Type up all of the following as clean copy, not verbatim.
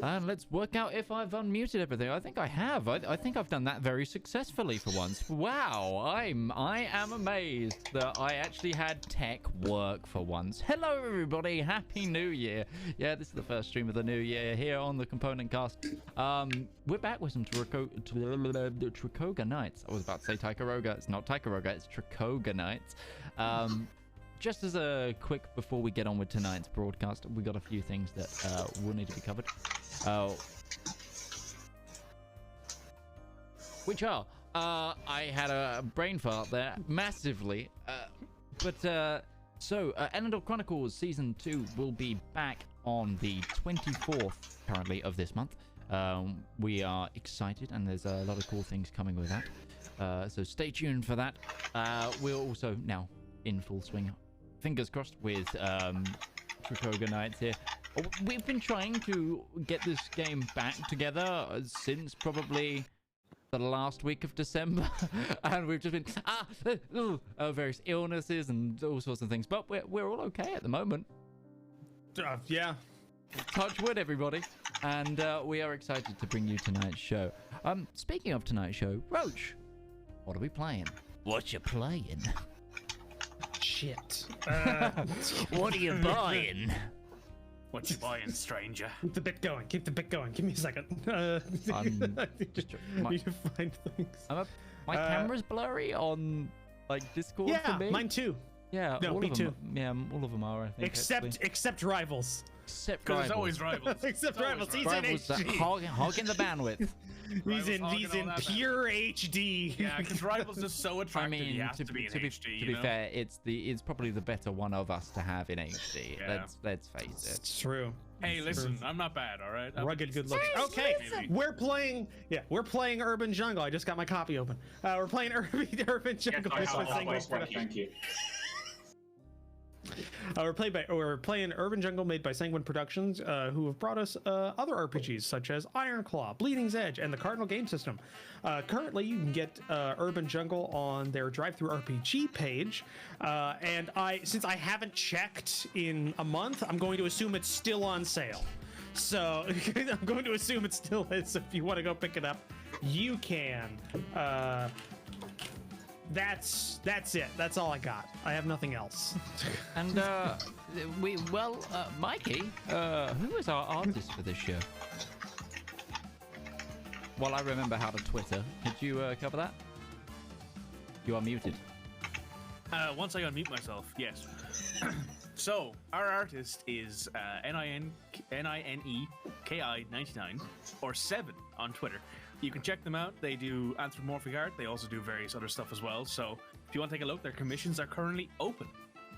And let's work out if I've unmuted everything. I think I have. I think I've done that very successfully for once. Wow, I am amazed that I actually had tech work for once. Hello, everybody. Happy New Year. Yeah, this is the first stream of the new year here on the Component Cast. We're back with some Tricogha Nights. I was about to say Tricogha. It's not Tricogha. It's Tricogha Nights. Just as a quick, before we get on with tonight's broadcast, we got a few things that will need to be covered. Which are, I had a brain fart there, massively. So, Enendor Chronicles Season 2 will be back on the 24th, currently, of this month. We are excited, and there's a lot of cool things coming with that. So stay tuned for that. We're also now in full swing. Fingers crossed with Tricogha Nights here. We've been trying to get this game back together since probably the last week of December, and we've just been various illnesses and all sorts of things, but we're all okay at the moment. Yeah. Touch wood, everybody. And we are excited to bring you tonight's show. Speaking of tonight's show, Roach, what are we playing? What you playing? Shit. What are you buying? What you buying, stranger? Keep the bit going. Keep the bit going. Give me a second. Just need to find things. My camera's blurry on like Discord. Yeah, for me. mine too. Yeah, no, me too. Yeah, all of them are. I think. Except Rivals. Except Rivals. There's always Rivals. Except Rivals. He's Rivals in HD. Hogging the bandwidth. He's in pure HD. Yeah, because Rivals is so attractive. I mean, he has to be in be HD. To be fair, it's probably the better one of us to have in HD. Yeah. Let's face it. It's true. Hey, listen, I'm not bad, all right? Rugged good looks. Okay, we're playing Urban Jungle. I just got my copy open. We're playing Urban Jungle. Thank you. We're playing Urban Jungle made by Sanguine Productions, who have brought us other RPGs such as Ironclaw, Bleeding's Edge, and the Cardinal Game System. Currently, you can get Urban Jungle on their Drive-Thru RPG page, and since I haven't checked in a month, I'm going to assume it's still on sale. So I'm going to assume it still is. If you want to go pick it up, you can. That's it. That's all I got. I have nothing else. And Mikey, who is our artist for this show? Well, I remember how to Twitter. Could you cover that? You are muted. Once I unmute myself, yes. So our artist is NINEKI99 or 7 on Twitter. You can check them out. They do anthropomorphic art. They also do various other stuff as well. So if you want to take a look, their commissions are currently open.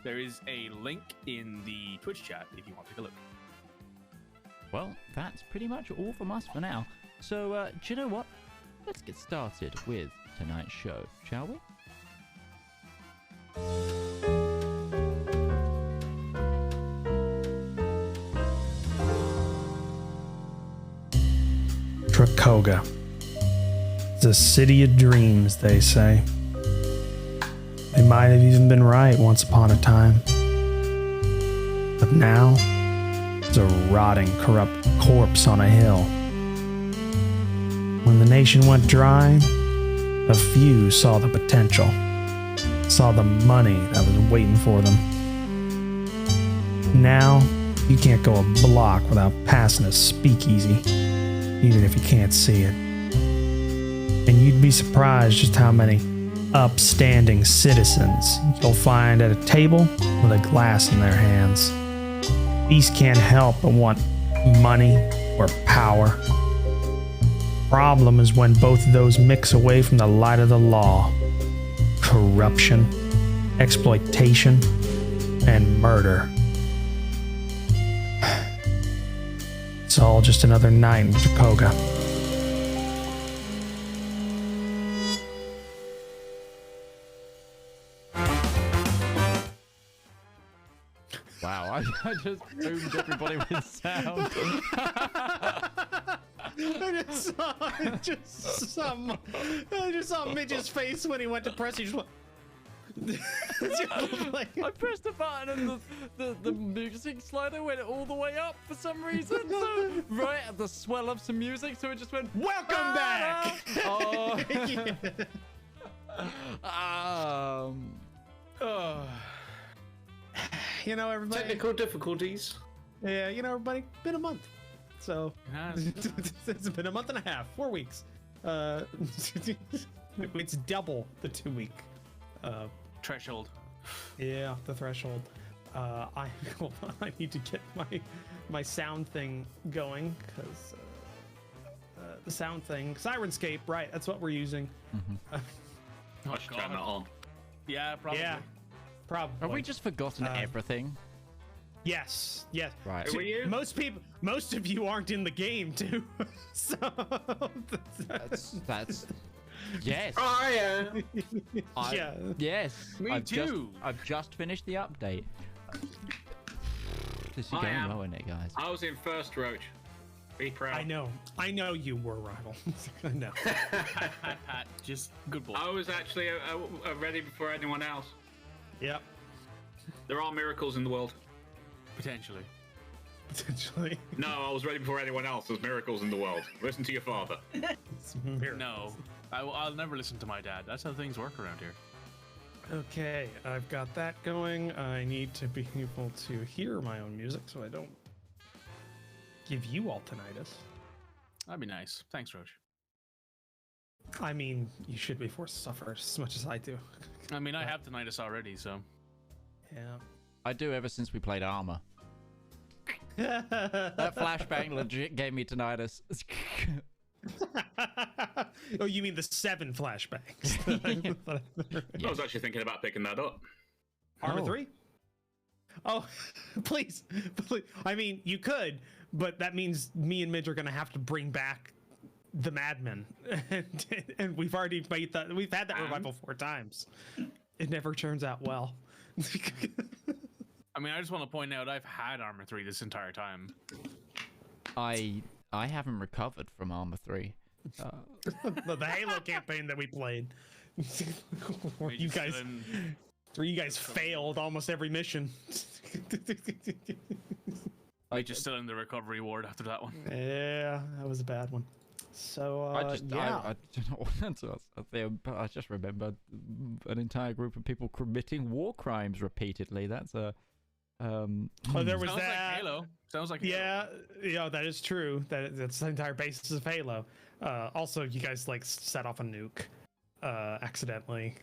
There is a link in the Twitch chat if you want to take a look. Well, that's pretty much all from us for now. So, do you know what? Let's get started with tonight's show, shall we? Tricogha. It's a city of dreams, they say. They might have even been right once upon a time. But now, it's a rotting, corrupt corpse on a hill. When the nation went dry, a few saw the potential, saw the money that was waiting for them. Now, you can't go a block without passing a speakeasy, even if you can't see it. And you'd be surprised just how many upstanding citizens you'll find at a table with a glass in their hands. These can't help but want money or power. Problem is when both of those mix away from the light of the law. Corruption, exploitation, and murder. It's all just another night in Tricogha. Wow, I just boomed everybody with sound. I just saw Midge's face when he went to press. He just went. I pressed a button and the music slider went all the way up for some reason. So right at the swell of some music, so it just went. Welcome back. Oh. You know, everybody. Technical difficulties. Yeah, you know, everybody. Been a month, so It it's been a month and a half, 4 weeks. It's double the 2 week. Threshold. Yeah, the threshold. I need to get my sound thing going because the sound thing, Sirenscape, right? That's what we're using. I should turn that on. Yeah, probably. Yeah, probably. Have we just forgotten everything? Yes. Right. Who are you? Most of you aren't in the game too. So That's yes. Oh yeah. yeah. Yes. Me too. I've just finished the update. This is I going am. well, isn't it, guys? I was in first, Roach. Be proud. I know you were rival. I know. Pat, just good boy. I was actually ready before anyone else. Yep. There are miracles in the world. Potentially. Potentially. No, I was ready before anyone else. There's miracles in the world. Listen to your father. It's miracles. No, I'll never listen to my dad. That's how things work around here. Okay, I've got that going. I need to be able to hear my own music so I don't give you all tinnitus. That'd be nice. Thanks, Roach. I mean, you should be forced to suffer as much as I do. I mean, I have tinnitus already, so. Yeah. I do ever since we played Armor. That flashback legit gave me tinnitus. Oh, you mean the 7 flashbacks? I was actually thinking about picking that up. Armor 3? Oh, please. I mean, you could, but that means me and Midge are going to have to bring back the Madmen. And we've already made that. We've had that revival 4 times. It never turns out well. I mean, I just want to point out I've had Armor 3 this entire time. Uh, I haven't recovered from Armor 3. The Halo campaign that we played. Where you guys failed almost every mission. I just still in the recovery ward after that one. Yeah, that was a bad one. So I yeah. don't know what to say, but I just remembered an entire group of people committing war crimes repeatedly. That's a Oh, there was Sounds that. like Halo. Sounds like Halo. Yeah, that is true. That's the entire basis of Halo. Also, you guys like set off a nuke accidentally.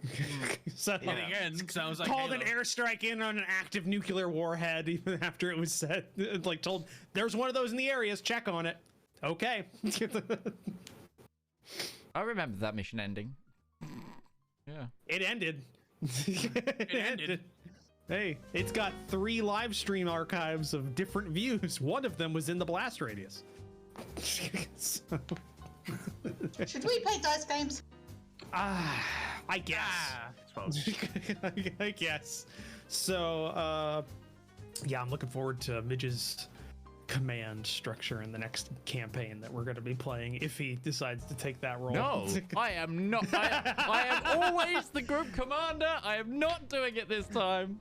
So And again, sounds like called Halo. an airstrike in on an active nuclear warhead even after it was said. Like told, there's one of those in the areas. Check on it. Okay. I remember that mission ending. Yeah. It ended. It ended. Hey, it's got 3 live stream archives of different views. One of them was in the blast radius. So, Should we play dice games? I guess. I guess. So, yeah, I'm looking forward to Midge's command structure in the next campaign that we're going to be playing if he decides to take that role. No, I am not. I am always the group commander. I am not doing it this time.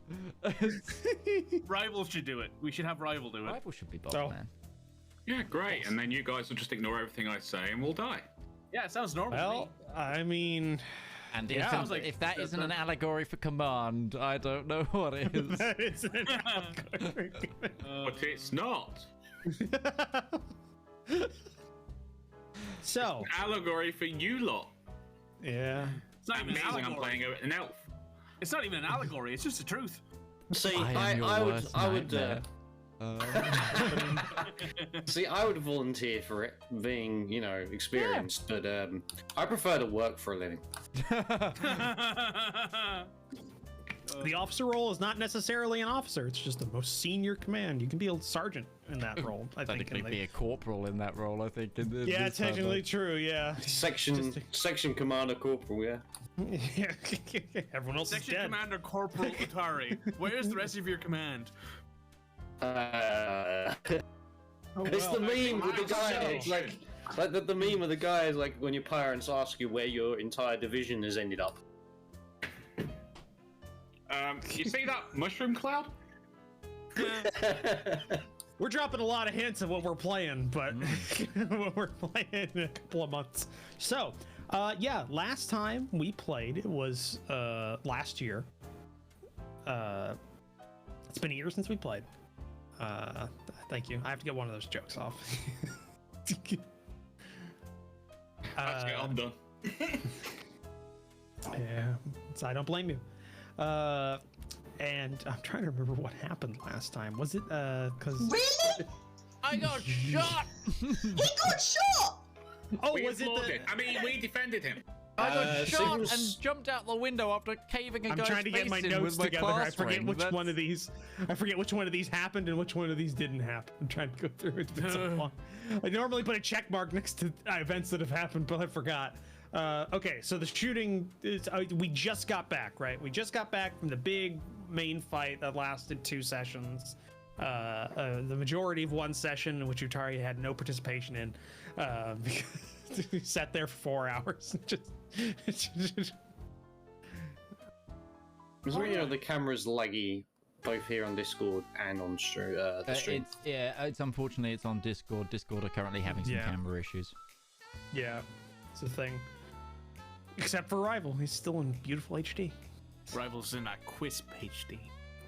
Rival should do it. We should have Rival do it. Rival should be boss, Oh. man. Yeah, great. And then you guys will just ignore everything I say and we'll die. Yeah, it sounds normal. Well, I mean, And Yeah. Sounds like if that that- isn't an allegory for command, I don't know what is. that is an allegory. But it's not. So, Allegory for you lot. yeah. it's not even an Amazing, I'm allegory. playing an elf. It's not even an allegory. It's just the truth. See, I am your worst I would nightmare. see, I would volunteer for it, being, you know, experienced, but I prefer to work for a living. The officer role is not necessarily an officer. It's just the most senior command. You can be a sergeant in that role, I think. Technically be a corporal in that role, I think. Yeah, technically true, yeah. Section commander corporal, yeah. Yeah. Everyone else Section is dead. Commander Corporal Utari. Where's the rest of your command? It's the meme with the guy. so- It's like the meme of the guy is like when your parents ask you where your entire division has ended up. You see that mushroom cloud? We're dropping a lot of hints of what we're playing, but what we're playing in a couple of months. So, yeah, last time we played, it was last year. It's been a year since we played. Thank you. I have to get one of those jokes off. I'm done. Yeah, so I don't blame you. And I'm trying to remember what happened last time. Was it because Really? I got shot. He got shot! Oh, We was it applauded. the? I mean, we defended him. I got shot signals- and jumped out the window after caving a I'm guy's trying to get my face in notes with my together. I class forget ring. which That's- one of these. I forget which one of these happened and which one of these didn't happen. I'm trying to go through it. It's been so long. I normally put a check mark next to events that have happened, but I forgot. Okay, so the shooting is. We just got back, right? We just got back from the big main fight that lasted 2 sessions. The majority of one session, in which Utari had no participation in, because he sat there for 4 hours. Just So, you know, the camera's laggy both here on Discord and on the stream. It's unfortunately it's on Discord. Discord are currently having some Yeah. camera issues. Yeah, it's a thing. Except for Rival, he's still in beautiful HD. Rivals in a crisp HD.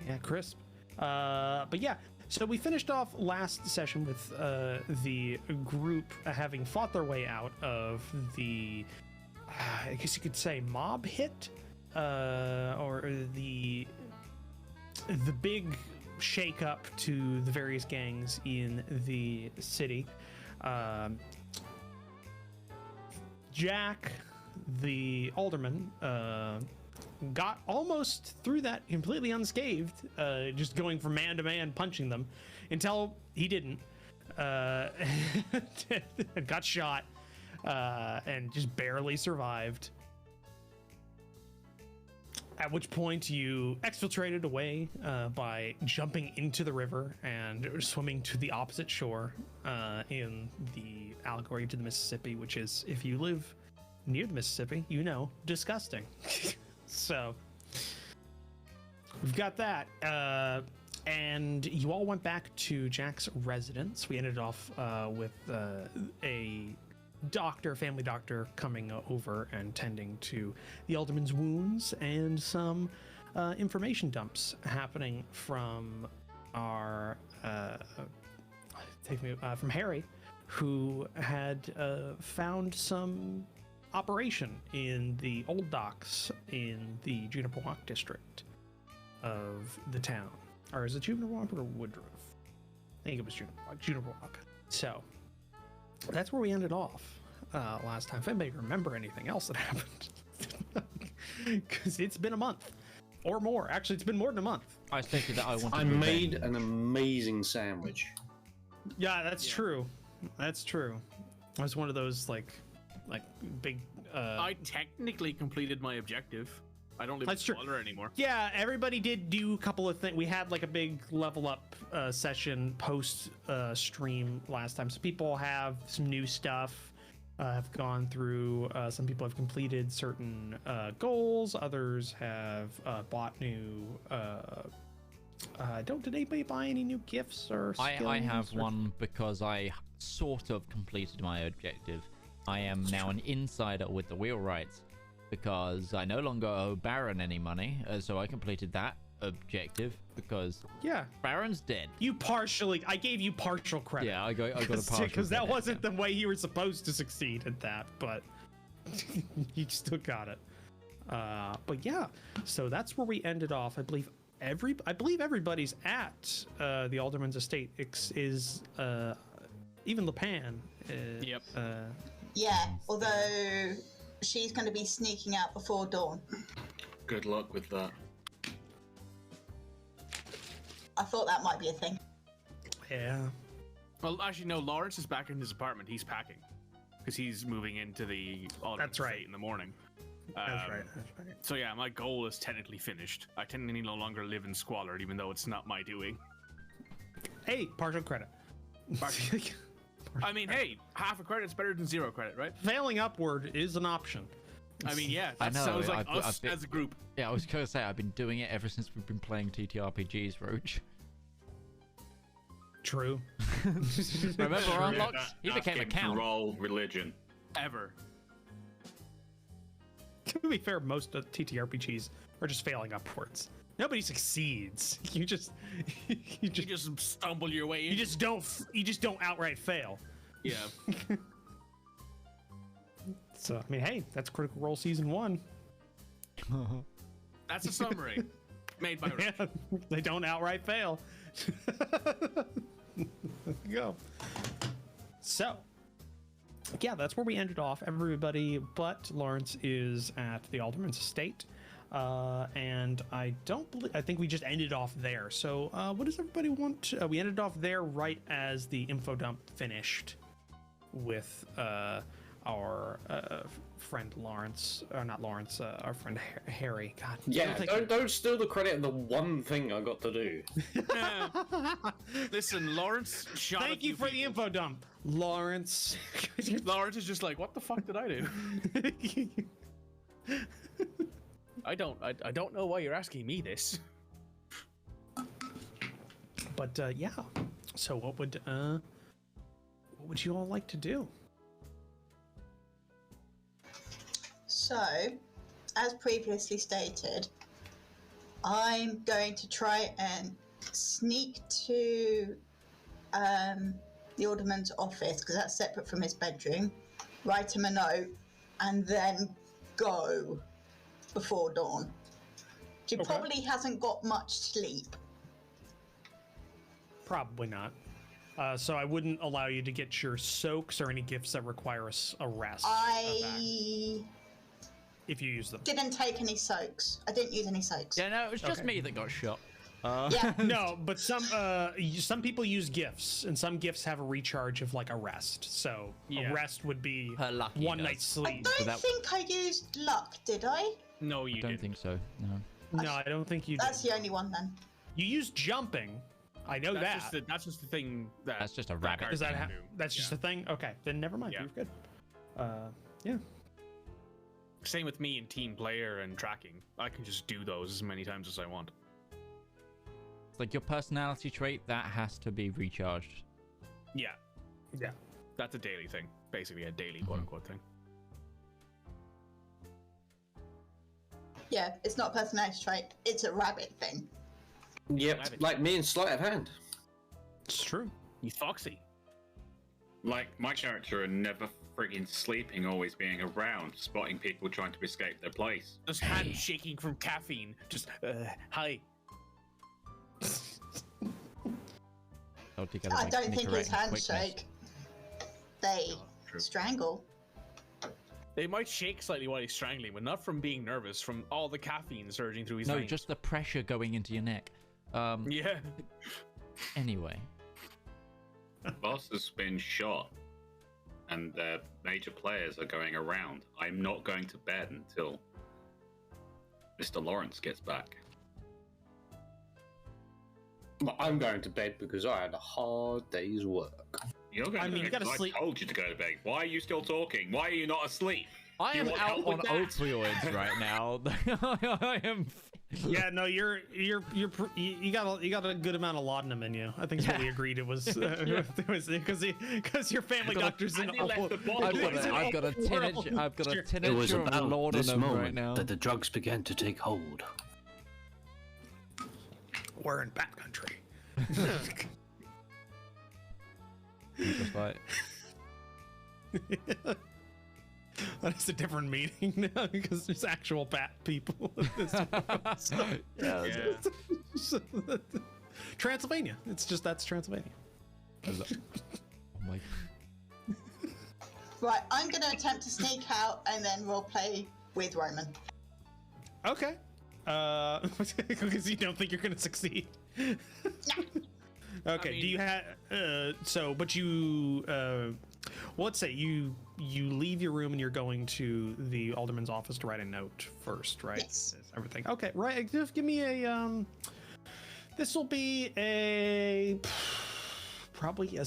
Yeah, crisp. But yeah, so we finished off last session with the group having fought their way out of the, I guess you could say, mob hit, or the big shake up to the various gangs in the city. Jack, the Alderman, got almost through that completely unscathed, just going from man to man punching them until he didn't, got shot, and just barely survived. At which point you exfiltrated away by jumping into the river and swimming to the opposite shore, in the allegory to the Mississippi, which is, if you live near the Mississippi, you know, disgusting. So we've got that, and you all went back to Jack's residence. We ended off with a family doctor, coming over and tending to the Alderman's wounds, and some information dumps happening from our from Harry, who had found some operation in the old docks in the Juniper Walk district of the town. Or is it Juniper Walk or Woodruff? I think it was Juniper Walk. So that's where we ended off last time. If anybody remember anything else that happened, because it's been a month or more. Actually, it's been more than a month. I stated that I wanted. I made an amazing sandwich. Yeah, that's true. That's true. I was one of those like big. I technically completed my objective. I don't live in That's true. Squalor anymore. Yeah, everybody did do a couple of things. We had like a big level up session post stream last time, so people have some new stuff. Have gone through. Some people have completed certain goals. Others have bought new. Did anybody buy any new gifts or? I have skills, or- one because I sort of completed my objective. I am now an insider with the wheelwrights because I no longer owe Baron any money, so I completed that objective because Yeah, Baron's dead. I gave you partial credit. Yeah, I got a partial because that credit, wasn't the way you were supposed to succeed at that, but you still got it. But yeah, so that's where we ended off. I believe everybody's at the Alderman's estate. Is even La Pan. Yep. Yeah, although she's going to be sneaking out before dawn. Good luck with that. I thought that might be a thing. Yeah. Well, actually, no. Larence is back in his apartment. He's packing because he's moving into the Alderman's That's right. estate in the morning. That's right. That's right. So yeah, my goal is technically finished. I technically no longer live in Squalor, even though it's not my doing. Hey, partial credit. I mean, hey, half a credit's better than 0 credit, right? Failing upward is an option. I mean, yeah, I that know, sounds like I've us been- as a group. Yeah, I was going to say, I've been doing it ever since we've been playing TTRPGs, Roach. True. Remember True. Unlocks? He Ask became a him to count. roll religion. Ever. To be fair, most of TTRPGs are just failing upwards. Nobody succeeds. You just You just stumble your way in. you just don't outright fail. Yeah. So I mean, hey, that's Critical Role Season 1. That's a summary made by Rick. Yeah, they don't outright fail. There you go. So, yeah, that's where we ended off. Everybody but Larence is at the Alderman's estate. And I think we just ended off there. So, what does everybody want? We ended off there right as the info dump finished with our friend Larence, or not Larence, our friend Harry. God. Yeah, don't steal the credit of the one thing I got to do. Listen, Larence shot. Thank you for the info dump, Larence. Larence is just like, what the fuck did I do? I don't know why you're asking me this. But yeah. So what would you all like to do? So, as previously stated, I'm going to try and sneak to the Alderman's office, because that's separate from his bedroom, write him a note, and then go before dawn. He probably hasn't got much sleep. Probably not. So I wouldn't allow you to get your soaks or any gifts that require a rest. I If you use them. didn't take any soaks. I didn't use any soaks. Yeah, no, it was just Okay. me that got shot. Yeah. No, but some people use gifts, and some gifts have a recharge of like a rest. So Yeah. a rest would be Her lucky one does. night's I sleep. don't that- think I used luck, did I? No, you I don't didn't. think so, no. No, I don't think you That's did. the only one then. You used jumping. I know That's that. just the thing that. That's just a rabbit. card Is that can do. that's just a thing? Okay, then never mind. Yeah. You're good. Yeah. Same with me in team player and tracking. I can just do those as many times as I want. It's like your personality trait, that has to be recharged. Yeah, Yeah. that's a daily thing. Basically, a daily quote unquote thing. Yeah, it's not a personality trait. It's a rabbit thing. Yep, Rabbit. like me in sleight of hand. It's true. He's foxy. Like, my character are never friggin' sleeping, always being around, spotting people trying to escape their place. Just hand shaking from caffeine. Just, hi. Altogether, I like, don't think Nicorette his and hands quickness. shake. They True. strangle. They might shake slightly while he's strangling, but not from being nervous, from all the caffeine surging through his No, veins. just the pressure going into your neck. Yeah. Anyway. Boss has been shot, and their major players are going around. I'm not going to bed until Mr. Larence gets back. Well, I'm going to bed because I had a hard day's work. You're going I to mean, you bed. gotta sleep. I told you to go to bed. Why are you still talking? Why are you not asleep? I You am want out help on with that? opioids right now. I am. Yeah, no, you got a good amount of laudanum in you. I think that's what we agreed. It was because your family doctor's in. and he left the bottle. I've got a teenage. I've got a It was teenager of about this laudanum right moment now. that the drugs began to take hold. We're in bat country. Just like, That's a different meeting now because there's actual bat people. In this world. So, Transylvania. That's Transylvania. I'm like, Right, I'm going to attempt to sneak out and then roleplay with Roman. Okay. Because you don't think you're gonna succeed. Okay. I mean- Do you have? But you. Well, let's say you leave your room and you're going to the alderman's office to write a note first, right? Yes. Is everything okay? Right. Just give me a. This will be a probably a.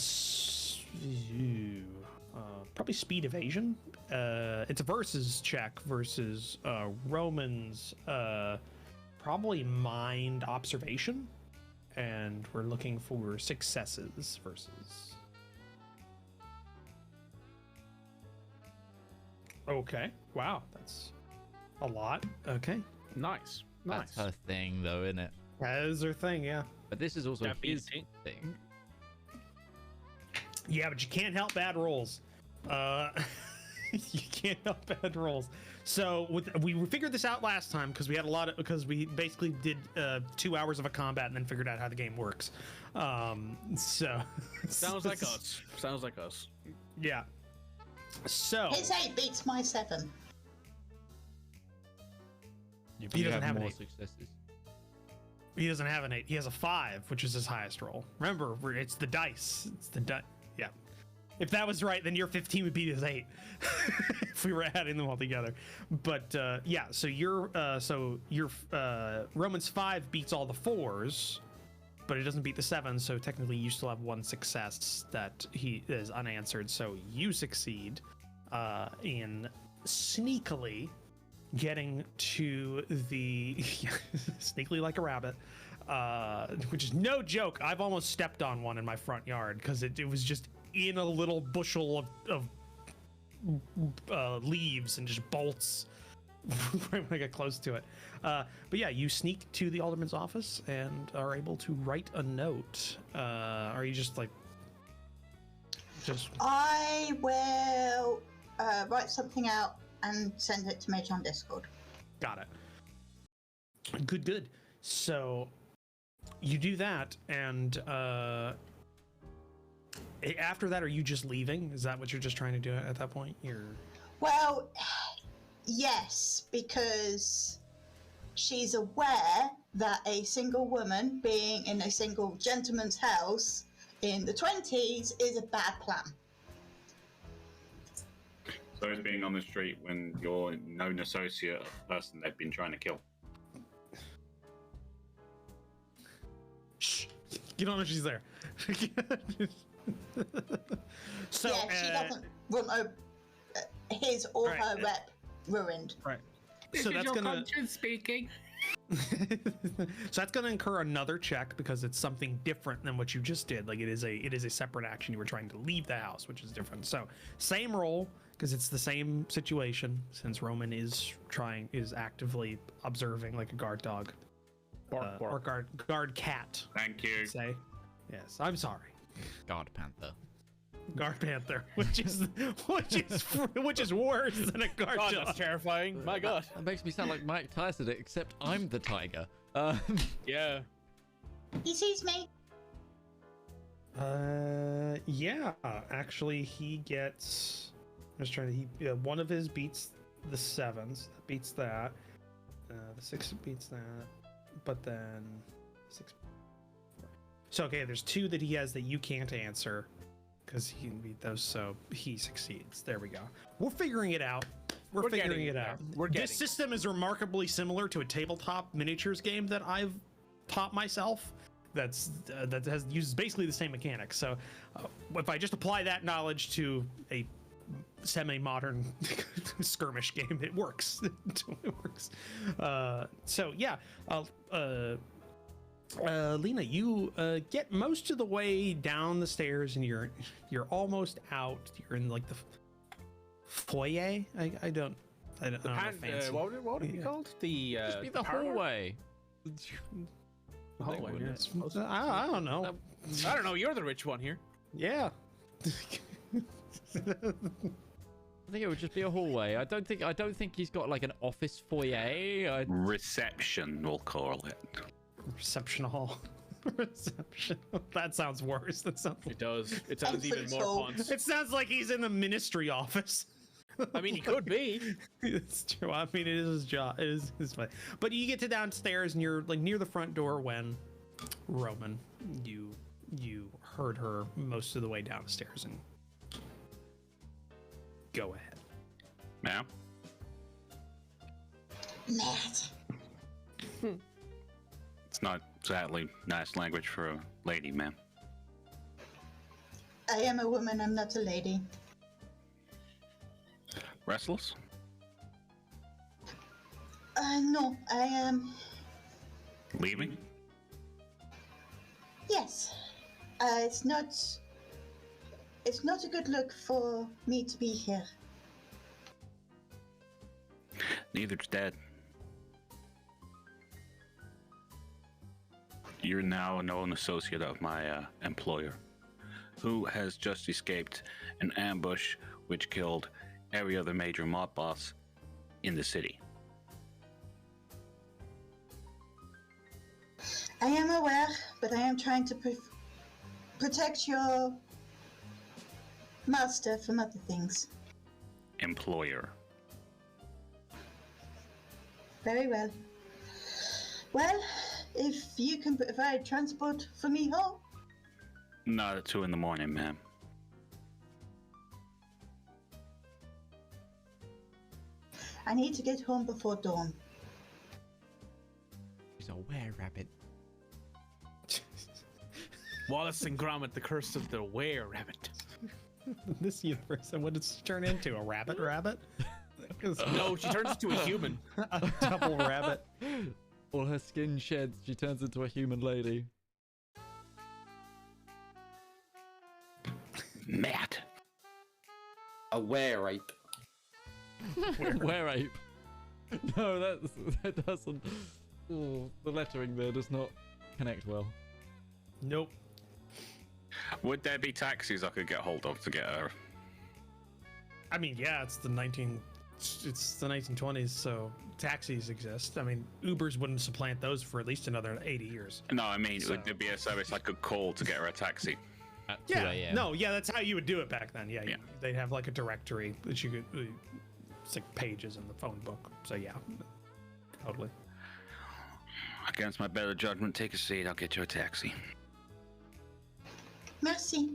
probably speed evasion. It's a versus check versus Roman's probably mind observation, and we're looking for successes versus. Okay. Wow, that's a lot. Okay. Nice. That's her thing, though, isn't it? That is her thing, yeah. But this is also That his beats thing. Yeah, but you can't help bad rolls. You can't help bad rolls. So we figured this out last time because we had because we basically did 2 hours of a combat and then figured out how the game works. So Sounds like us. Sounds like us. Yeah. So His 8 beats my 7. He doesn't have an more 8. successes. He doesn't have an 8. He has a 5, which is his highest roll. Remember, it's the dice. It's the dice. Yeah. If that was right, then your 15 would beat his 8. If we were adding them all together. But yeah, so your Roman's 5 beats all the 4s, but it doesn't beat the 7. So technically, you still have 1 success that he is unanswered. So you succeed in sneakily getting to the sneakily like a rabbit, which is no joke. I've almost stepped on one in my front yard because it was just in a little bushel of leaves and just bolts right when I get close to it. But yeah, you sneak to the alderman's office and are able to write a note. Are you just like I will write something out and send it to Mage on Discord. Got it. Good. So you do that, and after that, are you just leaving? Is that what you're just trying to do at that point? Well, yes, because she's aware that a single woman being in a single gentleman's house in the 20s is a bad plan. So it's being on the street when you're a known associate of the person they've been trying to kill. Shh. You don't know she's there. So yeah, she doesn't want his or her rep ruined. Right. So that's gonna speaking. So that's gonna incur another check because it's something different than what you just did. Like it is a separate action. You were trying to leave the house, which is different. So same roll because it's the same situation. Since Roman is actively observing like a guard dog, or guard cat. Thank you. Say, yes. I'm sorry. Guard Panther. Guard Panther, which is worse than a guard God, dog. that's terrifying. My God. That makes me sound like Mike Tyson, except I'm the tiger. Yeah. He sees me. Yeah. Actually, he gets. I'm just trying to. One of his beats the 7s. That beats that. The 6 beats that. But then 6. So okay, there's 2 that he has that you can't answer. Because he can beat those, so he succeeds. There we go. We're figuring it out. We're figuring it out. This system is remarkably similar to a tabletop miniatures game that I've taught myself. That uses basically the same mechanics. So, if I just apply that knowledge to a semi-modern skirmish game, it works. It works. So yeah. Lena, you get most of the way down the stairs, and you're almost out. You're in like the foyer. I don't know. Fancy. What would it be called? The Just be the hallway. The hallway. Yeah. I don't know. I don't know. You're the rich one here. Yeah. I think it would just be a hallway. I don't think he's got like an office foyer. Reception, we'll call it. Reception hall. Reception. That sounds worse. It does. It sounds even more fun. It sounds like he's in the ministry office. I mean, he could be. It's true. I mean, it is his job. It is his way. But you get to downstairs and you're like near the front door when Roman, you heard her most of the way downstairs, and go ahead. Ma'am? Matt. It's not exactly nice language for a lady, ma'am. I am a woman, I'm not a lady. Restless? No, I am. Leaving? Yes. It's not. It's not a good look for me to be here. Neither's dead. You're now a known associate of my employer, who has just escaped an ambush which killed every other major mob boss in the city. I am aware, but I am trying to protect your master from other things. Employer. Very well. Well, if you can provide transport for me home. Not at 2 in the morning, ma'am. I need to get home before dawn. He's a were-rabbit. Wallace and Gromit, the curse of the were-rabbit. This universe, and what does she turn into? A rabbit? No, she turns into a human. A double rabbit. All her skin sheds, she turns into a human lady. Matt. A were-ape. Were-ape. No, that doesn't... Oh, the lettering there does not connect well. Nope. Would there be taxis I could get hold of to get her? I mean, yeah, it's the 1920s, so taxis exist. I mean, Ubers wouldn't supplant those for at least another 80 years. No, I mean, So- would there be a service I could call to get her a taxi? At 2 Yeah, a.m. no, yeah, that's how you would do it back then. Yeah, Yeah. they'd have like a directory that you could, it's like pages in the phone book. So yeah, totally. Against my better judgment, take a seat. I'll get you a taxi. Merci.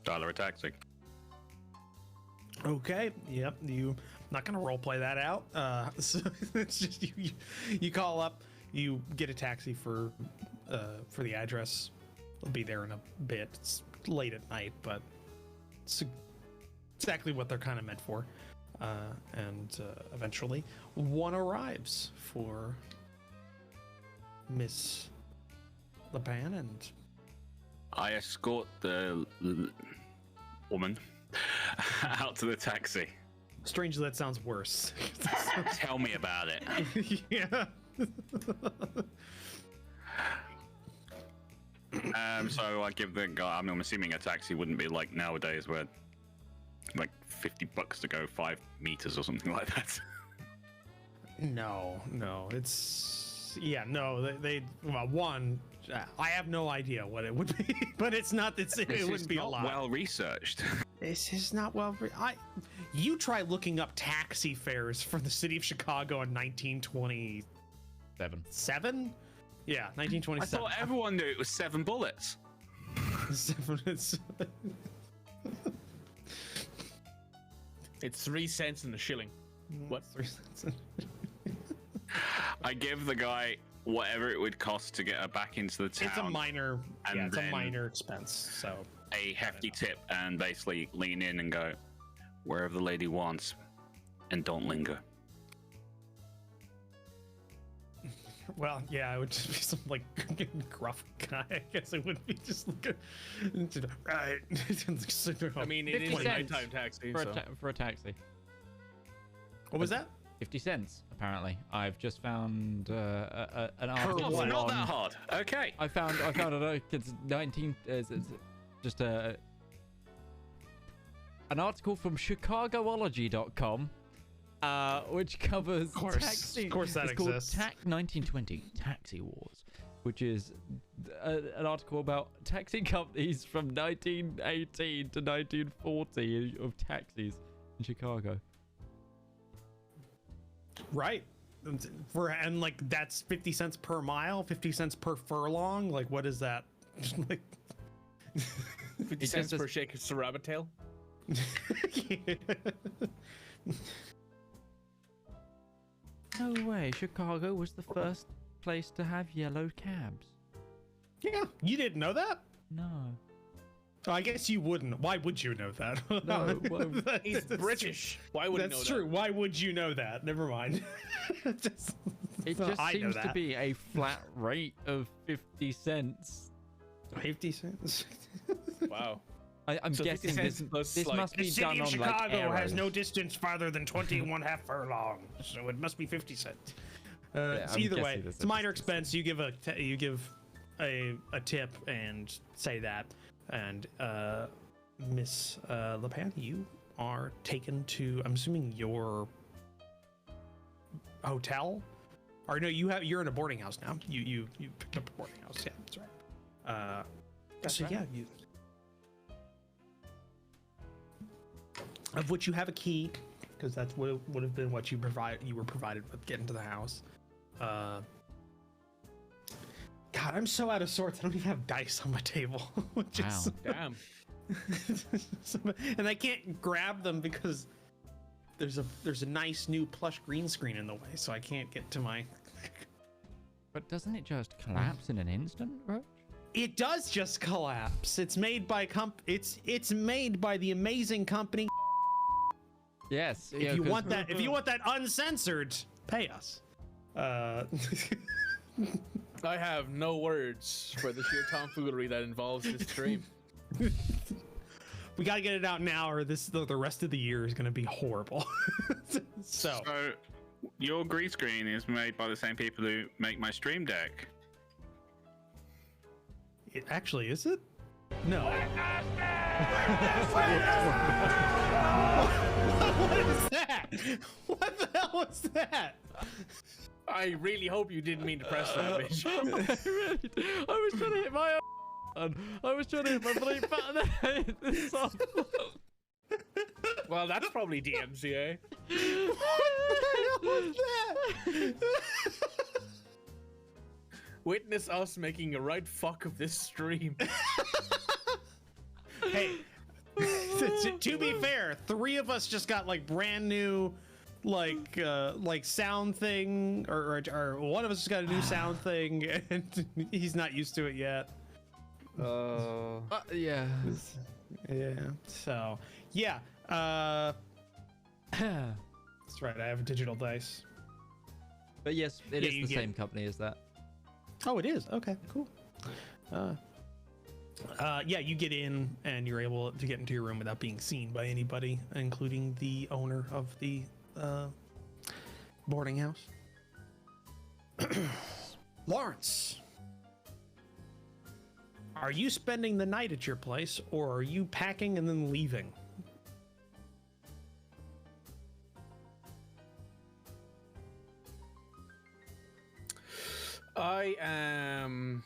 $1 a taxi. Okay. Yep. You not gonna role play that out. So it's just you call up, you get a taxi for the address. It'll be there in a bit. It's late at night, but it's exactly what they're kind of meant for. And eventually, one arrives for Miss La Pan, and I escort the woman out to the taxi. strangely, that sounds worse. Tell me about it. Yeah. So I give the guy, I'm assuming a taxi wouldn't be like nowadays where like $50 to go 5 meters or something like that. No, it's they well, one, I have no idea what it would be, but it's not that it This wouldn't is be a not lot. well researched. This is not well. You try looking up taxi fares for the city of Chicago in 1927. Yeah, I 1927. thought everyone knew it was 7 bullets. It's 3 cents in a shilling. What? I give the guy whatever it would cost to get her back into the town. It's a minor. and Yeah, it's a then- minor expense. So A hefty tip and basically lean in and go wherever the lady wants and don't linger. well, yeah, it would just be some like gruff guy. I guess it would be just like right. I mean, it is 50 a cents nighttime taxi. for, So. for a taxi. What was that? 50 cents, apparently. I've just found an Oh, article it's not that on... hard. Okay. I found it's 19... it's just an article from ChicagoOlogy.com, which covers taxi... Of course that it's exists. called TAC 1920, Taxi Wars, which is an article about taxi companies from 1918 to 1940 of taxis in Chicago. Right. And like that's 50 cents per mile, 50 cents per furlong. Like what is that? Like 50 cents per shake of rabbit tail. No way, Chicago was the first place to have yellow cabs. Yeah, you didn't know that? No. I guess you wouldn't. Why would you know that? No, He's British. Why would he know That's true. that? Why would you know that? Never mind. it just I know seems to that. be a flat rate of 50 cents. 50 cents. Wow. I'm So 50 guessing cents this, plus, this like- must The be city done of on Chicago like has no arrows. distance farther than 21.5 furlongs, so it must be 50 cents. Yeah, So I'm either way, guessing this it's a minor is- expense. You give a tip and say that, and Miss La Pan, you are taken to, I'm assuming, your hotel, or no, you're in a boarding house now. You picked up a boarding house. Yeah, that's right. So right. yeah, you. Of which you have a key, because that's what would have been what you were provided with getting to the house. God, I'm so out of sorts. I don't even have dice on my table. Which is, Damn. and I can't grab them because there's a nice new plush green screen in the way, so I can't get to my. But doesn't it just collapse in an instant, Roach? It does just collapse. It's made by it's made by the amazing company. Yes. If you want that uncensored, pay us. I have no words for the sheer tomfoolery that involves this stream. We gotta get it out now, or the rest of the year is gonna be horrible. So your green screen is made by the same people who make my stream deck. it actually is it? No. What is that? What the hell was that? I really hope you didn't mean to press that, bitch. I was trying to hit my button. I was trying to hit my bleep button and I hit this song. Well, that's probably DMCA. What the hell was that? Witness us making a right fuck of this stream. Hey, to be fair, 3 of us just got like brand new like sound thing, or one of us just got a new sound thing, and he's not used to it yet. Yeah. Yeah. So yeah. That's right. I have digital dice. But yes, it Yeah, is you the get- same company as that. Oh, it is. Okay, cool. Yeah, you get in and you're able to get into your room without being seen by anybody, including the owner of the boarding house. Larence, are you spending the night at your place, or are you packing and then leaving? I am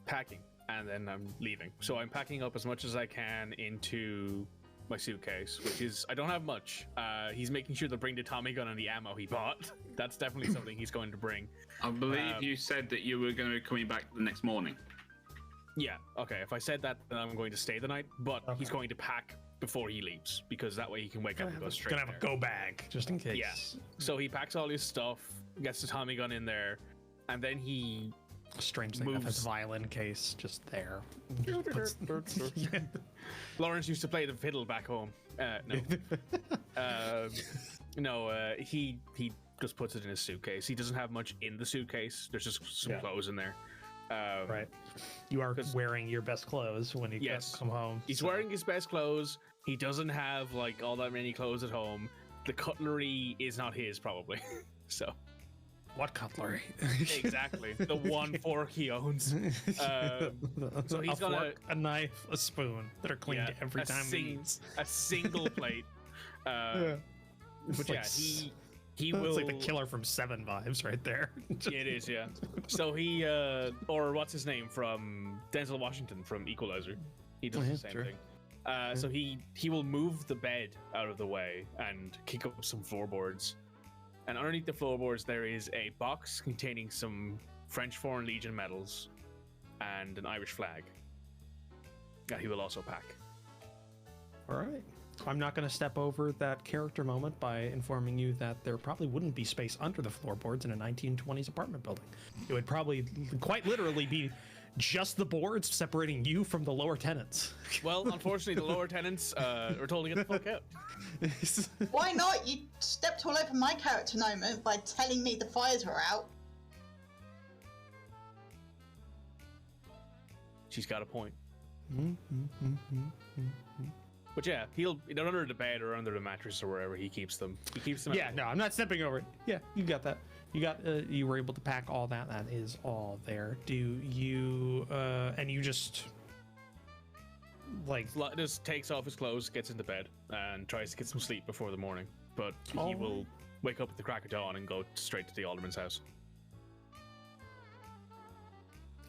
packing and then I'm leaving. So I'm packing up as much as I can into my suitcase, which is, I don't have much. He's making sure to bring the Tommy gun and the ammo he bought. That's definitely something he's going to bring. I believe you said that you were going to be coming back the next morning. Yeah, okay. If I said that, then I'm going to stay the night, but he's going to pack before he leaves, because that way he can wake up and go straight Gonna have a there. go bag just in case. Yeah. So he packs all his stuff, gets the Tommy gun in there, and then he Strange thing, moves. his violin case just there. Larence used to play the fiddle back home. No. He just puts it in his suitcase. He doesn't have much in the suitcase. There's just some clothes in there. Right. You are 'cause- wearing your best clothes when you come home. He's so- wearing his best clothes. He doesn't have like all that many clothes at home. The cutlery is not his, probably. So What cutlery? exactly the one fork he owns. So he's a gonna- fork, a knife, a spoon that are cleaned every time he eats. a single plate. But It's yeah, like he It's will. like the killer from Seven vibes right there. Yeah, it is, yeah. So he, or what's his name from Denzel Washington from Equalizer? He does Oh, yeah, the same sure. thing. So he will move the bed out of the way and kick up some floorboards. And underneath the floorboards, there is a box containing some French Foreign Legion medals and an Irish flag that he will also pack. All right. I'm not going to step over that character moment by informing you that there probably wouldn't be space under the floorboards in a 1920s apartment building. It would probably quite literally be just the boards separating you from the lower tenants. Well, unfortunately, the lower tenants are told to get the fuck out. Why not? You stepped all over my character moment by telling me the fires were out. She's got a point. But yeah, they're under the bed or under the mattress or wherever he keeps them. He keeps them. Yeah, no, I'm not stepping over it. Yeah, you got that. You were able to pack all that. That is all there. Do you and you just like just takes off his clothes, gets into bed, and tries to get some sleep before the morning. But he will wake up at the crack of dawn and go straight to the Alderman's house.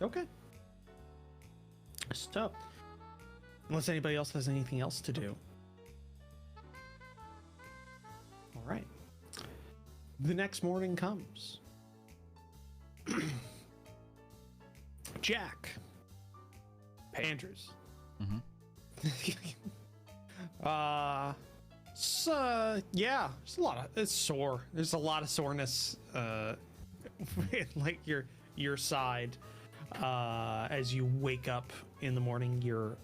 Okay. So, unless anybody else has anything else to do. All right. The next morning comes. Jack. Andrews. Yeah, it's sore. There's a lot of soreness like your side as you wake up in the morning. Your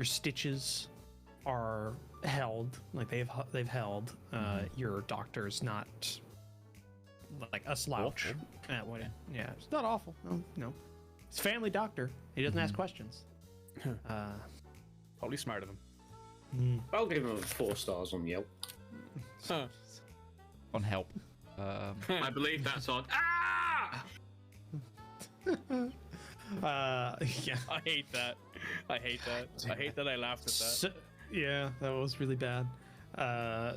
stitches are held, like they've held. Your doctor's not like a slouch. Yeah, it's not awful. No. It's a family doctor. He doesn't ask questions. Probably smart of him. I'll give him 4 stars on Yelp. On help. I believe that's on. Yeah. I hate that. I hate that I laughed at that. Yeah, that was really bad. Yeah,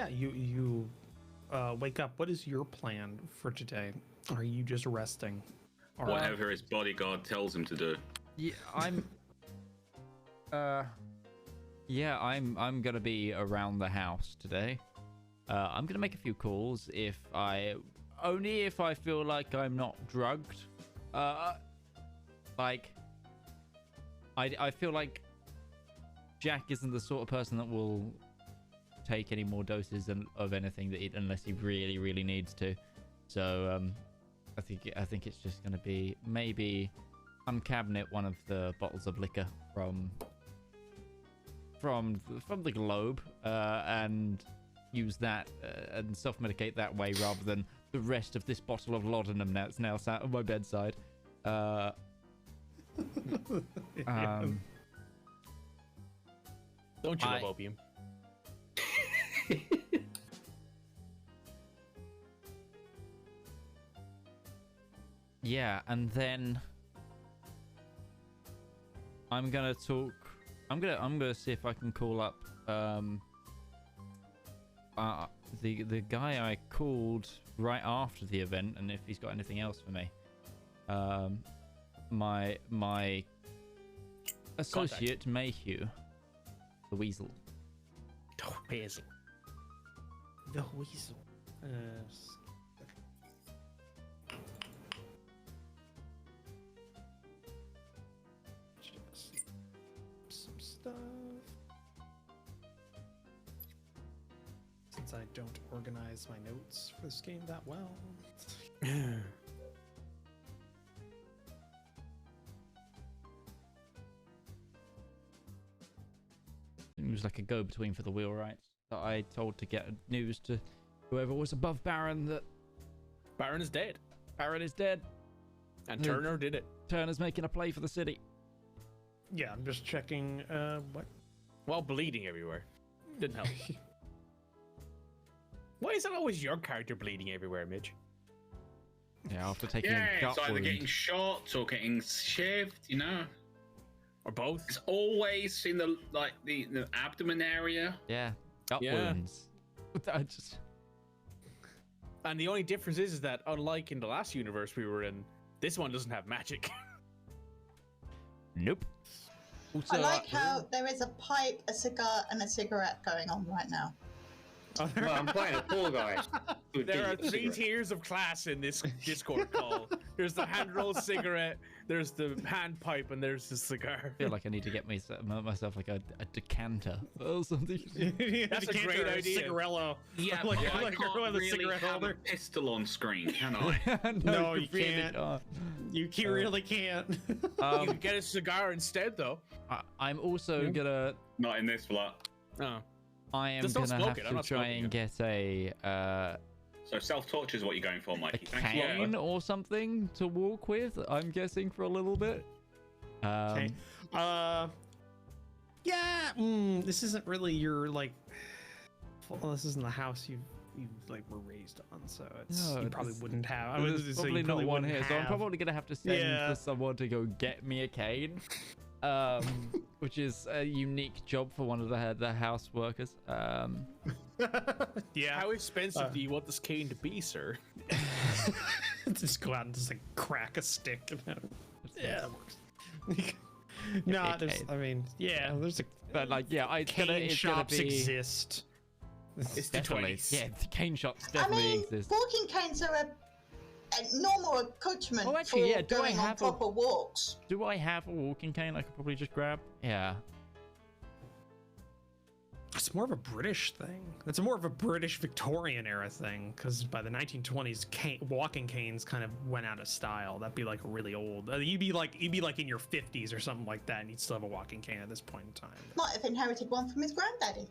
you wake up. What is your plan for today? Are you just resting? Whatever his bodyguard tells him to do. Yeah, I'm gonna be around the house today. I'm gonna make a few calls only if I feel like I'm not drugged. Like I feel like Jack isn't the sort of person that will take any more doses of anything unless he really, really needs to. So I think it's just gonna be maybe uncabinet one of the bottles of liquor from the globe and use that and self-medicate that way rather than the rest of this bottle of laudanum that's now sat on my bedside. Don't you love opium? Yeah, and then I'm gonna see if I can call up the guy I called right after the event, and if he's got anything else for me. My associate Mayhew, the Weasel. The Weasel. The Weasel. Some stuff. Since I don't organize my notes for this game that well. It was like a go-between for the wheelwrights that I told to get news to whoever was above Baron that Baron is dead. Baron is dead. And Turner did it. Turner's making a play for the city. Yeah, I'm just checking what. While bleeding everywhere. Didn't help. Why is that always your character bleeding everywhere, Midge? Yeah, after taking a gut it's either wound. getting shot or getting shaved, you know. Or both. It's always in the abdomen area. Yeah, gut wounds. And the only difference is that unlike in the last universe we were in, this one doesn't have magic. Nope. I like how there is a pipe, a cigar, and a cigarette going on right now. Well, I'm playing a poor guy. There are 3 tiers of class in this Discord call. There's the hand-rolled cigarette, there's the hand pipe, and there's the cigar. I feel like I need to get myself like a decanter or something. That's a great idea. Cigarello. Yeah, like, but I like can't with a really cigarette have holder. a pistol on screen, can I? No, you really can't. You really can't. You can get a cigar instead, though. I'm also gonna. Not in this flat. Oh. I am Just don't gonna smoke have it, I'm to not try smoking and get So self-torture is what you're going for, a Mikey. Thank you. cane or something to walk with. I'm guessing for a little bit. Okay. Yeah. This isn't really your like. Well, this isn't the house you like were raised on, so it's No, you probably this- wouldn't have. There's So you probably not probably one wouldn't here, so I'm have- probably gonna have to send for someone to go get me a cane, which is a unique job for one of the house workers. Yeah. How expensive do you want this cane to be, sir? Just go out and just like crack a stick. And yeah, that works. No, a there's. cane. I mean, yeah, there's a. But like, yeah, it's cane gonna shops be exist. It's the definitely, 20s. yeah, the cane shops I definitely mean, exist. walking canes are a normal accoutrement Oh, actually, for yeah, do I going on have a- proper walks. Do I have a walking cane I could probably just grab? Yeah. It's more of a British thing. It's more of a British Victorian era thing, because by the 1920s, walking canes kind of went out of style. That'd be like really old. You'd be like in your 50s or something like that, and you'd still have a walking cane at this point in time. Might have inherited one from his granddaddy.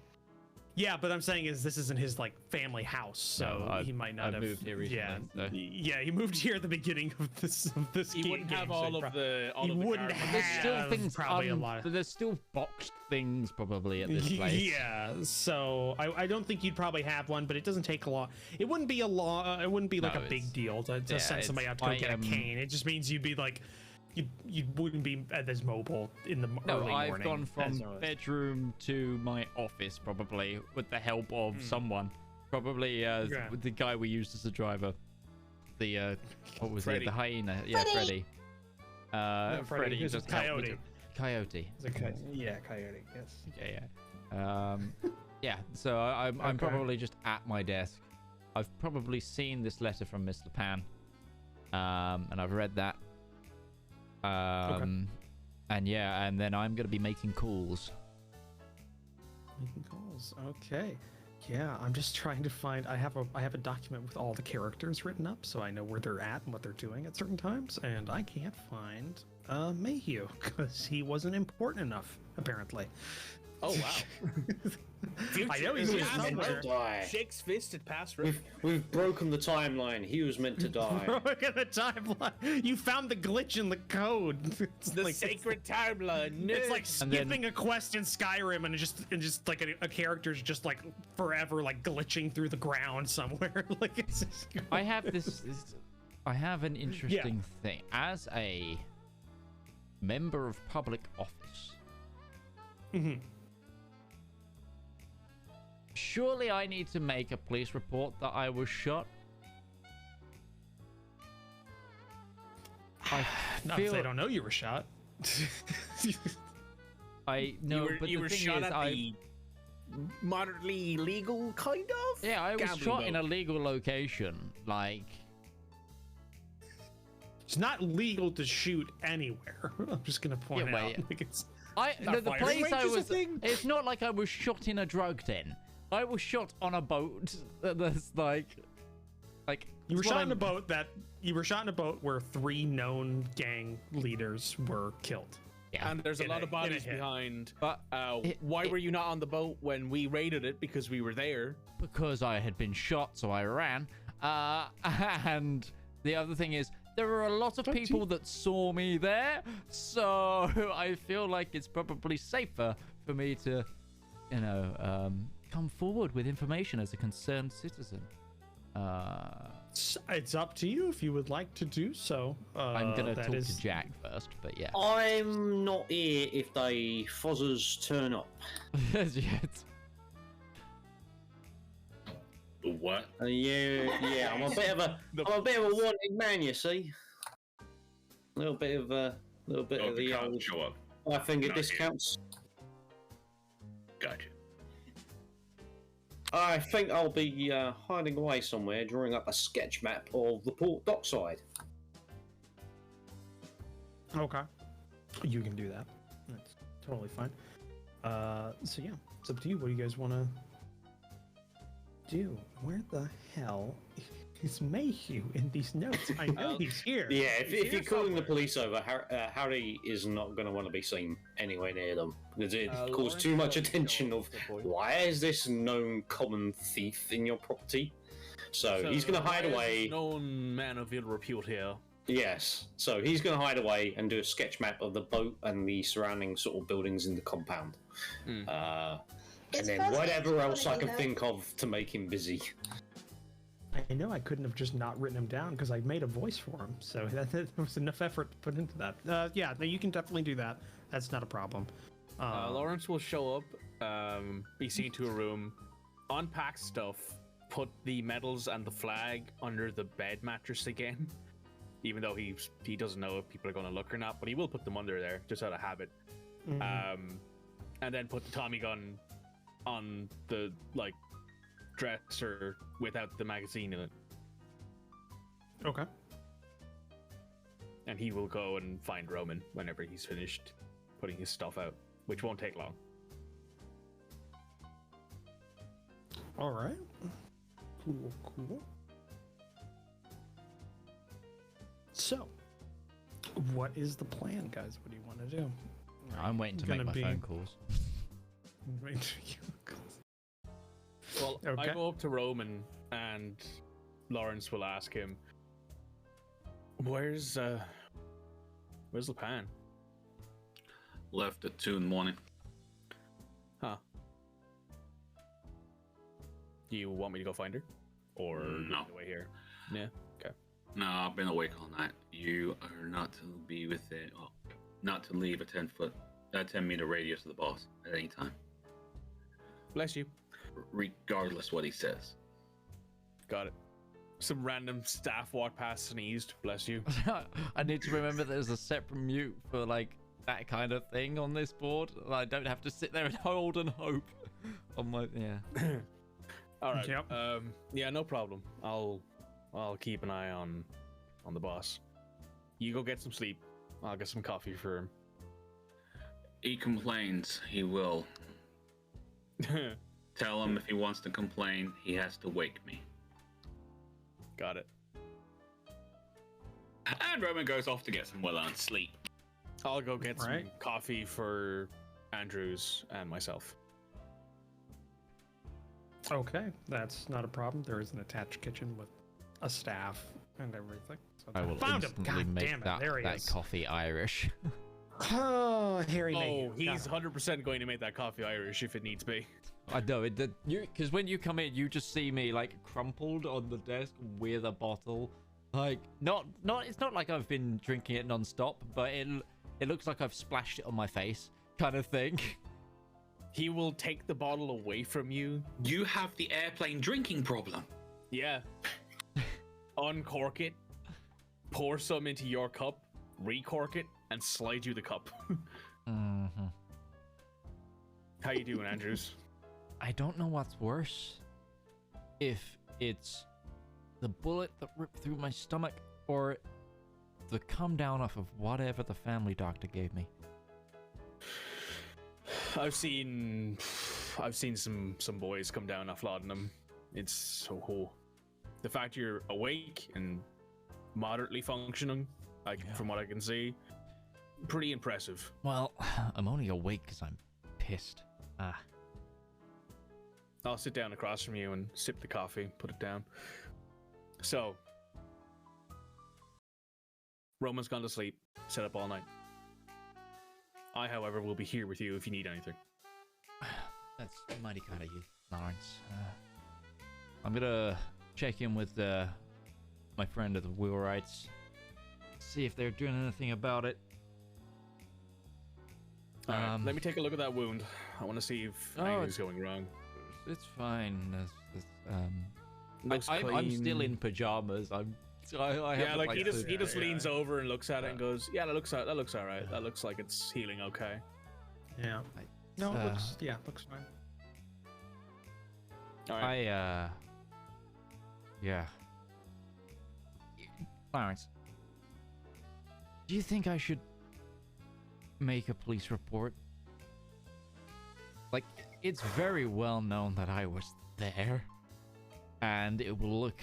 Yeah, but I'm saying is this isn't his like family house, so No, he might not I have moved here recently, Yeah, so. yeah, he moved here at the beginning of this. He wouldn't have all of the. He wouldn't garbage. have There's still things probably a lot. There's still boxed things probably at this place. Yeah, so I don't think you'd probably have one, but it doesn't take a lot. It wouldn't be a law. It wouldn't be like No, a big it's- deal to yeah, send somebody it's- out to go I get a am- cane. It just means you'd be like, you wouldn't be as mobile in the No, early I've morning. gone from as always. bedroom to my office probably with the help of someone. Probably Yeah. with the guy we used as a driver. The what was Freddy. it? The hyena. Yeah, Freddy. Freddy. Freddy It's a just helped me coyote. Coyote. It's a coyote. Yes. Yeah. Yeah. So I'm Okay. probably just at my desk. I've probably seen this letter from Miss La Pan, and I've read that. And yeah, and then I'm gonna be making calls. Making calls. Okay. Yeah, I'm just trying to find. I have a document with all the characters written up, so I know where they're at and what they're doing at certain times. And I can't find Mayhew because he wasn't important enough, apparently. Oh wow. I know he's Future- just Yeah, somewhere. Die. Shakes fist at past We've broken the timeline. He was meant to die. Look at the timeline. You found the glitch in the code. It's the like, sacred timeline. No. It's like And then- skipping a quest in Skyrim, and just like a character's just like forever like glitching through the ground somewhere. Like it's just... I have I have an interesting thing. As a member of public office, surely I need to make a police report that I was shot. I Not if they don't know you were shot. I know, but you the were thing shot is, at the moderately legal kind of. yeah, I was gambling shot in a boat. legal location. Like, It's not legal to shoot anywhere. I'm just gonna point Yeah, out. wait. Like it's the firing place range I is a was. thing? It's not like I was shot in a drug den. I was shot on a boat. That's like. you were it's what shot in a I'm- boat where 3 known gang leaders were killed. Yeah. And there's a In lot a- of bodies in a hit. behind. But Why were you not on the boat when we raided it? Because we were there. because I had been shot, so I ran. And the other thing is, there were a lot of people that saw me there, so I feel like it's probably safer for me to, come forward with information as a concerned citizen. It's up to you if you would like to do so. I'm gonna that talk is- to Jack first, but yeah. I'm not here if they fozzers turn up. Yet. The what? Yeah, I'm a bit of a wanted man, you see. A little bit of Oh, the they can't old show up. I finger Not here. discounts. Gotcha. I think I'll be hiding away somewhere, drawing up a sketch map of the port dockside. Okay. You can do that. That's totally fine. So yeah, it's up to you. What do you guys want to do? Where the hell is Mayhew in these notes? I know he's here. Yeah, if you're calling the police over, Harry is not going to want to be seen anywhere near them because it calls too much attention of why is this known common thief in your property? So he's going to hide away. Known man of ill repute here. Yes, so he's going to hide away and do a sketch map of the boat and the surrounding sort of buildings in the compound. And then whatever else I can think of to make him busy. I know I couldn't have just not written him down because I made a voice for him, so there was enough effort put into that. Yeah, no, you can definitely do that. That's not a problem. Larence will show up, be seen to a room, unpack stuff, put the medals and the flag under the bed mattress again. Even though he doesn't know if people are going to look or not, but he will put them under there just out of habit. And then put the Tommy gun on the dresser without the magazine in it. Okay. And he will go and find Roman whenever he's finished putting his stuff out, which won't take long. All right. Cool. So, what is the plan, guys? What do you want to do? I'm waiting to make my phone calls. Well, okay. I go up to Roman and Larence will ask him, Where's La Pan? Left at 2 in the morning. Huh. Do you want me to go find her? Or no. Away here? Yeah. Okay. No, I've been awake all night. You are not to be within, not to leave a 10-meter radius of the boss at any time. Bless you. Regardless what he says. Got it. Some random staff walked past, sneezed. Bless you. I need to remember there's a separate mute for that kind of thing on this board. I don't have to sit there and hold and hope on my All right. Yep. Yeah, no problem. I'll keep an eye on the boss. You go get some sleep. I'll get some coffee for him. He complains. He will. Tell him if he wants to complain, he has to wake me. Got it. And Roman goes off to get some well-earned sleep. I'll go get some coffee for Andrews and myself. Okay, that's not a problem. There is an attached kitchen with a staff and everything. So I will found him. instantly God make damn it. that There he is. coffee Irish. Oh, Harry Mayhew. Oh, he's 100% going to make that coffee Irish if it needs be. I know it. Because when you come in, you just see me crumpled on the desk with a bottle. Not. It's not like I've been drinking it non-stop, but it looks like I've splashed it on my face, kind of thing. He will take the bottle away from you. You have the airplane drinking problem. Yeah. Uncork it, pour some into your cup, recork it, and slide you the cup. Mm-hmm. How you doing, Andrews? I don't know what's worse. If it's the bullet that ripped through my stomach, or the come down off of whatever the family doctor gave me. I've seen some boys come down off laudanum. It's so the fact you're awake and moderately functioning, from what I can see, pretty impressive. Well, I'm only awake because I'm pissed. I'll sit down across from you and sip the coffee, put it down. So, Roman's gone to sleep, set up all night. I, however, will be here with you if you need anything. That's mighty kind of you, Larence. I'm gonna check in with my friend at the wheelwrights, see if they're doing anything about it. Let me take a look at that wound. I want to see if anything's going wrong. It's fine. Looks I'm clean. still in pajamas. I yeah, he just leans over and looks at it and goes, "Yeah, that looks all right. That looks like it's healing okay." Yeah. No, it looks fine. All right. Yeah. Larence, do you think I should make a police report? Like, it's very well known that I was there, and it will look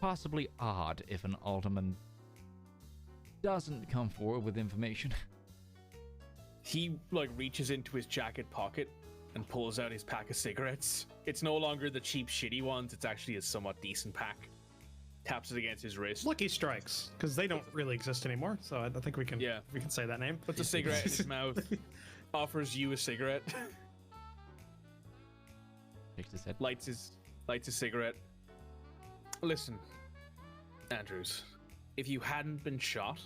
possibly odd if an alderman doesn't come forward with information. He like reaches into his jacket pocket and pulls out his pack of cigarettes. It's no longer the cheap shitty ones, it's actually a somewhat decent pack. Taps it against his wrist. Lucky Strikes, because they don't really exist anymore. So I think we can say that name. Puts a cigarette in his mouth. Offers you a cigarette. Shakes his head. Lights his cigarette. Listen, Andrews, if you hadn't been shot,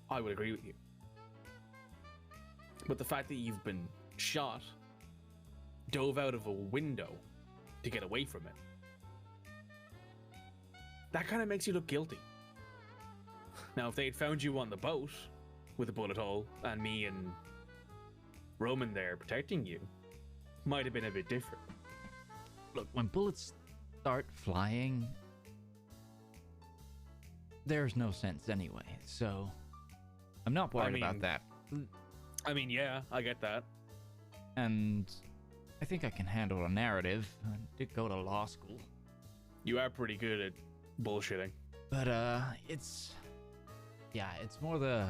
I would agree with you. But the fact that you've been shot, dove out of a window to get away from it, that kind of makes you look guilty. Now, if they had found you on the boat with a bullet hole and me and Roman there protecting you, might have been a bit different. Look, when bullets start flying, there's no sense anyway, so I'm not worried about that. I mean, yeah, I get that. And I think I can handle a narrative. I did go to law school. You are pretty good at bullshitting. But, it's more the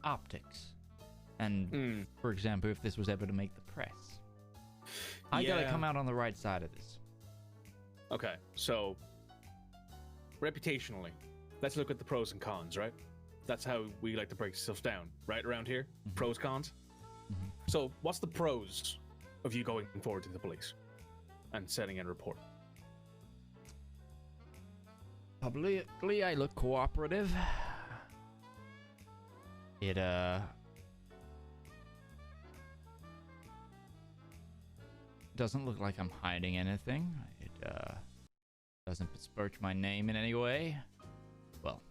optics. And, for example, if this was ever to make the press, I gotta come out on the right side of this. Okay, so, reputationally, let's look at the pros and cons, right? That's how we like to break stuff down, right around here? Pros, cons? So, what's the pros of you going forward to the police and setting in a report? Publicly, I look cooperative. It, doesn't look like I'm hiding anything. It, doesn't besmirch my name in any way. Well,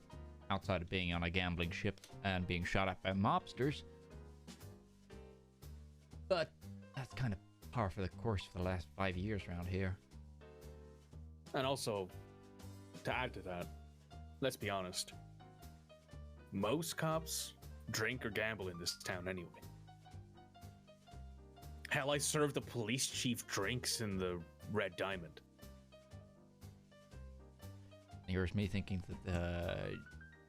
outside of being on a gambling ship and being shot at by mobsters. But that's kind of par for the course for the last 5 years around here. And also, to add to that, let's be honest. Most cops drink or gamble in this town anyway. Hell, I served the police chief drinks in the Red Diamond. Here's me thinking that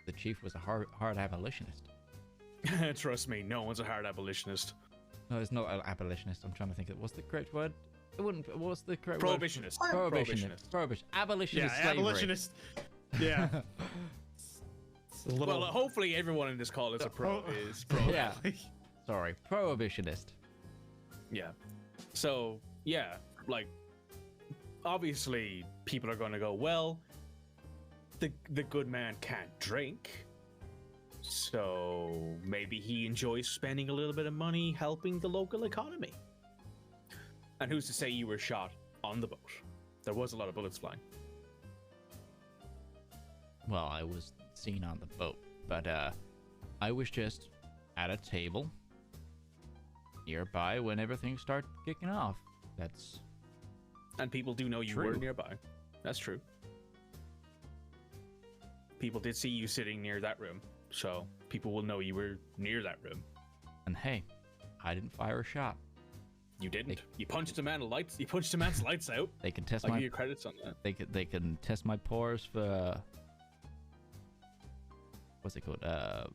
the chief was a hard abolitionist. Trust me, no one's a hard abolitionist. No, it's not an abolitionist. I'm trying to think of what's the correct word. It wouldn't. What's the correct Prohibitionist. word? Prohibitionist. Prohibition. Abolitionist. Yeah, slavery. abolitionist. Yeah. It's a little... Well, hopefully everyone in this call is pro. Yeah. Sorry, prohibitionist. Yeah. So yeah, like obviously people are going to go, well, the good man can't drink, so maybe he enjoys spending a little bit of money helping the local economy. And who's to say you were shot on the boat? There was a lot of bullets flying. Well, I was seen on the boat, but I was just at a table nearby when everything started kicking off. That's... And people do know you true. were nearby. That's true. People did see you sitting near that room, so people will know you were near that room. And hey, I didn't fire a shot. You didn't. You punched a man's lights out. They can test I'll my... give you credits on that. They can test my pores for... What's it called? I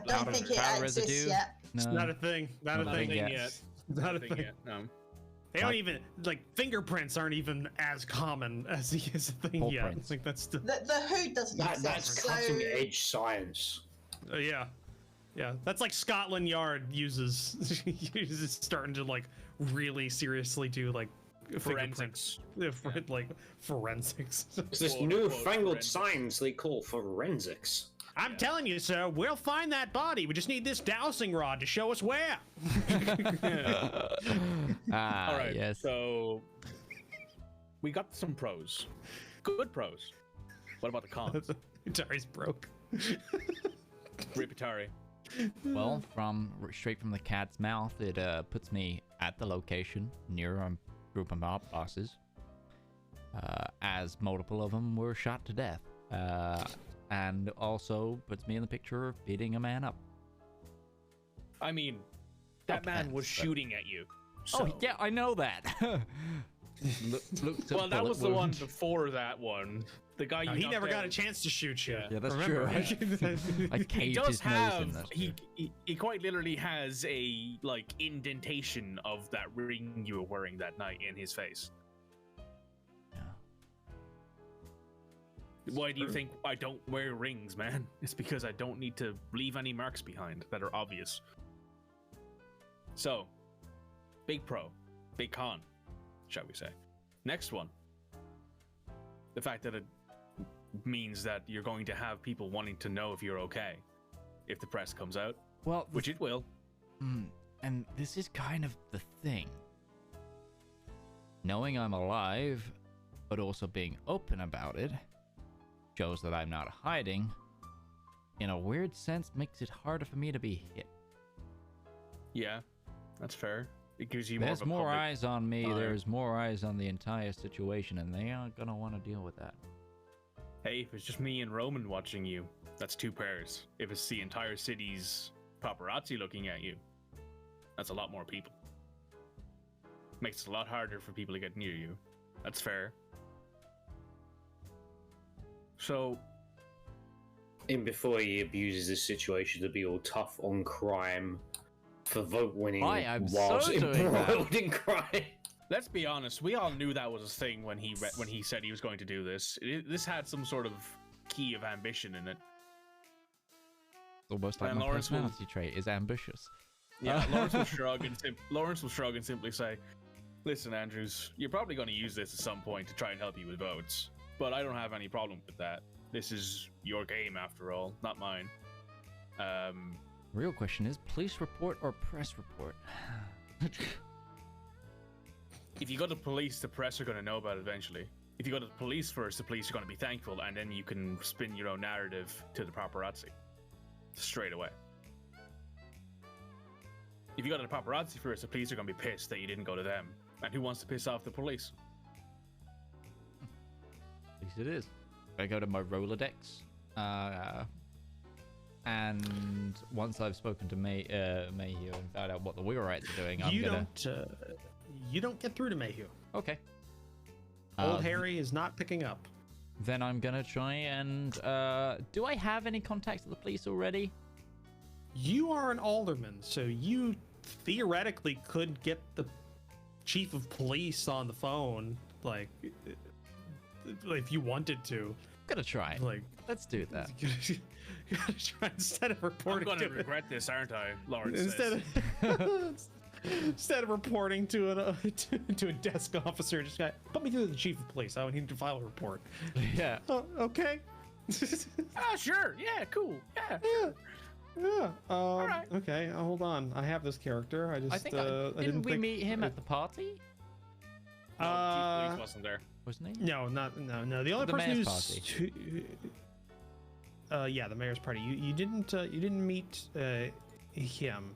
don't think it exists residue? yet. No. It's not a thing. Not a thing yet. yet. Not a thing. Yet. No. They don't even, like, fingerprints aren't even as common as the thing Paw yet. prints. Like, that's the... The hood doesn't exist. That's so... cutting edge science. Yeah. Yeah. That's like Scotland Yard uses starting to, like, really seriously do, like, Forensics. Like, forensics. It's this newfangled science they call forensics. I'm telling you, sir, we'll find that body. We just need this dowsing rod to show us where. All right. Yes. So we got some pros. Good pros. What about the cons? Utari's broke. Rip Utari. Well, straight from the cat's mouth, it puts me at the location near a group of mob bosses. As multiple of them were shot to death. And also puts me in the picture of beating a man up. I mean, that man was shooting at you. So. Oh, yeah, I know that. Well, that was the one before that one. The guy you he never got a chance to shoot you. Yeah, that's Remember? true. I caved He does his nose in. have. He quite literally has a like indentation of that ring you were wearing that night in his face. Yeah. Why do you think I don't wear rings, man? It's because I don't need to leave any marks behind that are obvious. So, big pro, big con, shall we say. Next one. The fact that it means that you're going to have people wanting to know if you're okay if the press comes out. Well, which it will. And this is kind of the thing. Knowing I'm alive, but also being open about it, shows that I'm not hiding, in a weird sense makes it harder for me to be hit. Yeah, that's fair. It gives you There's more more eyes on me, fire. there's more eyes on the entire situation, and they aren't gonna want to deal with that. Hey, if it's just me and Roman watching you, that's two pairs. If it's the entire city's paparazzi looking at you, that's a lot more people. Makes it a lot harder for people to get near you. That's fair. So, In before he abuses this situation to be all tough on crime for vote winning I'm whilst so doing that. embroiled in crime. let's be honest. We all knew that was a thing when he said he was going to do this. This had some sort of key of ambition in it. Almost like And my Larence will- personality trait is ambitious. Yeah, Lawrence will shrug and simply say, "Listen, Andrews, you're probably going to use this at some point to try and help you with votes, but I don't have any problem with that. This is your game, after all, not mine." Real question is, police report or press report? If you go to the police, the press are going to know about it eventually. If you go to the police first, the police are going to be thankful, and then you can spin your own narrative to the paparazzi straight away. If you go to the paparazzi first, the police are going to be pissed that you didn't go to them. And who wants to piss off the police? At least it is. I go to my Rolodex, and once I've spoken to Mayhew and found out what the Wheelwrights are doing, You don't get through to Mayhew. Okay. Old Harry is not picking up. Then I'm gonna try and do I have any contacts with the police already? You are an alderman, so you theoretically could get the chief of police on the phone, like if you wanted to. Gonna try. Like, let's do that. you gotta try instead of I'm reporting going to to regret this, aren't I, Lawrence? says. Instead of reporting to a desk officer, just put me through to the chief of police. I need to file a report. Yeah. Oh, okay. Sure. Yeah, cool. Yeah. Yeah. right. Okay. Hold on. I have this character. I just. I think didn't we think meet him at the party? No, Chief Police wasn't there. Wasn't he? No, no. The only The person mayor's who's. Yeah, the mayor's party. You didn't meet him.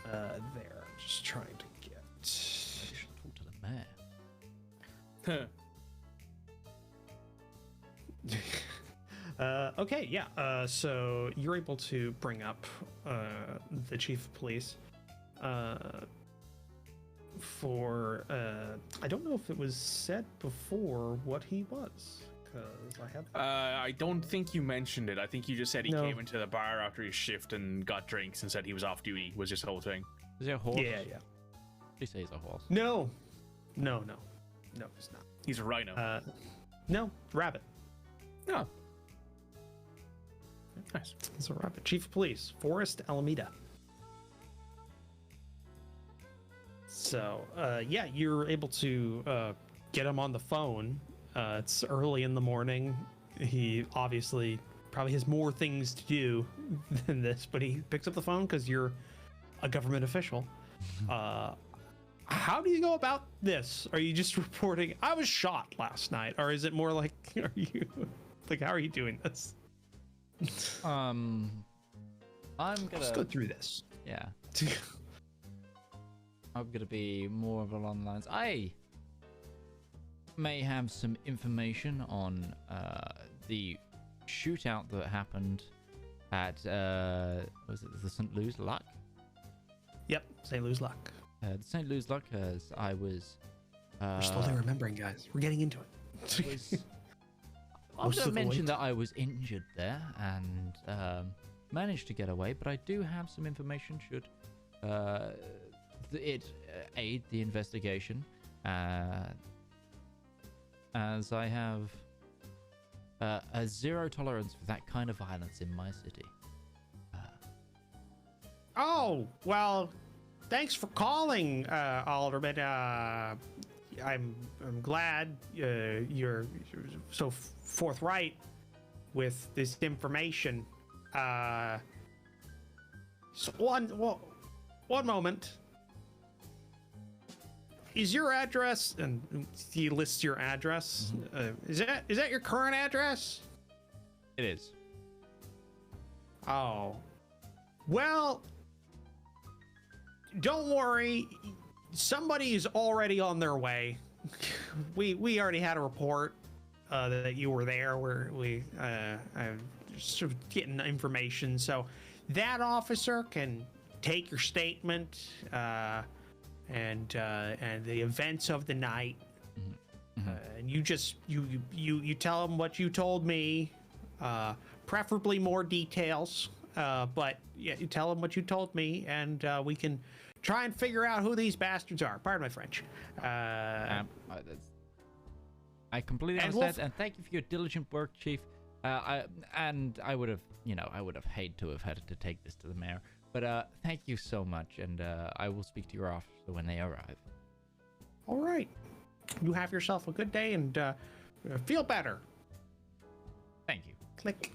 There. Just trying to get. I should talk to the mayor. Okay, yeah. So you're able to bring up the chief of police for I don't know if it was said before what he was, because I have. I don't think you mentioned it. I think you just said he No. came into the bar after his shift and got drinks and said he was off duty. Was just the whole thing. Is he a horse? Yeah. He says he's a horse. No, he's not. He's a rhino. No, rabbit. No. Nice. It's a rabbit. Chief of police, Forrest Alameda. So, yeah, you're able to get him on the phone. It's early in the morning. He obviously probably has more things to do than this, but he picks up the phone because you're a government official. How do you go about this? Are you just reporting, I was shot last night? Or is it more like, how are you doing this? Let's go through this. Yeah. I'm gonna be more of along the lines. I may have some information on the shootout that happened at was it the St. Louis Luck? Yep, St. Louis Luck. The St. Louis Luck, as I was. We're slowly remembering, guys. We're getting into it. I was going to mention that I was injured there and managed to get away, but I do have some information should it aid the investigation, as I have a zero tolerance for that kind of violence in my city. Oh, well, thanks for calling, Alderman. I'm glad you're so forthright with this information. So one moment. Is your address, and he lists your address? Is that your current address? It is. Oh, well, don't worry. Somebody is already on their way. We already had a report that you were there. Where I'm sort of getting information, so that officer can take your statement and the events of the night, and you just you tell him what you told me, preferably more details. But yeah, you tell him what you told me, and we can try and figure out who these bastards are. Pardon my French. I completely understand, and thank you for your diligent work, Chief. I would have, I would have hated to have had to take this to the mayor, but thank you so much, and I will speak to your officer when they arrive. All right. You have yourself a good day, and feel better. Thank you. Click.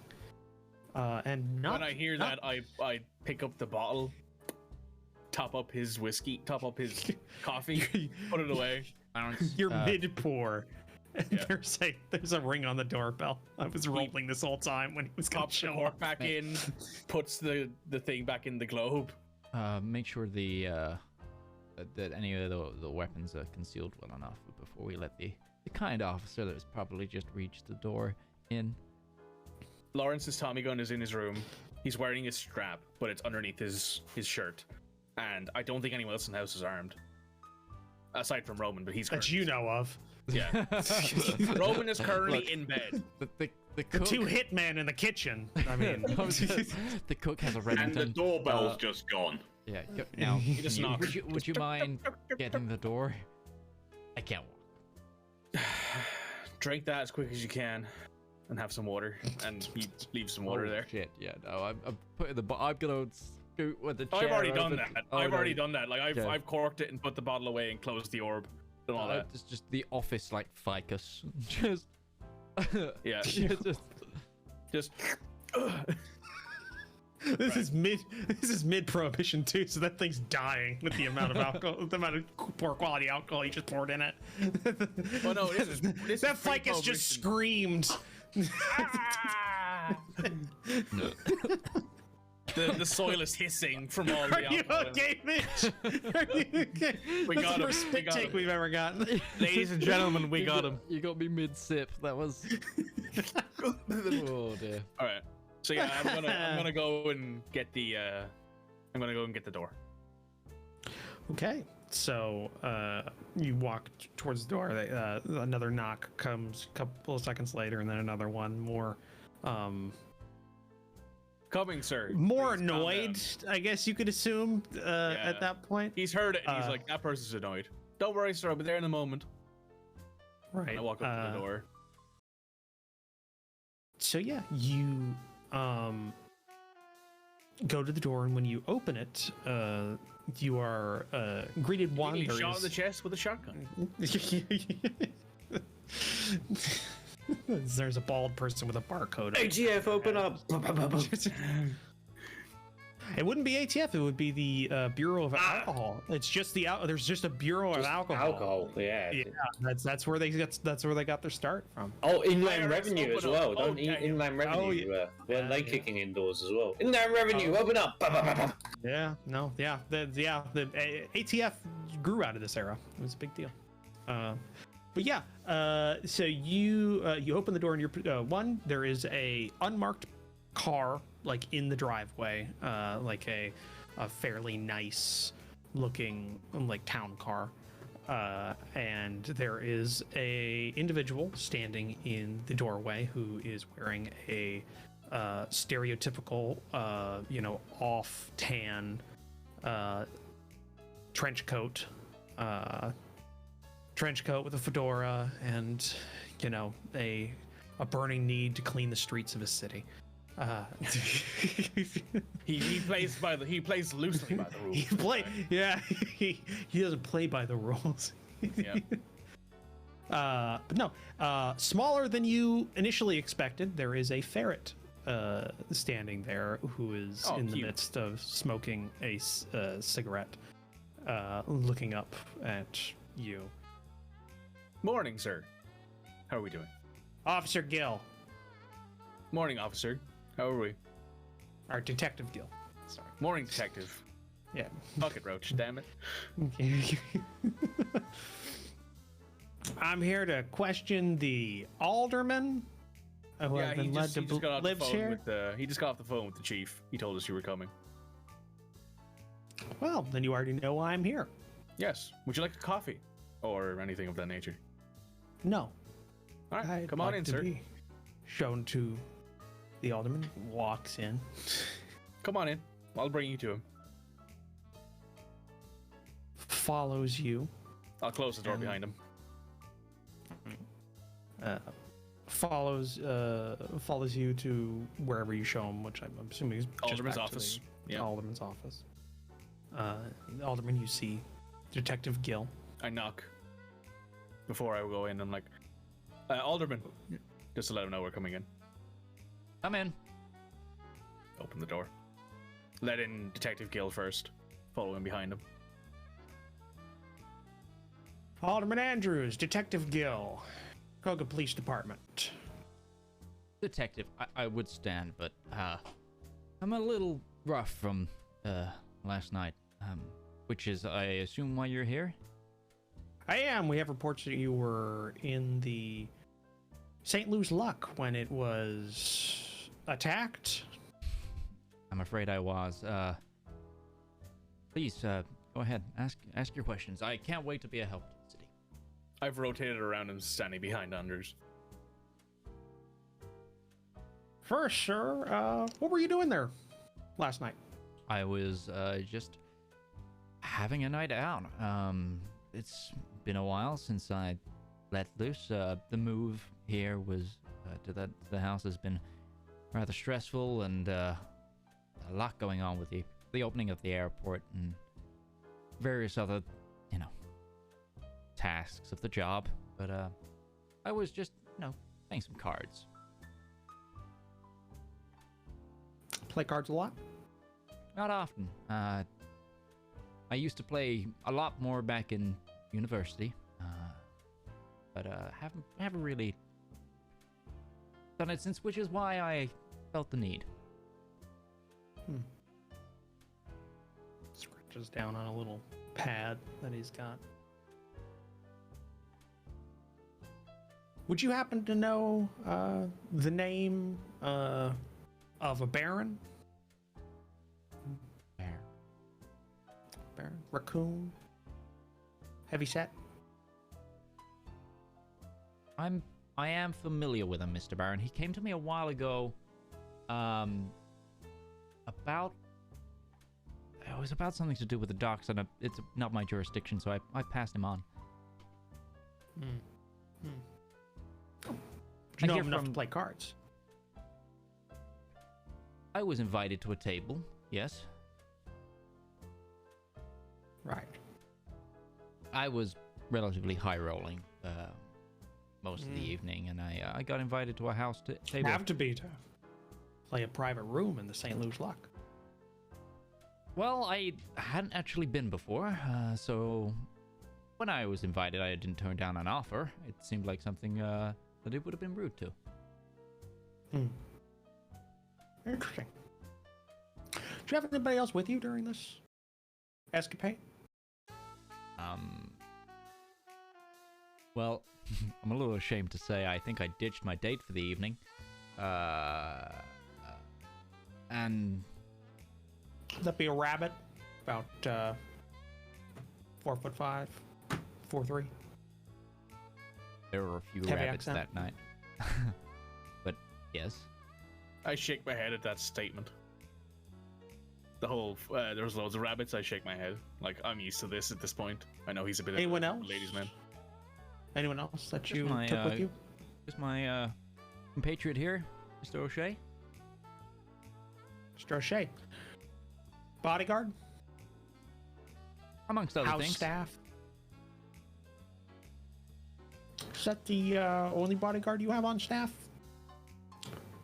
And not, when I hear that, I pick up the bottle, top up his whiskey, top up his coffee, put it away. You're mid-pour. Yeah. There's a ring on the doorbell. I was rolling this whole time when he was going to show cork up. back in, puts the thing back in the globe. Make sure that any of the weapons are concealed well enough before we let the kind officer that was probably just reached the door in. Larence's Tommy gun is in his room. He's wearing a strap, but it's underneath his shirt. And I don't think anyone else in the house is armed. Aside from Roman, but he's that you know of. Yeah. Roman is currently in bed. The The two hitmen in the kitchen. I mean, the cook has a Remington. And the doorbell's just gone. Yeah. Now, just knock. would you mind getting the door? I can't walk. Drink that as quick as you can, and have some water, and you leave some water there. Shit. Yeah. No. I'm putting the. I'm gonna scoot with the chair. I've already done that. Oh, I've already done that. Like I've corked it and put the bottle away and closed the orb. And all that. It's just the office like ficus. Just. Yeah. Just. This is mid Prohibition too, so that thing's dying with the amount of alcohol, the amount of poor quality alcohol you just poured in it. Oh no, this that ficus just screamed. The soil is hissing from all the alcohol. Are you okay, Mitch? Are you okay? We That's got the him. first spit take we've ever gotten. Ladies and gentlemen, we got him. You got me mid-sip. That was... Oh, dear. All right. So yeah, I'm gonna go and get the door. Okay. So you walk towards the door. Another knock comes a couple of seconds later, and then another one more. Coming, sir. More annoyed, I guess you could assume, at that point. He's heard it, and he's like, that person's annoyed. Don't worry, sir, I'll be there in a moment. Right. And I walk up to the door. So yeah, you go to the door, and when you open it, you are greeted one. He shot in the chest with a shotgun. There's a bald person with a barcode. AGF, open up. It wouldn't be ATF. It would be the Bureau of Alcohol. It's just there's just a Bureau of Alcohol. Alcohol, yeah. Yeah, that's where they got their start from. Oh, inland revenue as well. Don't inland revenue. Weren't they kicking indoors as well? Inland revenue, open up. Bah, bah, bah, bah. Yeah, no, yeah, the ATF grew out of this era. It was a big deal. But yeah, so you open the door and you're there is a unmarked car like in the driveway, like a fairly nice looking like town car, and there is a individual standing in the doorway who is wearing a stereotypical off tan trench coat with a fedora and a burning need to clean the streets of a city. He plays loosely by the rules. He doesn't play by the rules. Yeah. But no, smaller than you initially expected. There is a ferret standing there who is in the midst of smoking a cigarette, looking up at you. Morning, sir. How are we doing? Officer Gill. Morning, officer. How are we? Our Detective Gill. Sorry. Morning, detective. Yeah. Bucket roach, damn it. I'm here to question the Alderman who I've been led to lives here. He just got off the phone with the chief. He told us you were coming. Well, then you already know why I'm here. Yes. Would you like a coffee? Or anything of that nature? No. All right, I'd come on like in, to sir. be shown to the Alderman. Walks in. Come on in. I'll bring you to him. Follows you. I'll close the door behind him. Follows you to wherever you show him, which I'm assuming is just Alderman's back to office. the Yeah. Alderman's office. Alderman, you see Detective Gill. I knock before I go in. I'm like, Alderman, just to let him know we're coming in. Come in. Open the door. Let in Detective Gill first. Follow him behind him. Alderman Andrews, Detective Gill, Tricogha Police Department. Detective, I would stand, but I'm a little rough from last night, which is, I assume, why you're here? I am. We have reports that you were in the St. Louis Luck when it was attacked. I'm afraid I was. Please, go ahead. Ask your questions. I can't wait to be a help to the city. I've rotated around and standing behind Anders. First, sir, what were you doing there last night? I was just having a night out. It's been a while since I let loose. The move here was to the house has been rather stressful, and a lot going on with the opening of the airport and various other, tasks of the job. But I was just, playing some cards. Play cards a lot? Not often. I used to play a lot more back in university, but haven't really done it since, which is why I felt the need. Scratches down on a little pad that he's got. Would you happen to know the name of a baron? Baron? Raccoon? Heavyset? I am familiar with him, Mr. Baron. He came to me a while ago, about it was about something to do with the docks, and it's not my jurisdiction, so I passed him on. Do you know him enough to play cards? I was invited to a table, yes. Right. I was relatively high rolling most of the evening, and I got invited to a house table. Have to be to play a private room in the St. Louis Luck. Well, I hadn't actually been before, so when I was invited, I didn't turn down an offer. It seemed like something that it would have been rude to. Interesting. Do you have anybody else with you during this escapade? Well, I'm a little ashamed to say I think I ditched my date for the evening. And... That'd be a rabbit, about 4'5", 4'3". There were a few Heavy rabbits accent. that night. But, yes. I shake my head at that statement. The whole, there was loads of rabbits, I shake my head. Like, I'm used to this at this point. I know he's a bit Anyone of a else? ladies' man. Anyone else that Just you my, took with you? Just my compatriot here, Mr. O'Shea. Mr. O'Shea. Bodyguard? Amongst other House things. staff? Is that the only bodyguard you have on staff?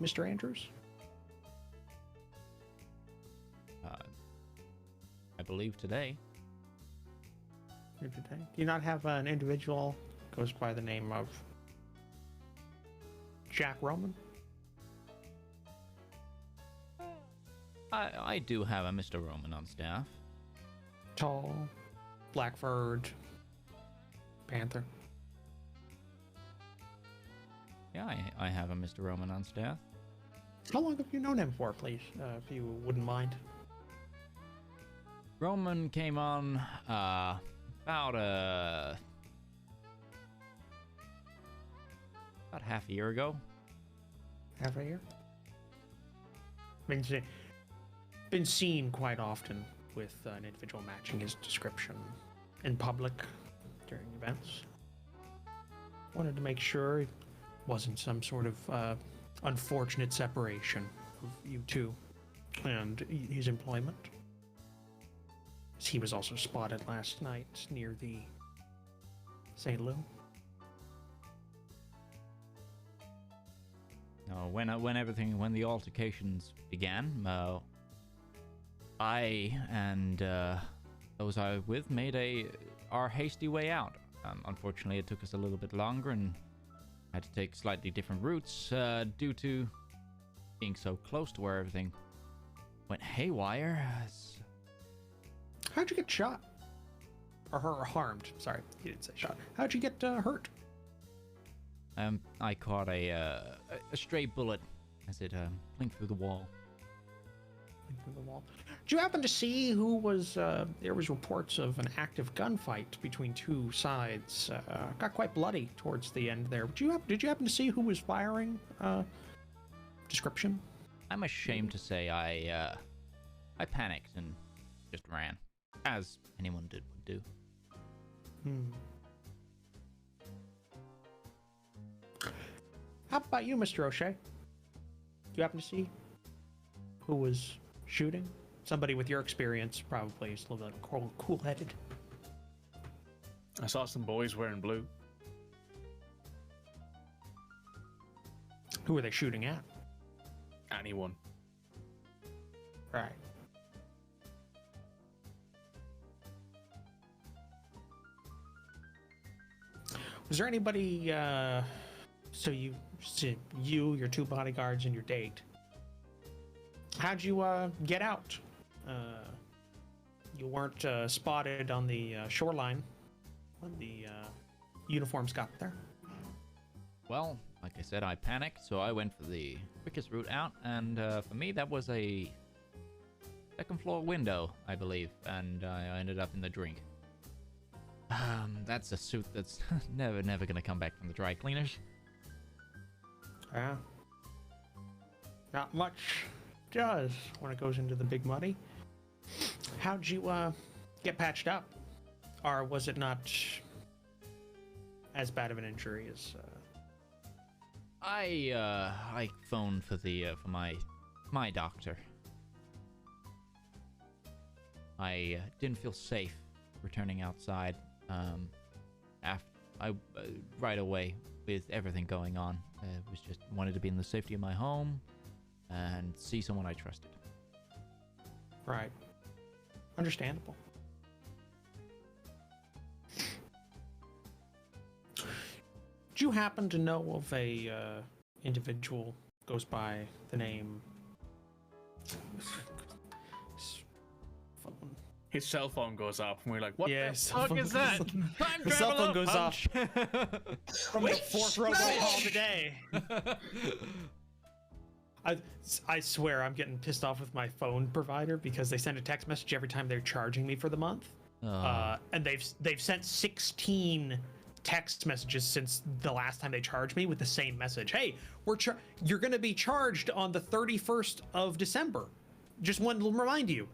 Mr. Andrews? I believe today. Here today? Do you not have an individual goes by the name of Jack Roman? I do have a Mr. Roman on staff. Tall, black-furred, panther. Yeah, I have a Mr. Roman on staff. How long have you known him for, please, if you wouldn't mind? Roman came on about half a year ago. Half a year? Been seen quite often with an individual matching his description in public during events. Wanted to make sure it wasn't some sort of unfortunate separation of you two and his employment. He was also spotted last night near the St. Lou. No, when the altercations began, I and those I was with made our hasty way out. Unfortunately, it took us a little bit longer and had to take slightly different routes due to being so close to where everything went haywire. How'd you get shot? Or harmed? Sorry, you didn't say shot. How'd you get hurt? I caught a stray bullet as it blinked through the wall. Through the wall. Did you happen to see who was? There was reports of an active gunfight between two sides. Got quite bloody towards the end there. Did you happen to see who was firing? Description? I'm ashamed to say I panicked and just ran, as anyone would do. How about you, Mr. O'Shea? Do you happen to see who was shooting? Somebody with your experience probably is a little bit cool-headed. I saw some boys wearing blue. Who are they shooting at? Anyone. Right. Was there anybody, so you, your two bodyguards, and your date, how'd you get out? You weren't spotted on the shoreline when the uniforms got there? Well, like I said, I panicked, so I went for the quickest route out, and for me that was a second floor window, I believe, and I ended up in the drink. That's a suit that's never gonna come back from the dry cleaners. Yeah. Not much does when it goes into the big muddy. How'd you get patched up? Or was it not as bad of an injury as I phoned for for my doctor. I didn't feel safe returning outside right away with everything going on. Was just wanted to be in the safety of my home and see someone I trusted. Right. Understandable. Do you happen to know of a individual goes by the name? His cell phone goes off, and we're like, "What Yeah, the cell fuck phone is that?" The cell phone goes off from the fourth row hall today. I swear I'm getting pissed off with my phone provider because they send a text message every time they're charging me for the month, and they've sent 16 text messages since the last time they charged me with the same message. Hey, you're going to be charged on the 31st of December. Just wanted to remind you.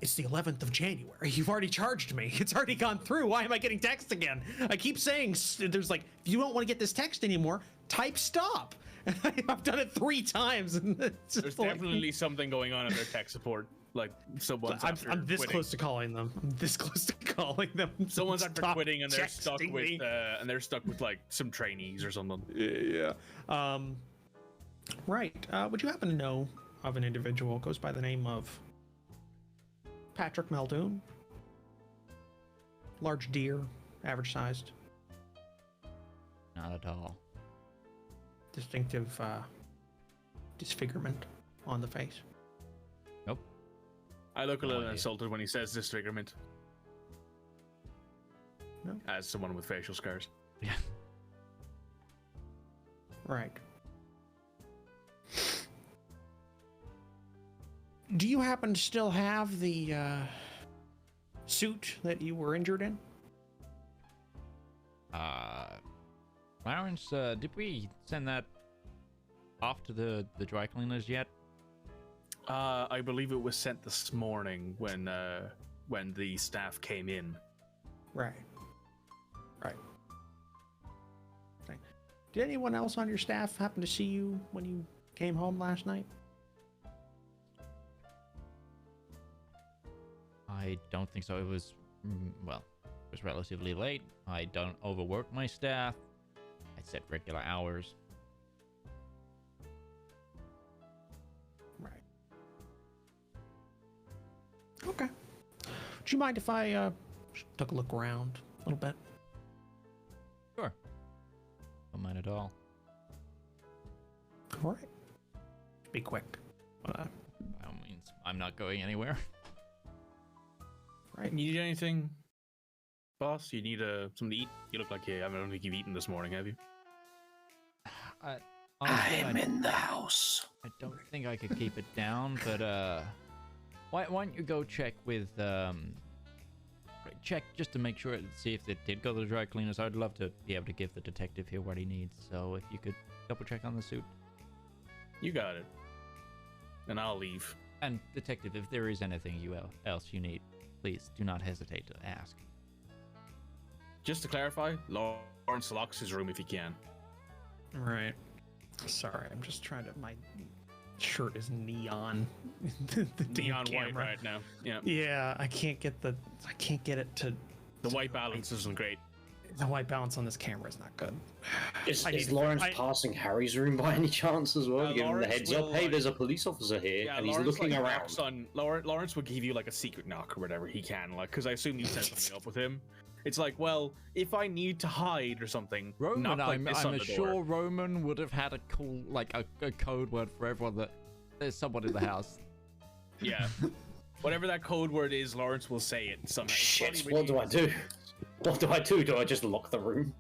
It's the 11th of January. You've already charged me. It's already gone through. Why am I getting text again? I keep saying there's like, if you don't want to get this text anymore, type stop. And I've done it 3 times. And there's definitely something going on in their tech support. Like someone's I'm this quitting. close to calling them. I'm this close to calling them. Someone's after Stop quitting and they're stuck texting with me. like some trainees or something. Yeah. Right. Would you happen to know of an individual who goes by the name of Patrick Muldoon? Large deer, average sized. Not at all. Distinctive disfigurement on the face. Nope. I look a little idea. insulted when he says disfigurement. No. As someone with facial scars. Yeah. Right. Do you happen to still have the suit that you were injured in? Larence, did we send that off to the dry cleaners yet? I believe it was sent this morning when the staff came in. Right. Okay. Did anyone else on your staff happen to see you when you came home last night? I don't think so. It was, well, it was relatively late. I don't overwork my staff. I set regular hours. Right. Okay. Do you mind if I took a look around a little bit? Sure. Don't mind at all. All right. Be quick. By all means, I'm not going anywhere. Right. You need anything, boss? You need something to eat? You look like I don't think you've eaten this morning, have you? Honestly, I'm in the house. I don't think I could keep it down, but why don't you go check with check just to make sure, see if it did go to the dry cleaners. I'd love to be able to give the detective here what he needs. So if you could double check on the suit. You got it. And I'll leave. And detective, if there is anything else you need, please do not hesitate to ask. Just to clarify, Larence locks his room if he can. Right. Sorry, I'm just trying to. My shirt is neon. the Neon damn white camera. right now. Yeah. Yeah, I can't get it to. The white balance isn't great. The white balance on this camera is not good. Is Lawrence passing Harry's room by any chance as well? Give him the heads up. Hey, there's a police officer here, and he's looking around. Lawrence will give you like a secret knock or whatever he can, like, because I assume you set something up with him. It's like, well, if I need to hide or something, Roman, knock like this on the sure door. Roman would have had a cool, like a code word for everyone that there's someone in the house. Yeah. Whatever that code word is, Lawrence will say it somehow. Shit, what do I do? What do I do? Do I just lock the room?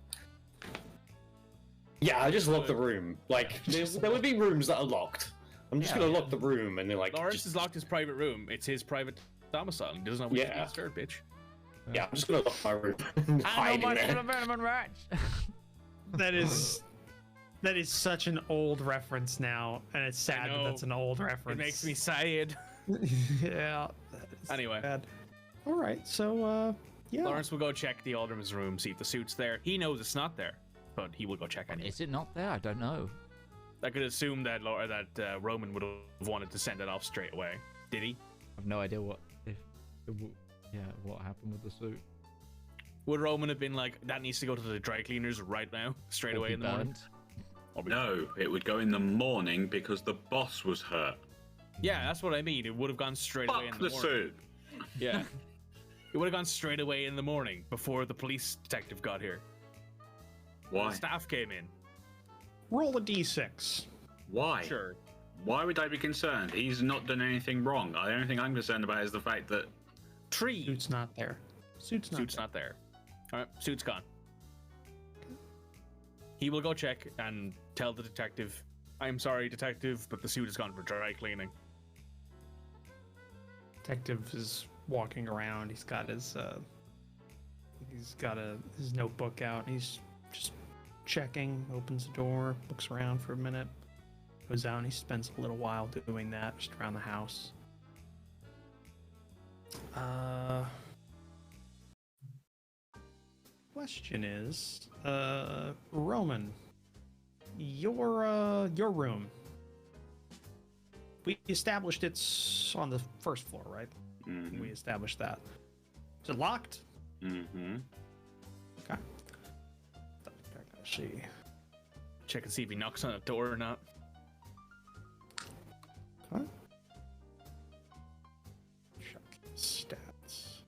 Yeah, I just lock the room. Like, there would be rooms that are locked. I'm just gonna lock the room and then like. Lawrence has locked his private room. It's his private domicile. He doesn't know what to disturb, bitch. Yeah, I'm just gonna lock my room. I know much of the Venom Rats. That is such an old reference now, and it's sad that that's an old reference. It makes me sad. Yeah. Anyway. Sad. All right, so yeah. Lawrence will go check the Alderman's room, see if the suit's there. He knows it's not there, but he will go check anyway. Is it not there? I don't know. I could assume that Roman would have wanted to send it off straight away. Did he? I have no idea what happened with the suit. Would Roman have been like, that needs to go to the dry cleaners right now, straight away in the morning? No, it would go in the morning because the boss was hurt. Yeah, that's what I mean. It would have gone straight away in the morning. Fuck the suit. Yeah. He would have gone straight away in the morning before the police detective got here. Why? The staff came in. Roll a d6. Why? Sure. Why would I be concerned? He's not done anything wrong. The only thing I'm concerned about is the fact that Tree. Suit's not there. Suit's Not there. All right, Suit's gone. He will go check and tell the detective, "I'm sorry, detective, but the suit has gone for dry cleaning." Detective is walking around. He's got his his notebook out. He's just checking. Opens the door, looks around for a minute, goes out, and he spends a little while doing that, just around the house. Question is, Roman, your room. We established it's on the first floor, right? Mhm. We established that. Is it locked? Mm-hmm. Okay. Let's see. Check and see if he knocks on the door or not. Okay. Check stats.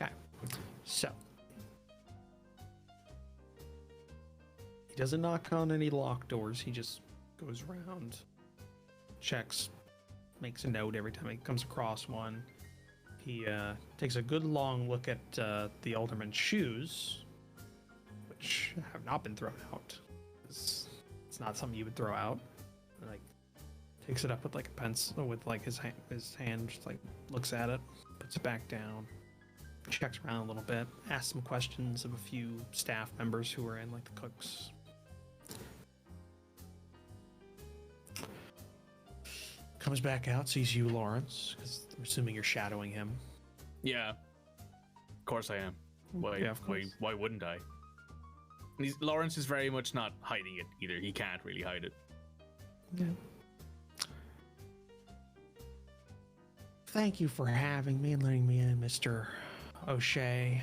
Okay. So. He doesn't knock on any locked doors. He just goes around, checks, makes a note every time he comes across one. He takes a good long look at the Alderman's shoes, which have not been thrown out. It's not something you would throw out. Like, takes it up with like a pencil, with like his hand, just like looks at it, puts it back down, checks around a little bit, asks some questions of a few staff members who are in, like the cooks. Comes back out, sees you, Larence, because I'm assuming you're shadowing him. Yeah. Of course I am. Why? Yeah, of course. Why wouldn't I? And Larence is very much not hiding it either. He can't really hide it. Yeah. Thank you for having me and letting me in, Mr. O'Shea.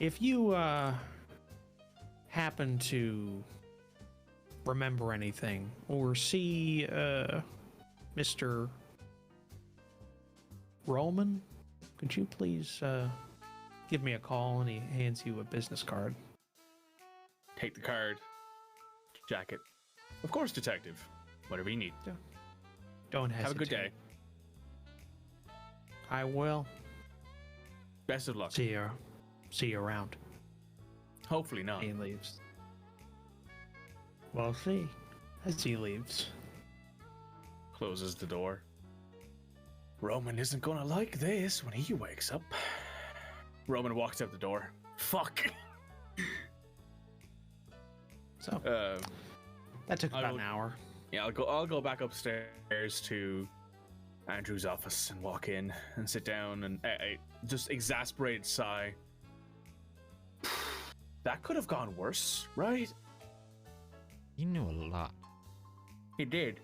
If you happen to remember anything or see Mr. Roman, could you please give me a call? And he hands you a business card. Take the card. Jacket. Of course, detective. Whatever you need. Don't hesitate. Have a good day. I will. Best of luck. See you around. Hopefully not. He leaves. We'll see as he leaves. Closes the door. Roman isn't gonna like this when he wakes up. Roman walks out the door. Fuck. So that took about an hour. Yeah, I'll go back upstairs to Andrew's office and walk in and sit down and just exasperated sigh. That could have gone worse, right? He knew a lot. He did.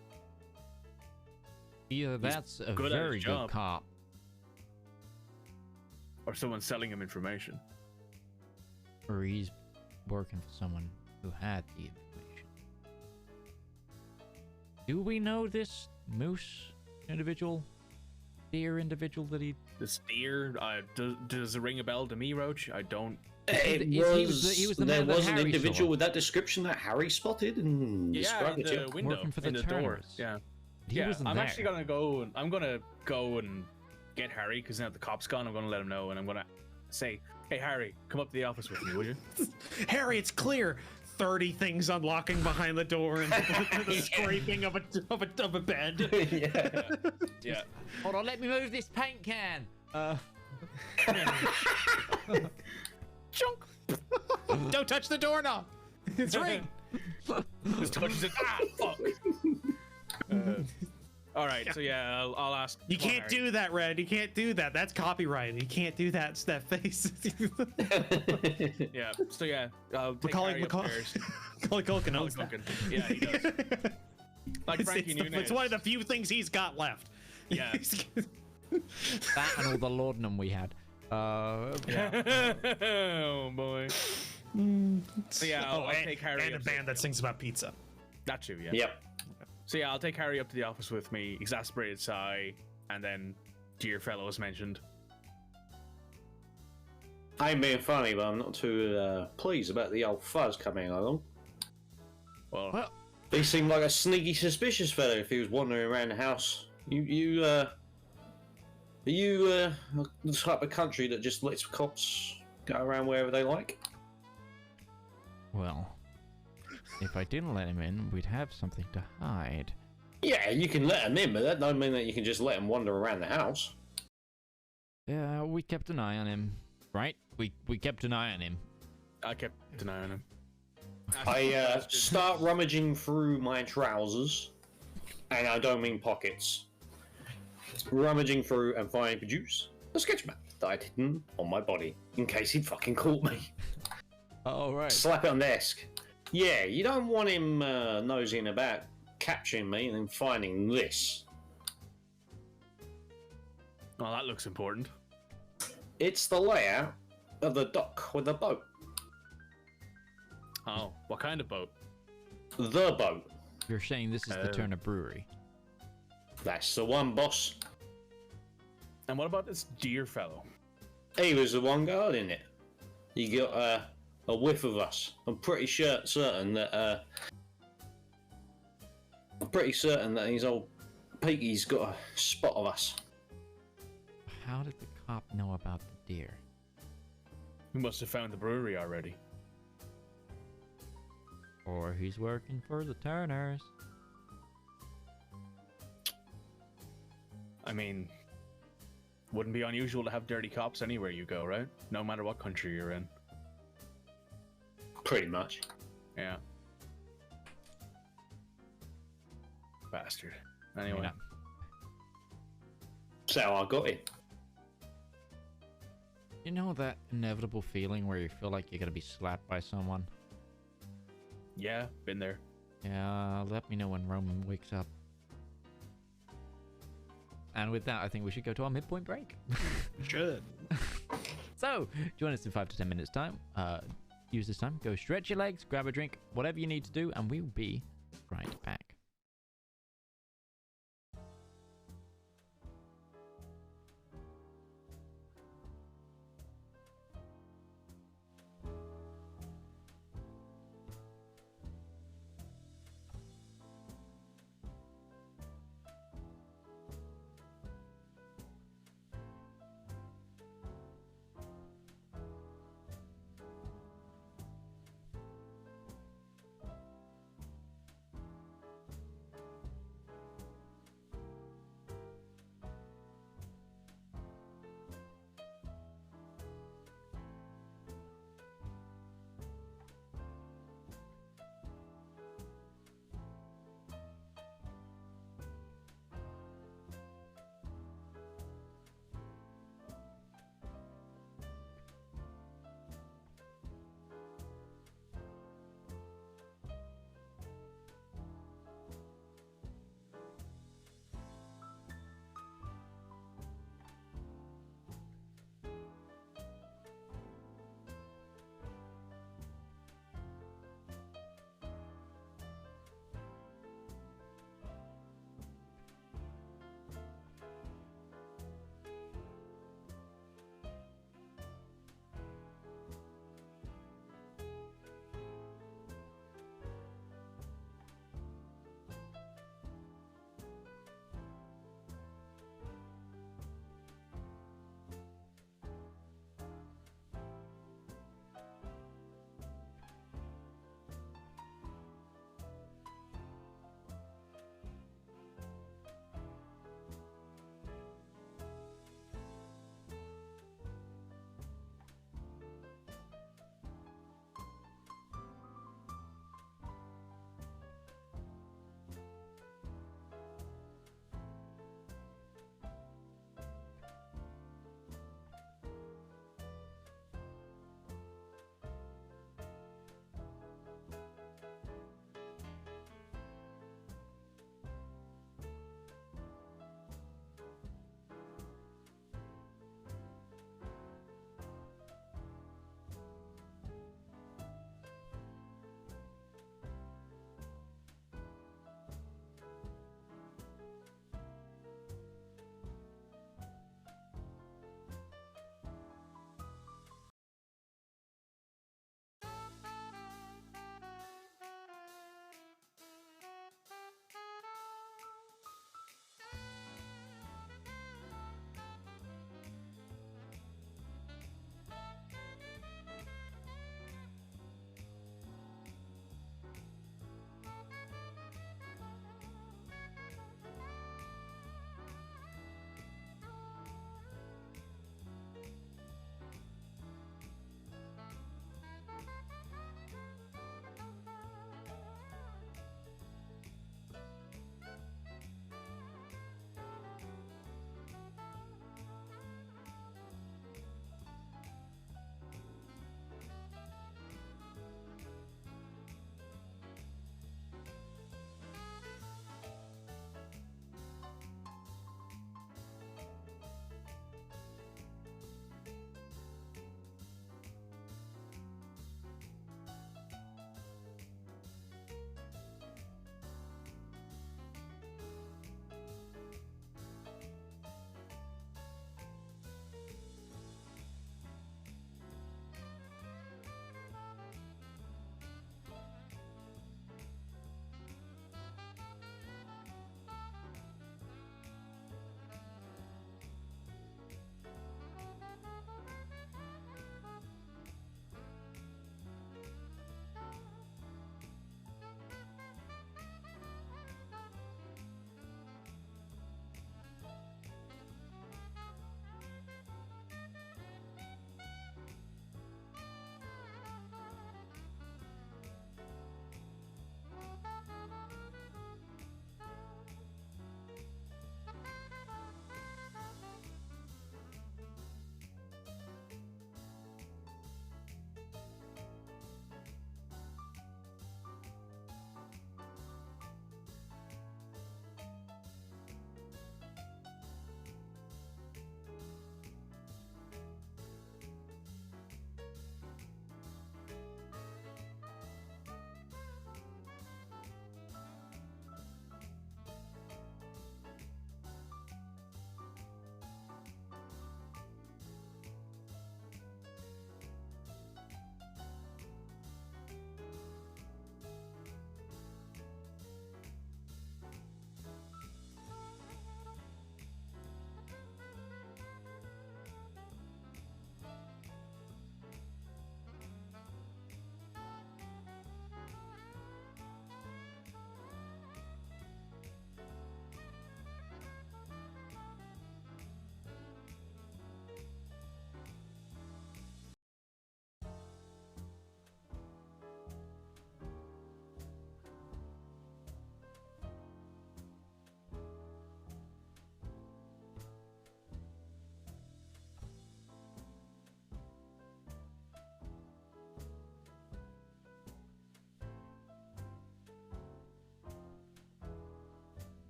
Either that's a good at his very good job. cop, Or someone selling him information. or he's working for someone who had the information. Do we know this moose individual? Deer individual that he... This deer, does it ring a bell to me, Roach? I don't. It He was the there man that was an Harry individual saw. with that description that Harry spotted and Yeah, described in it to the you. window, Working for the in the door. Turners. Yeah. He Yeah, wasn't I'm there. actually gonna go and get Harry because now the cop's gone. I'm gonna let him know, and I'm gonna say, "Hey, Harry, come up to the office with me, will you?" Harry, it's clear. 30 things unlocking behind the door and the scraping of a bed. Yeah. Hold on, let me move this paint can. Chunk. Don't touch the doorknob. It's rigged. Just touches it. Ah, fuck. All right, so yeah, I'll ask. You come on, can't Harry. do that, Red. You can't do that. That's copyrighted. You can't do that. It's that face. Yeah. So yeah, I'll take Macaulay Harry upstairs. Culkin owns that. Culkin. Yeah, he does. Like Frankie Nunez. It's one of the few things he's got left. Yeah. That and all the laudanum we had. Yeah. Oh boy. So yeah, I'll take Harry. And a band that sings about pizza. That too, yeah. Yep. So yeah, I'll take Harry up to the office with me, exasperated sigh, and then dear fellow as mentioned. I ain't being funny, but I'm not too pleased about the old fuzz coming along. Well, He seemed like a sneaky, suspicious fellow if he was wandering around the house. Are you the type of country that just lets cops go around wherever they like? Well, if I didn't let him in, we'd have something to hide. Yeah, you can let him in, but that don't mean that you can just let him wander around the house. Yeah, we kept an eye on him, right? We kept an eye on him. I kept an eye on him. I start rummaging through my trousers, and I don't mean pockets. Rummaging through and finally produce a sketch map that I'd hidden on my body in case he'd fucking caught me. Oh, right. Slap it on the desk. Yeah, you don't want him nosing about capturing me and then finding this. Well, that looks important. It's the layout of the dock with the boat. Oh, what kind of boat? The boat. You're saying this is the Turner Brewery. That's the one, boss. And what about this dear fellow? He was the one guarding it. He got a whiff of us. I'm pretty certain that his old Peaky's got a spot of us. How did the cop know about the deer? We must have found the brewery already. Or he's working for the Turners. I mean, wouldn't be unusual to have dirty cops anywhere you go, right? No matter what country you're in. Pretty much. Yeah. Bastard. Anyway. Yeah. So I got it. You know that inevitable feeling where you feel like you're gonna be slapped by someone? Yeah, been there. Yeah, let me know when Roman wakes up. And with that, I think we should go to our midpoint break. Should. So, join us in 5 to 10 minutes time. Use this time, go stretch your legs, grab a drink, whatever you need to do, and we'll be right back.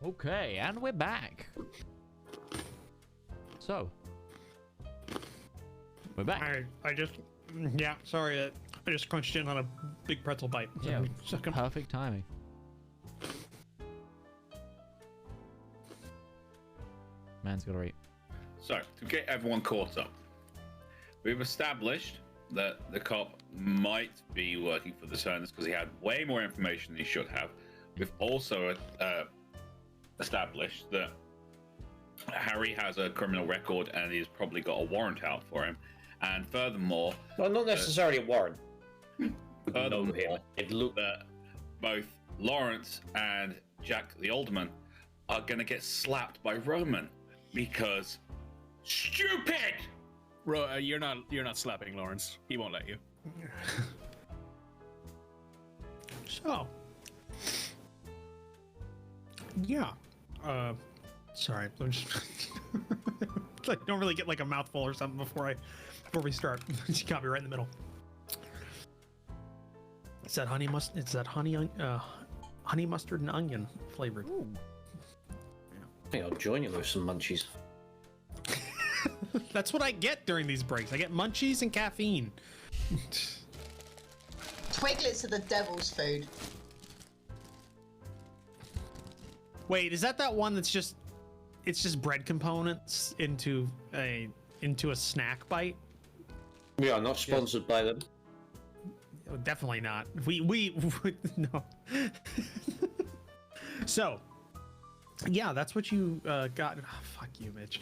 Okay, and we're back. So, we're back. I just, yeah, sorry, I just crunched in on a big pretzel bite. Yeah, perfect timing. Man's gotta eat. So, to get everyone caught up, we've established that the cop might be working for the Turners because he had way more information than he should have. We've also established that Harry has a criminal record and he's probably got a warrant out for him. And furthermore... Well, not necessarily a warrant. Furthermore, it looked that both Larence and Jack the Alderman are going to get slapped by Roman because... Stupid! You're not slapping Larence. He won't let you. So, yeah. Sorry. I'm just I don't really get like a mouthful or something before we start. You got me right in the middle. It's that honey mustard and onion flavored. I think I'll join you with some munchies. That's what I get during these breaks. I get munchies and caffeine. Twiglets are the devil's food. Wait, is that one that's just bread components into a snack bite? We are not sponsored by them. Oh, definitely not. We no. So, yeah, that's what you got. Oh, fuck you, Mitch.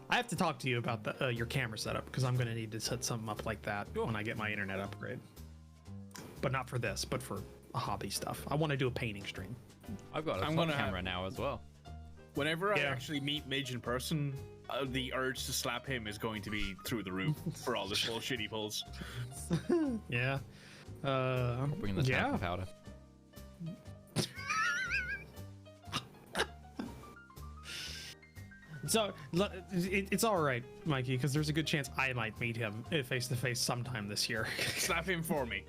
I have to talk to you about your camera setup because I'm going to need to set something up like that when I get my internet upgrade. But not for this, but for hobby stuff. I want to do a painting stream. I've got a phone camera now as well. Whenever I actually meet Midge in person, the urge to slap him is going to be through the roof for all this bullshit he pulls. Yeah. I'll bring the talcum powder. So it's all right, Mikey, because there's a good chance I might meet him face to face sometime this year. Slap him for me.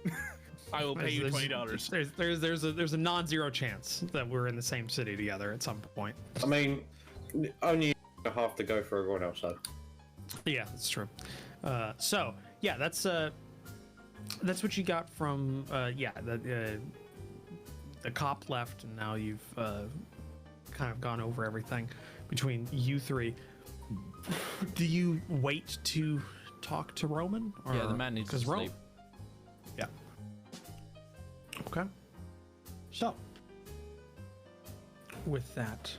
I will pay you $20. There's a non-zero chance that we're in the same city together at some point. I mean, only half to go for everyone else, though. Yeah, that's true. So yeah, that's what you got from the cop left, and now you've kind of gone over everything between you three. Do you wait to talk to Roman? Or, yeah, the man needs to sleep. Yeah. Okay. So, with that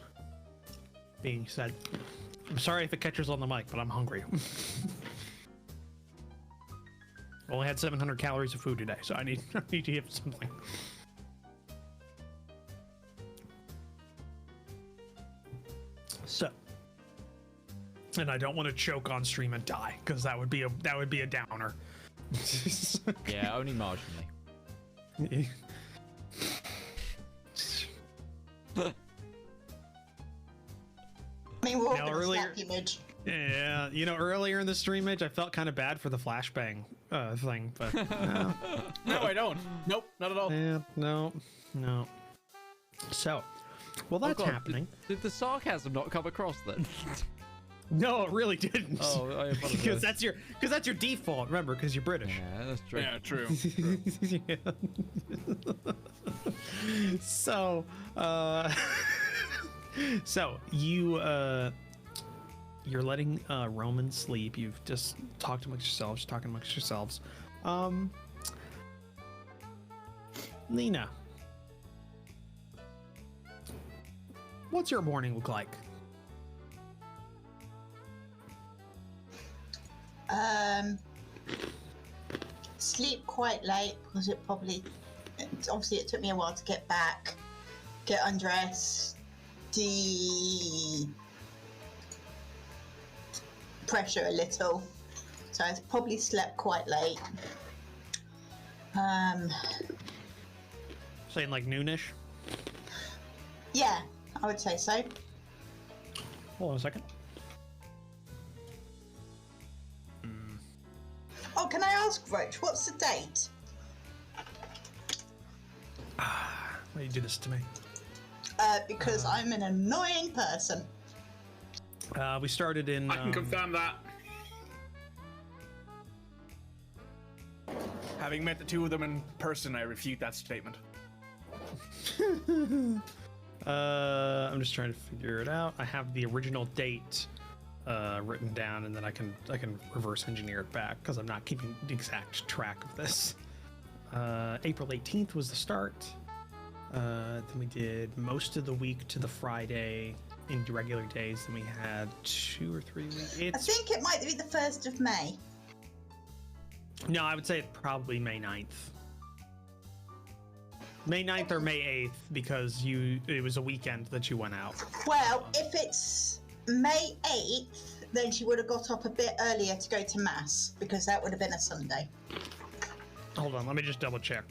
being said, I'm sorry if it catches on the mic, but I'm hungry. Only had 700 calories of food today, so I need to eat something. So, and I don't want to choke on stream and die because that would be a downer. Yeah, only marginally. I mean, we're all gonna slap you, Midge. Yeah, earlier in the stream, Midge, I felt kind of bad for the flashbang thing, but no. No, I don't. Nope, not at all. Yeah, no. So, well, that's happening. Did the sarcasm not come across then? No, it really didn't. Oh, I apologize. Because that's your default. Remember, because you're British. Yeah, that's true. Yeah, true. Yeah. So, you're letting Roman sleep. You've just talked amongst yourselves. Lena, what's your morning look like? Sleep quite late because obviously it took me a while to get back, get undressed, pressure a little, so I probably slept quite late. Saying like noonish? Yeah, I would say so. Hold on a second. Oh, can I ask, Roach, what's the date? Why do you do this to me? Because I'm an annoying person. We started in. I can confirm that. Having met the two of them in person, I refute that statement. I'm just trying to figure it out. I have the original date written down, and then I can reverse engineer it back because I'm not keeping the exact track of this. April 18th was the start. Then we did most of the week to the Friday in regular days. Then we had 2 or 3 weeks. I think it might be the 1st of May. No, I would say it's probably May 9th. May 9th or May 8th because it was a weekend that you went out. Well, if it's May 8th, then she would have got up a bit earlier to go to Mass because that would have been a Sunday. Hold on, let me just double check.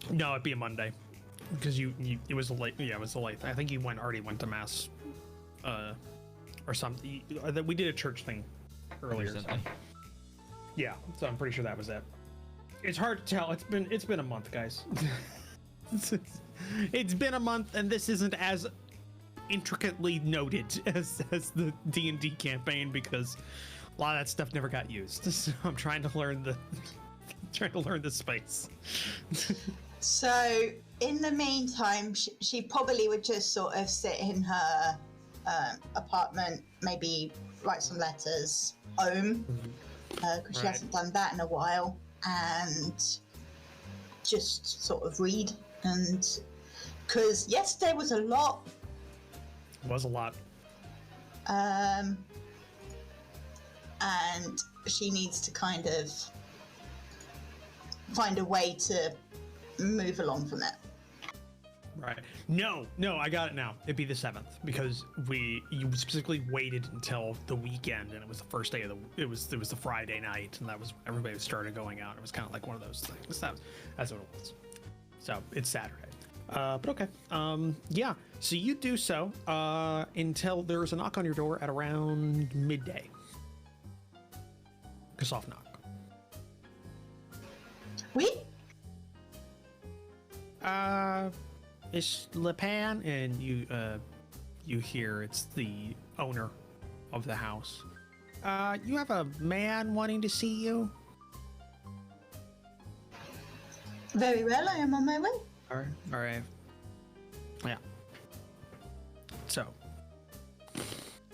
No, it'd be a Monday because it was a late. Yeah, it was a late. I think you already went to Mass, or something. We did a church thing earlier. So. Yeah, so I'm pretty sure that was it. It's hard to tell. It's been a month, guys. It's been a month, and this isn't as intricately noted as the D&D campaign because a lot of that stuff never got used. So I'm trying to learn the space. So in the meantime, she probably would just sort of sit in her apartment, maybe write some letters, because she hasn't done that in a while, and just sort of read. And because yesterday was a lot. It was a lot. And she needs to kind of find a way to move along from it. Right. No, I got it now. It'd be the 7th because you specifically waited until the weekend, and it was the first day of it was the Friday night, and that was everybody started going out. It was kind of like one of those things. That's what it was. So it's Saturday. But okay. Yeah. So you do so until there's a knock on your door at around midday. A soft knock. Oui? It's La Pan, and you hear it's the owner of the house. You have a man wanting to see you? Very well, I am on my way. All right. Yeah. So.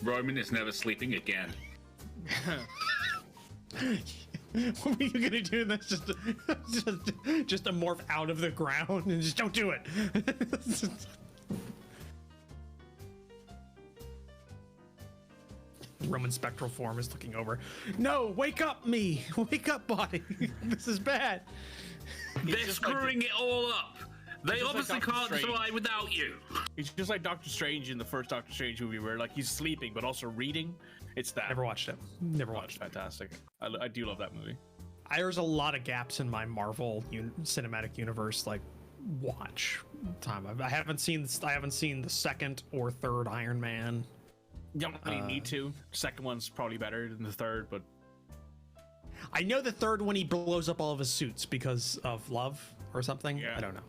Roman is never sleeping again. What were you gonna do? That's just a morph out of the ground and just don't do it. Roman spectral form is looking over. No, wake up, me! Wake up, body! This is bad. They're screwing it all up. They obviously like can't survive without you. He's just like Doctor Strange in the first Doctor Strange movie, where like he's sleeping but also reading. It's that. Never watched it. Never watched it. Fantastic. I do love that movie. There's a lot of gaps in my Marvel cinematic universe like watch time. I haven't seen the second or third Iron Man. You don't really need to. Second one's probably better than the third, but I know the third one he blows up all of his suits because of love or something. Yeah. I don't know.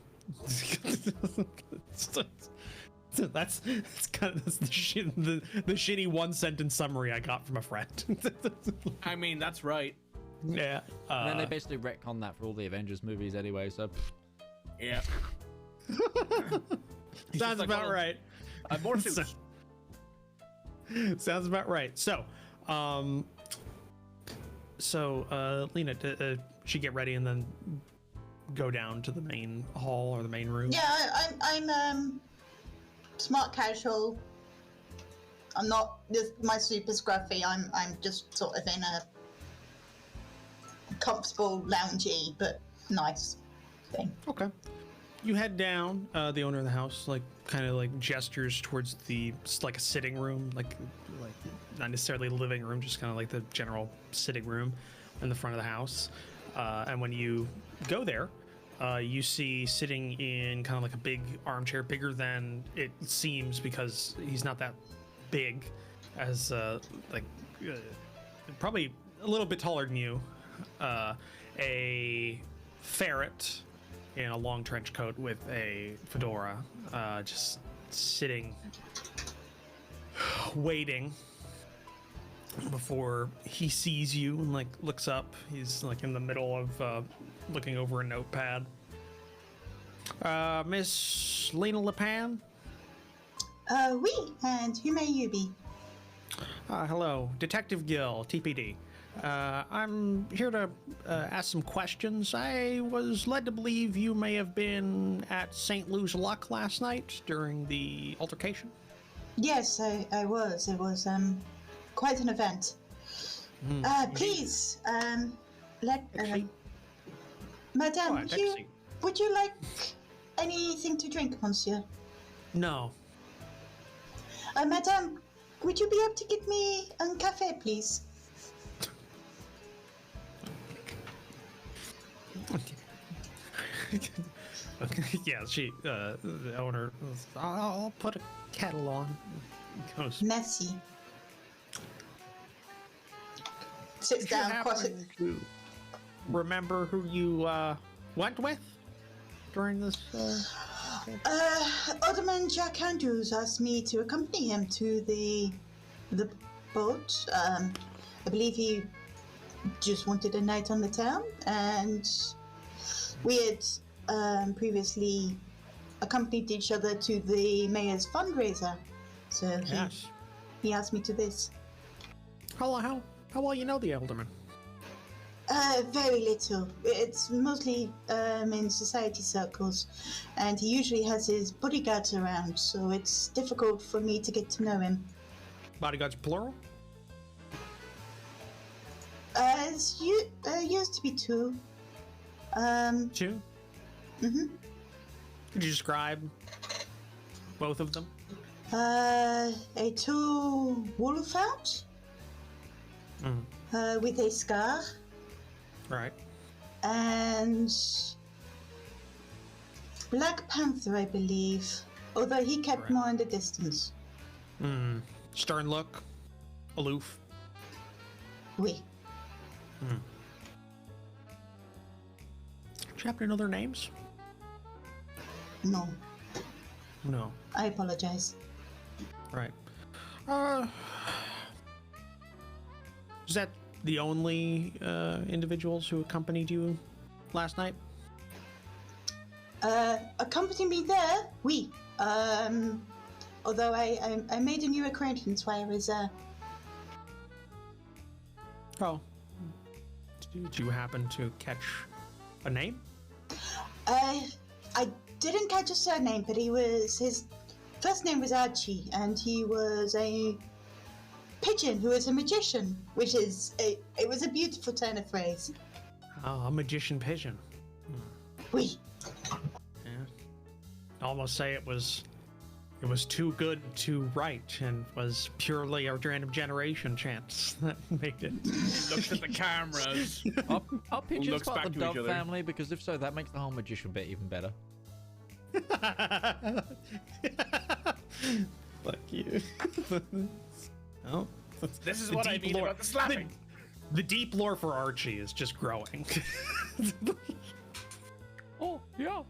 That's kind of the shitty one sentence summary I got from a friend. I mean, that's right. Yeah. And then they basically retcon that for all the Avengers movies anyway, so. Yeah. Sounds about right. More suits. Sounds about right. So, Lena, did she get ready and then go down to the main hall or the main room? Yeah, I'm smart casual. I'm not my super scruffy. I'm just sort of in a comfortable, loungy, but nice thing. Okay. You head down. The owner of the house kind of gestures towards like a sitting room, like not necessarily the living room, just kind of like the general sitting room in the front of the house. And when you go there, you see sitting in kind of like a big armchair, bigger than it seems because he's not that big as probably a little bit taller than you, a ferret in a long trench coat with a fedora, just sitting, waiting before he sees you and like looks up. He's like in the middle of looking over a notepad. Miss Lena La Pan? Oui, and who may you be? Hello, Detective Gill, TPD. I'm here to ask some questions. I was led to believe you may have been at St. Lou's Luck last night during the altercation. Yes, I was. It was quite an event. Please, Madame, would you like anything to drink, Monsieur? No. Madame, would you be able to get me a café, please? Yeah, the owner, I'll put a kettle on. Goes, Merci. Sits down, crosses. Remember who you went with during this? Alderman Jack Andrews asked me to accompany him to the boat. I believe he just wanted a night on the town, and we had previously accompanied each other to the mayor's fundraiser. So he asked me to this. How well you know the Alderman? Very little. It's mostly in society circles, and he usually has his bodyguards around, so it's difficult for me to get to know him. Bodyguards plural? Used to be two. Two? Mm-hmm. Could you describe both of them? A tall wolfhound with a scar. Right. And Black Panther, I believe, although he kept more in the distance. Stern look, aloof. Oui. Do you happen to know their names? No. No. I apologize. Right. Is that the only individuals who accompanied you last night? Accompany me there? Oui. Although I made a new acquaintance while I was Oh. Did you happen to catch a name? I didn't catch a surname, but his first name was Archie, and he was a pigeon who is a magician, which is it was a beautiful turn of phrase. Oh, a magician pigeon. Oui. Yeah. I almost say it was too good to write and was purely a random generation chance that made it. Looks at the cameras. Are pigeons Looks part back of the to each dove other. family? Because if so, that makes the whole magician bit even better. Fuck you. Oh, This is what I mean about the slapping. The deep lore for Archie is just growing. Oh, yeah.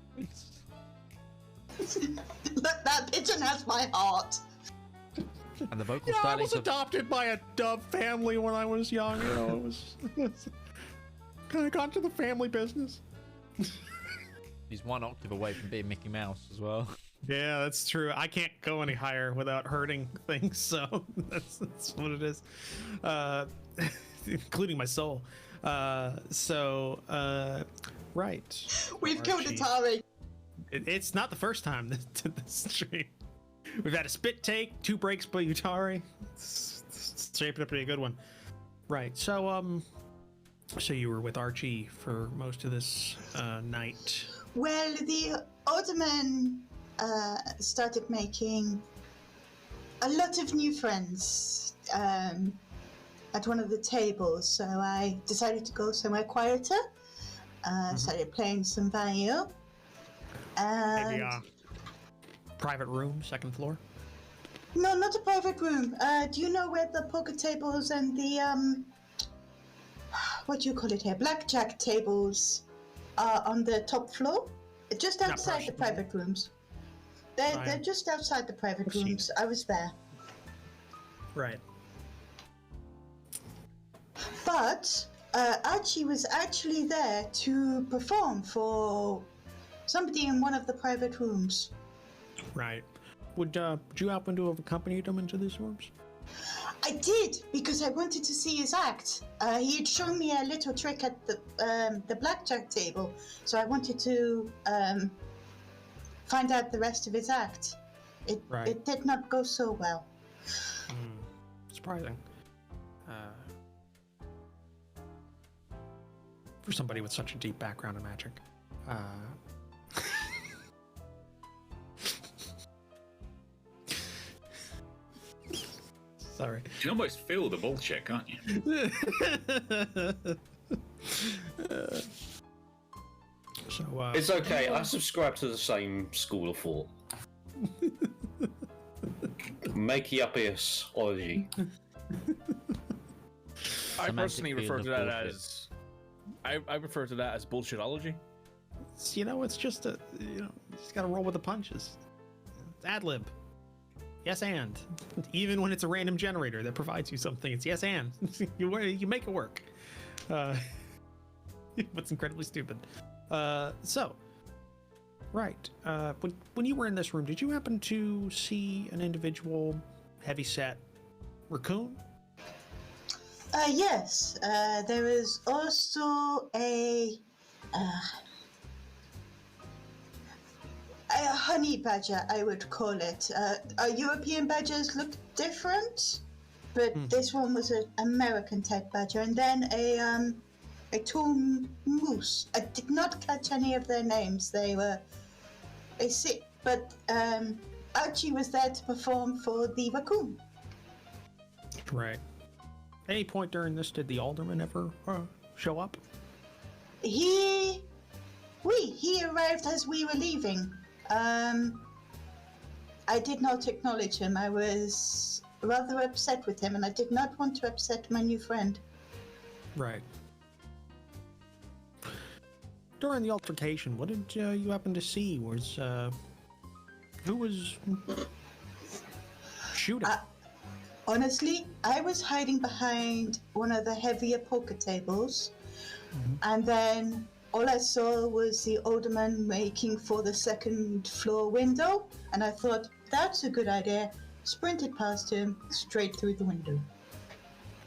Look, that pigeon has my heart. And the vocal Yeah, I stylings was of... adopted by a dove family when I was young. You know, it was kind of got to the family business. He's one octave away from being Mickey Mouse as well. Yeah, that's true. I can't go any higher without hurting things, so that's what it is. Including my soul. Right. We've killed Archie. Atari. It's not the first time to this stream. We've had a spit take, 2 breaks by Utari. It's shaping up to be a good one. Right. So you were with Archie for most of this night. Well, the Alderman started making a lot of new friends at one of the tables, so I decided to go somewhere quieter. Started playing some violin. Maybe private room, 2nd floor. No, not a private room. Do you know where the poker tables and the what do you call it here? Blackjack tables are on the top floor? Just outside the private rooms. They're just outside the private rooms. I was there. Right. But Archie was actually there to perform for somebody in one of the private rooms. Right. Would you happen to have accompanied him into these rooms? I did, because I wanted to see his act. He had shown me a little trick at the blackjack table, so I wanted to find out the rest of his act. It did not go so well. Surprising. For somebody with such a deep background in magic. Sorry. You can almost feel the bullshit, can't you? It's okay. I subscribe to the same school of thought. Machiapius-ology. I personally refer to that bullshit. as. I refer to that as bullshitology. It's just you just gotta roll with the punches. It's ad lib. Yes, and even when it's a random generator that provides you something, it's yes, and you make it work. What's incredibly stupid. Right. When you were in this room, did you happen to see an individual heavy-set raccoon? Yes. There is also a honey badger, I would call it. Our European badgers look different, but this one was an American type badger, and then a tall moose. I did not catch any of their names. They were sick, but Archie was there to perform for the raccoon. Right. Any point during this did the Alderman ever show up? He arrived as we were leaving. I did not acknowledge him. I was rather upset with him, and I did not want to upset my new friend. Right. During the altercation, what did you happen to see? Who was shooting? Honestly, I was hiding behind one of the heavier poker tables, and then all I saw was the Alderman making for the second floor window, and I thought, that's a good idea. Sprinted past him, straight through the window.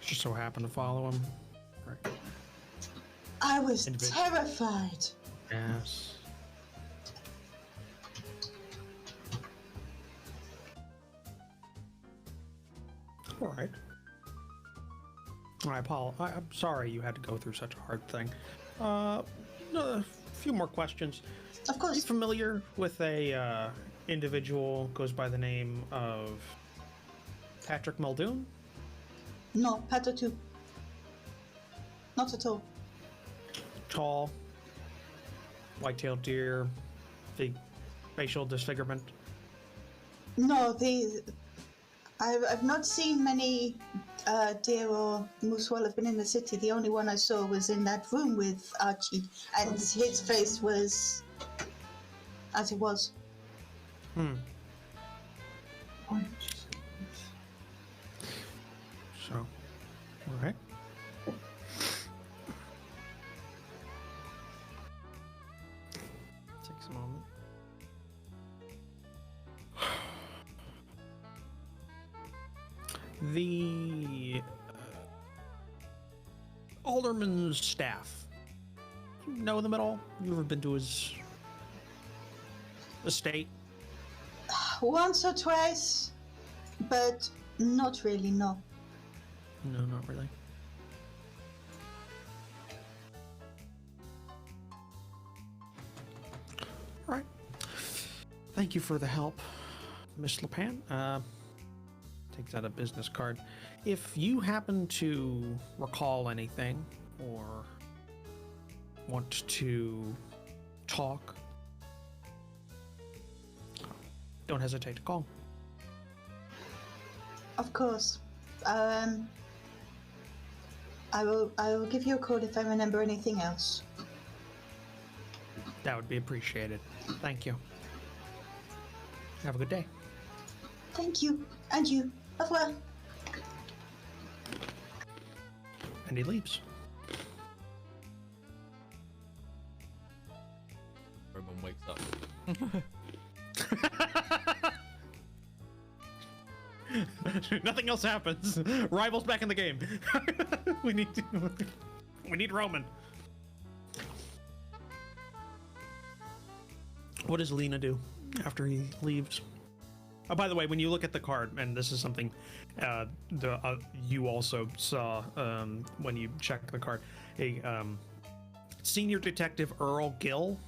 Just so happened to follow him. Right. I was terrified. Yes. All right. I'm sorry you had to go through such a hard thing. A few more questions. Of course. Are you familiar with a individual goes by the name of Patrick Muldoon? No, Patatu. Not at all. Tall, white-tailed deer, big facial disfigurement. No, I've not seen many deer or moose while I've been in the city. The only one I saw was in that room with Archie, and his face was as it was. So, all right. Takes a moment. The Alderman's staff. You know them at all? You ever been to his estate? Once or twice, but not really, no. No, not really. All right. Thank you for the help, Miss La Pan. Takes out a business card. If you happen to recall anything or want to talk, don't hesitate to call. Of course. I will give you a call if I remember anything else. That would be appreciated. Thank you. Have a good day. Thank you. And you. Au revoir. And he leaves. Roman wakes up. Nothing else happens. Rival's back in the game. we need Roman. What does Lena do after he leaves? Oh, by the way, when you look at the card, and this is something you also saw when you check the card, a senior detective Earl Gill,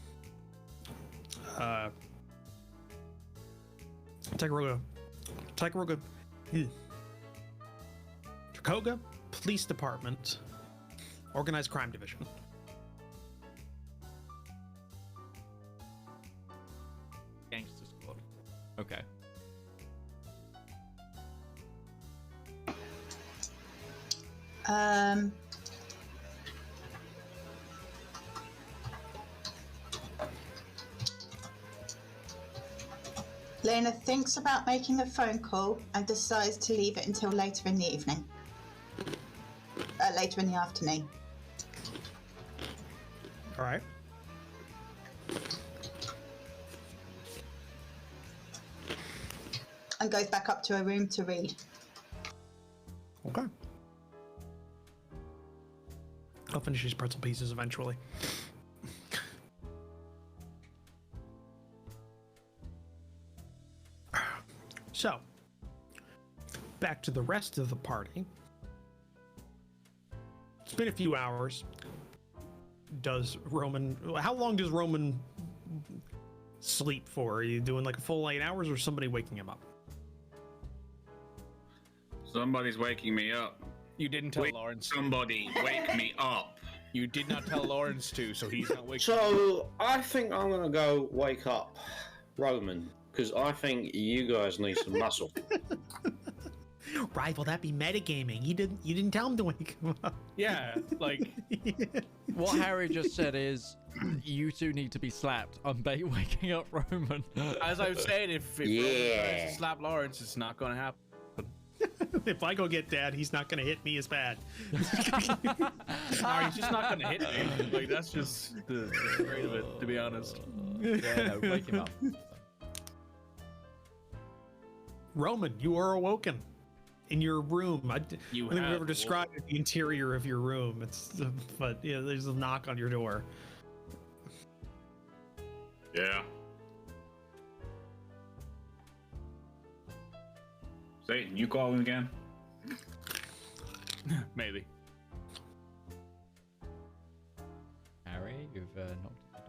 Tricogha Police Department, Organized Crime Division. Gangster Squad. Okay. Lena thinks about making a phone call and decides to leave it until later in the evening. Later in the afternoon. All right. And goes back up to her room to read. Okay. I'll finish these pretzel pieces eventually. So, back to the rest of the party. It's been a few hours. How long does Roman sleep for? Are you doing like a full 8 hours or somebody waking him up? Somebody's waking me up. You didn't tell Larence. Somebody wake me up. You did not tell Larence to, so he's not waking So I think I'm gonna go wake up Roman, because I think you guys need some muscle. Rival, that be metagaming. You didn't tell him to wake him up. Yeah, like What Harry just said is, you two need to be slapped. I'm waking up Roman. as I've said, if Roman tries to slap Larence, it's not going to happen. If I go get Dad, he's not gonna hit me as bad. No, he's just not going to hit me. Like that's just the rate of it, to be honest. Yeah, no, wake him up. Roman, you are awoken in your room. I don't think we've have ever described the interior of your room. But yeah, there's a knock on your door. Yeah. Say, you calling again? Maybe. Harry, you've knocked at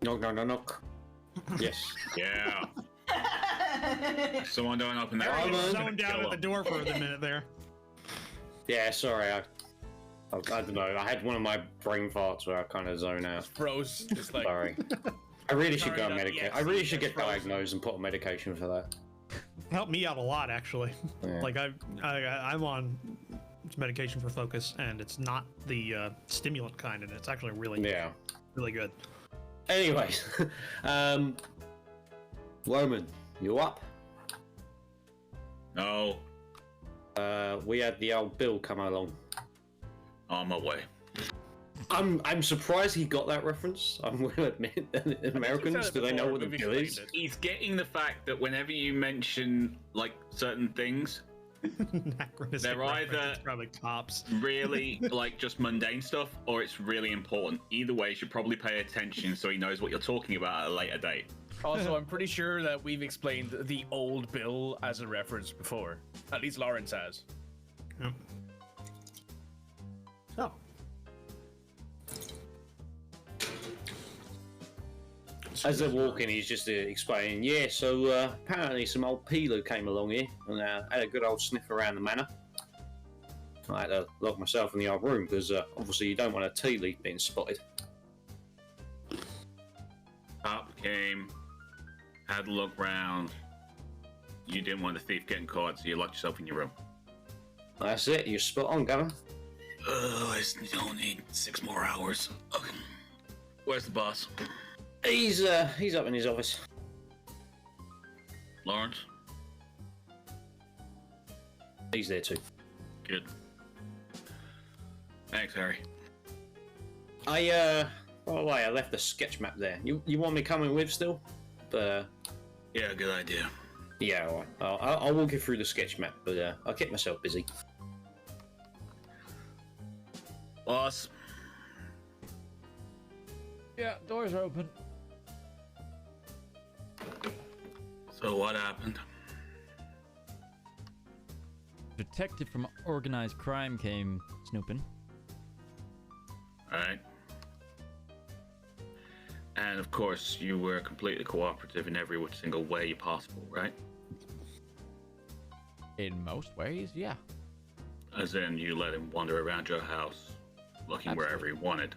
the door. Knock. Yes. Yeah. Someone don't open that Harry door. was zoned out at the door for a minute there. Yeah, sorry. I don't know. I had one of my brain farts where I kind of zone out. Froze. Just like Sorry. I really should go Sorry, not medicate. yet. I really should get Frozen. diagnosed and put on medication for that. Helped me out a lot, actually. Yeah. Like I'm on medication for focus, and it's not the stimulant kind, and it's actually really good. Anyways, Roman, you up? No, We had the old Bill come along. on my way. I'm surprised he got that reference. I'm going to admit, Americans, do they know what the We've bill is? explained He's getting the fact that whenever you mention like certain things, Anachronistic They're reference, either- it's probably cops. really like just mundane stuff, or it's really important. Either way, you should probably pay attention so he knows what you're talking about at a later date. Also, I'm pretty sure that we've explained the old bill as a reference before. At least Larence has. Yep. So. As they're walking, he's just explaining, yeah, so apparently some old peeler came along here and had a good old sniff around the manor. I had to lock myself in the old room because obviously you don't want a tea leaf being spotted. Up came, had a look round. you didn't want the thief getting caught, so you locked yourself in your room. That's it. You're spot on, Gavin. I still need 6 more hours. Okay. Where's the boss? He's up in his office. Larence? He's there too. Good. Thanks, Harry. I left the sketch map there. You want me coming with still? Yeah, good idea. Yeah, all right. I'll walk you through the sketch map, but I'll keep myself busy. Boss? Yeah, doors are open. So what happened? Detective from organized crime came snooping. Alright. And of course, you were completely cooperative in every single way possible, right? In most ways, yeah. As in, you let him wander around your house, looking wherever he wanted.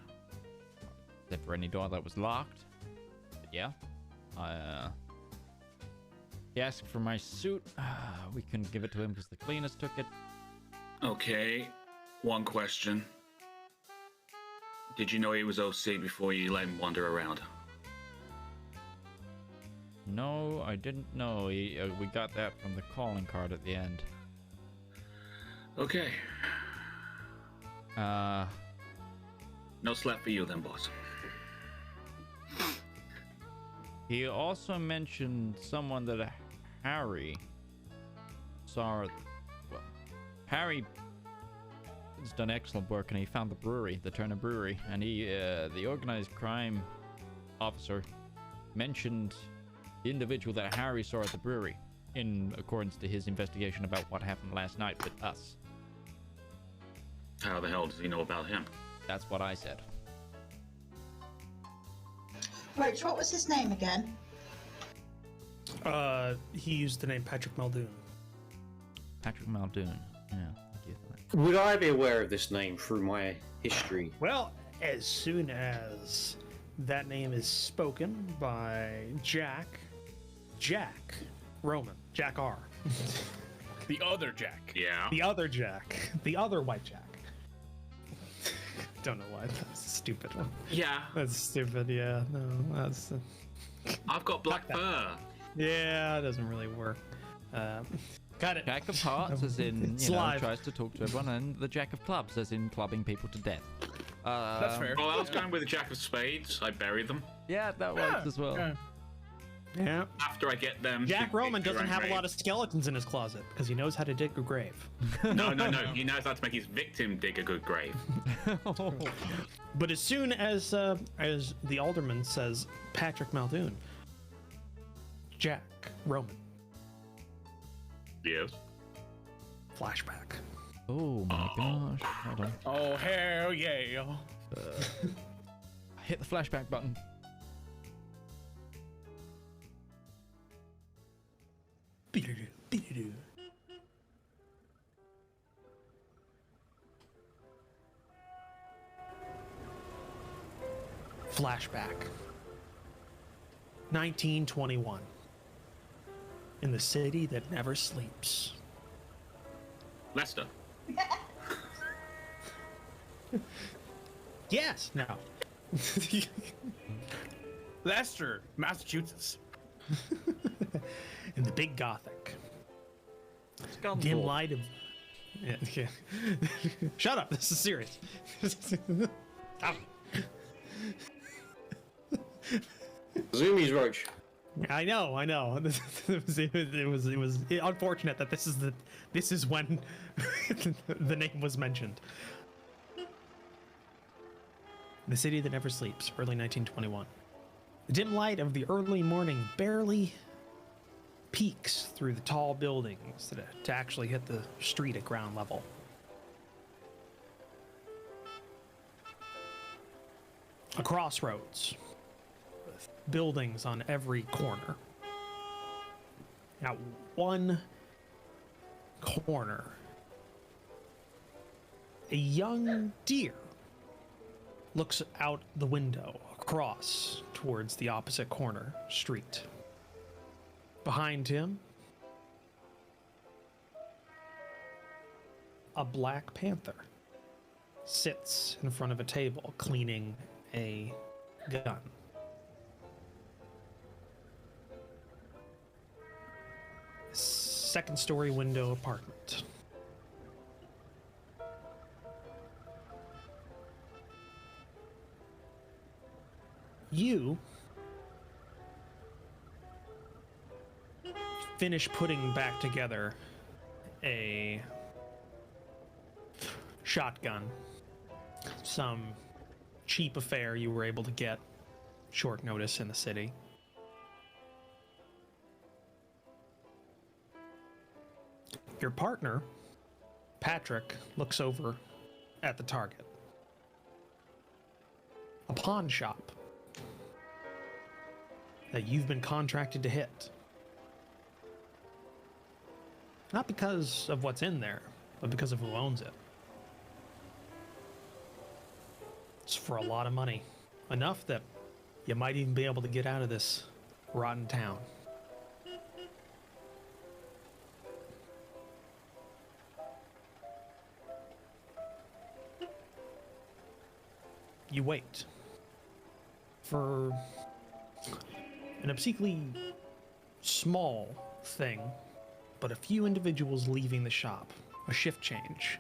Except for any door that was locked. But yeah. He asked for my suit. We couldn't give it to him because the cleaners took it. Okay, one question. Did you know he was OC before you let him wander around? No, I didn't know. We got that from the calling card at the end. Okay. Uh, No slap for you then, boss. He also mentioned someone that Harry saw. Well, Harry has done excellent work, and he found the brewery, the Turner Brewery, and the organized crime officer, mentioned the individual that Harry saw at the brewery, in accordance to his investigation about what happened last night with us. How the hell does he know about him? That's what I said. Roach, what was his name again? He used the name Patrick Muldoon. Patrick Muldoon. Yeah, thank you for that. Would I be aware of this name through my history? Well, as soon as that name is spoken by Jack Roman, Jack R. The other Jack. Yeah. The other Jack. The other white Jack. Don't know why. That's a stupid one. Yeah. That's stupid, yeah. No, that's... I've got black Fuck that. fur. Yeah, it doesn't really work. Got it. Jack of Hearts, as in, It's you know, live. tries to talk to everyone, and the Jack of Clubs, as in clubbing people to death. That's fair. Well, I was going with the Jack of Spades. I bury them. Yeah, that works as well. Yeah. Yeah. After I get them. Jack to Roman dig their doesn't own have a grave. lot of skeletons in his closet because he knows how to dig a grave. No. He knows how to make his victim dig a good grave. But as soon as the alderman says Patrick Muldoon, Jack Roman, Yes. flashback. Oh my gosh. Hold on. Oh, hell yeah. Hit the flashback button. Be-do-do, be-do-do. Flashback. 1921. In the city that never sleeps. Leicester. Yes, no. Leicester, Massachusetts. In the big Gothic. Scunthorpe. Dim light of. Yeah. Shut up. This is serious. Stop. Zoomies Roach. I know. It was unfortunate that this is when the name was mentioned. The city that never sleeps, early 1921. The dim light of the early morning barely peeks through the tall buildings to actually hit the street at ground level. A crossroads with buildings on every corner. At one corner, a young deer looks out the window across towards the opposite corner street. Behind him, a black panther sits in front of a table cleaning a gun. Second story window apartment. You finish putting back together a shotgun, some cheap affair you were able to get short notice in the city. Your partner, Patrick, looks over at the target. A pawn shop that you've been contracted to hit. Not because of what's in there, but because of who owns it. It's for a lot of money. Enough that you might even be able to get out of this rotten town. You wait for an obscenely small thing, but a few individuals leaving the shop. A shift change.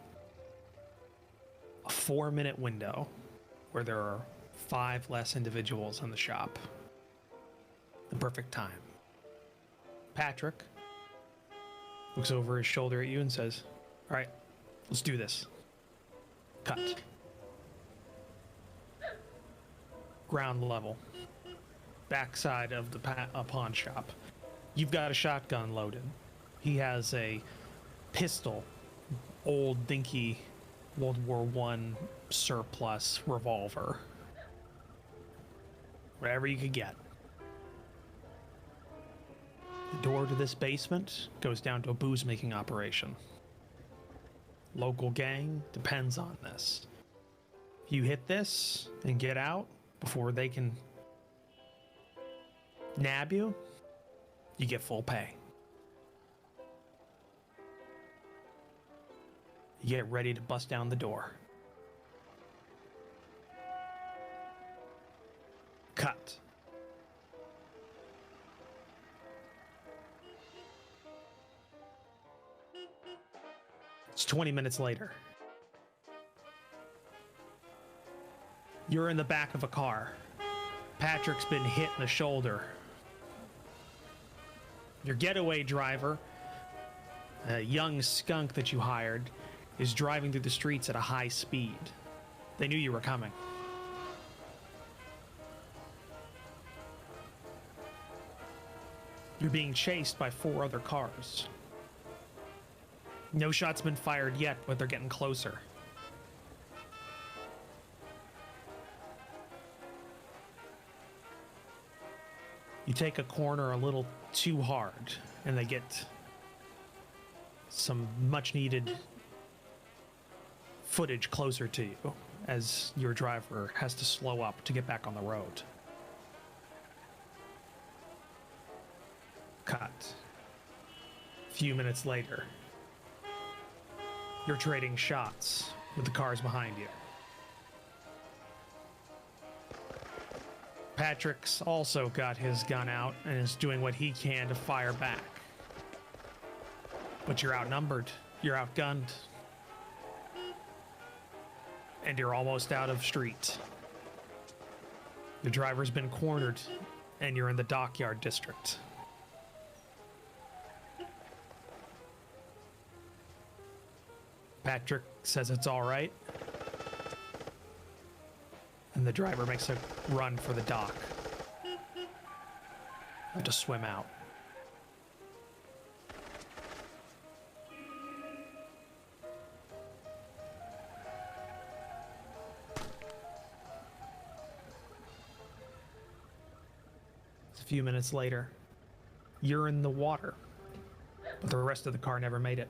A 4-minute window where there are 5 less individuals in the shop. The perfect time. Patrick looks over his shoulder at you and says, "All right, let's do this." Cut. Ground level. Backside of the pawn shop. You've got a shotgun loaded. He has a pistol, old dinky World War I surplus revolver. Whatever you could get. The door to this basement goes down to a booze making operation. Local gang depends on this. If you hit this and get out before they can nab you, you get full pay. You get ready to bust down the door. Cut. It's 20 minutes later. You're in the back of a car. Patrick's been hit in the shoulder. Your getaway driver, a young skunk that you hired, is driving through the streets at a high speed. They knew you were coming. You're being chased by 4 other cars. No shots been fired yet, but they're getting closer. You take a corner a little too hard, and they get some much needed footage closer to you as your driver has to slow up to get back on the road. Cut. A few minutes later, you're trading shots with the cars behind you. Patrick's also got his gun out and is doing what he can to fire back. But you're outnumbered, you're outgunned, and you're almost out of street. Your driver's been cornered, and you're in the dockyard district. Patrick says it's all right, and the driver makes a run for the dock. Have to swim out. A few minutes later, you're in the water, but the rest of the car never made it.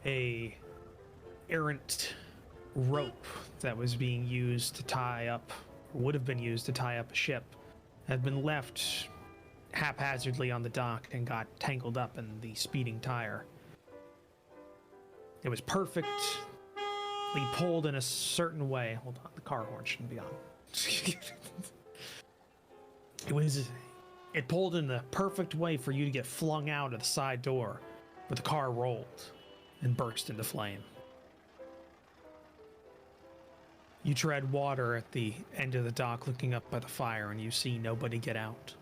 A errant rope that was being used to tie up, or would have been used to tie up a ship, had been left haphazardly on the dock and got tangled up in the speeding tire. It was perfectly pulled in a certain way. Hold on, the car horn shouldn't be on. It pulled in the perfect way for you to get flung out of the side door, but the car rolled and burst into flame. You tread water at the end of the dock looking up by the fire, and you see nobody get out.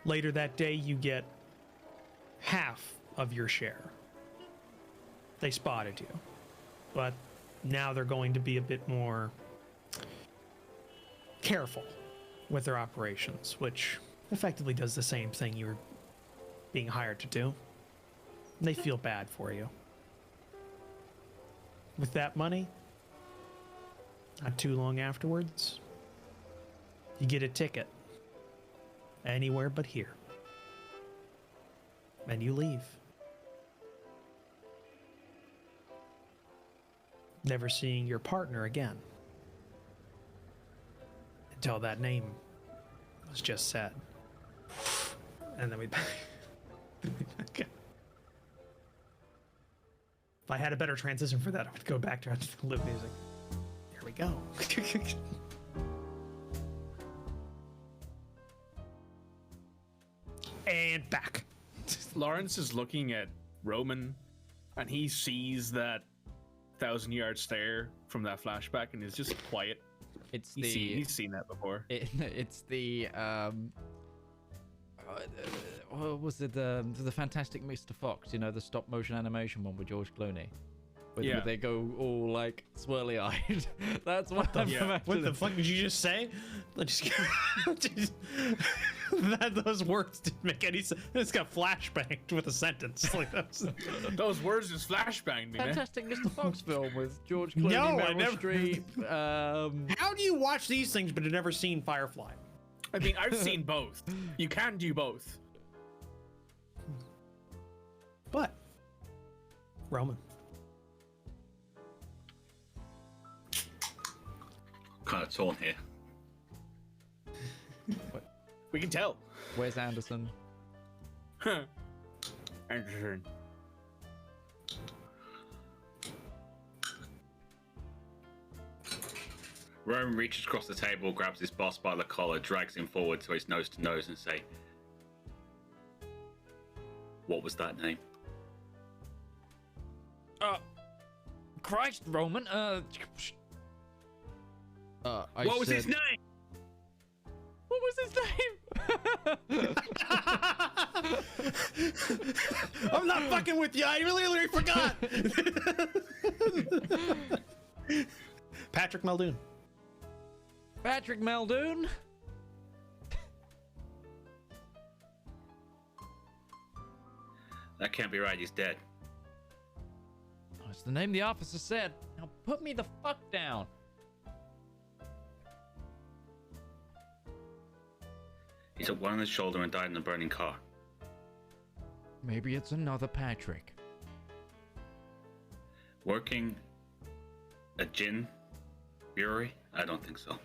Later that day, you get half of your share. They spotted you, but now they're going to be a bit more careful with their operations, which effectively does the same thing you were being hired to do. They feel bad for you. With that money, not too long afterwards, you get a ticket anywhere but here. And you leave. Never seeing your partner again. Until that name was just said. And then we If I had a better transition for that, I would go back to the loop music. Here we go. And back. Larence is looking at Roman, and he sees that 1,000-yard stare from that flashback, and is just quiet. He's seen that before. It's the what was it, the Fantastic Mr. Fox, you know, the stop motion animation one with George Clooney, where they go all like swirly eyed. That's what I'm imagining. What the fuck did you just say? Those words didn't make any sense. It's got flashbanged with a sentence. Like those words just flashbanged me, man. Fantastic Mr. Fox film with George Clooney, Meryl Streep. How do you watch these things but have never seen Firefly? I mean, I've seen both. You can do both. But Roman. Kind of torn here. We can tell. Where's Anderson? Anderson. Roman reaches across the table, grabs his boss by the collar, drags him forward so he's nose to nose, and say, "What was that name?" Christ, Roman. What was his name? What was his name? I'm not fucking with you. I literally forgot. Patrick Muldoon. Patrick Muldoon? That can't be right, he's dead. That's the name the officer said. Now put me the fuck down. He took one on his shoulder and died in a burning car. Maybe it's another Patrick. Working a gin brewery? I don't think so.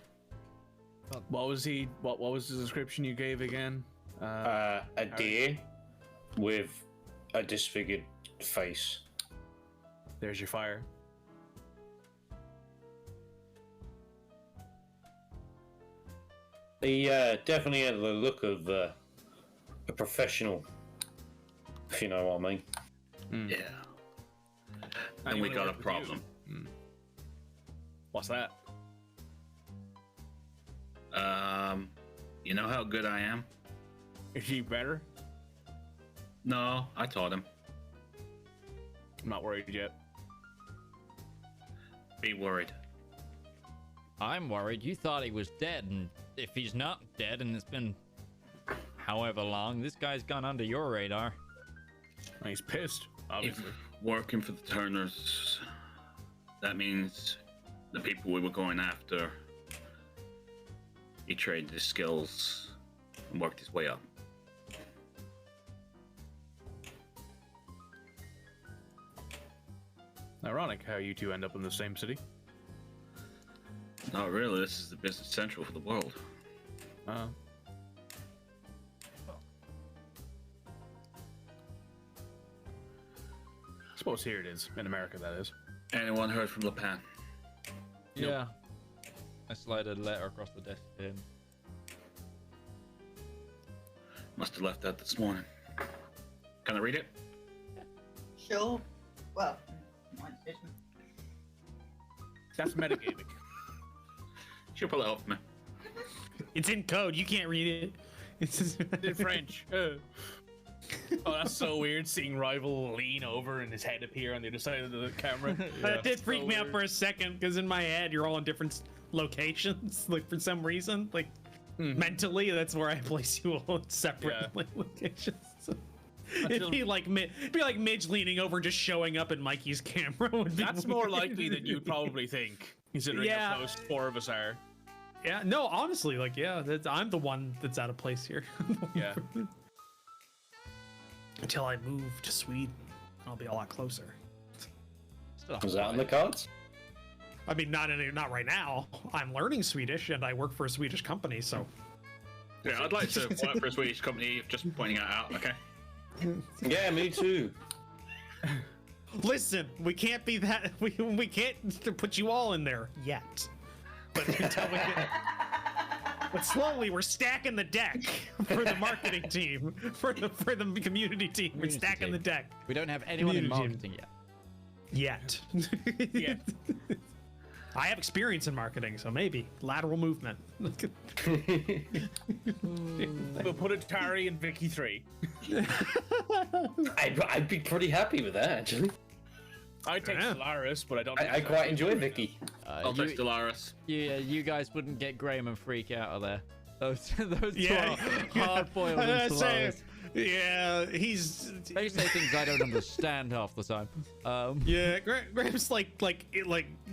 What was the description you gave again? A deer with a disfigured face. There's your fire. He definitely had the look of a professional, if you know what I mean. Yeah. And we got a problem. What's that? You know how good I am? Is he better? No, I taught him. I'm not worried yet. Be worried. I'm worried. You thought he was dead, and if he's not dead, and it's been however long, this guy's gone under your radar. He's pissed, obviously. If working for the Turners, that means the people we were going after, he traded his skills and worked his way up. Ironic how you two end up in the same city. Not really. This is the business central for the world. I suppose here it is in America. That is. Anyone heard from La Pan? Yeah. I slide a letter across the desk to him. Must have left that this morning. Can I read it? Sure. Well, mine's Midgeman. That's metagaming. She'll pull it off me. It's in code. You can't read it. It's in French. Oh, that's so weird seeing Rival lean over and his head appear on the other side of the camera. That did freak me out for a second because in my head you're all in different locations. Like for some reason, like mentally, that's where I place you all in separate locations. It'd be like Midge leaning over and just showing up in Mikey's camera. That's more likely than you'd probably think, considering how close 4 of us are. Yeah, no, honestly, like, I'm the one that's out of place here. Yeah. Until I move to Sweden, I'll be a lot closer. Was that on the cards? I mean, not right now. I'm learning Swedish, and I work for a Swedish company, so. Yeah, I'd like to work for a Swedish company. Just pointing that out. Okay. Yeah, me too. Listen, we can't be that. We can't put you all in there yet. But until we get. But slowly, we're stacking the deck for the marketing team, for the community team. We're stacking the deck. We don't have anyone in marketing yet. Yeah. I have experience in marketing, so maybe lateral movement. We'll put Atari and Vicky 3. I'd be pretty happy with that, actually. I'd take Solaris, but I don't. I quite enjoy Vicky. I'll take Solaris. Yeah, you guys wouldn't get Graham and Freak out of there. Those two are hard-boiled and Solaris. Yeah, he's. They say things I don't understand half the time. Yeah, Graham's like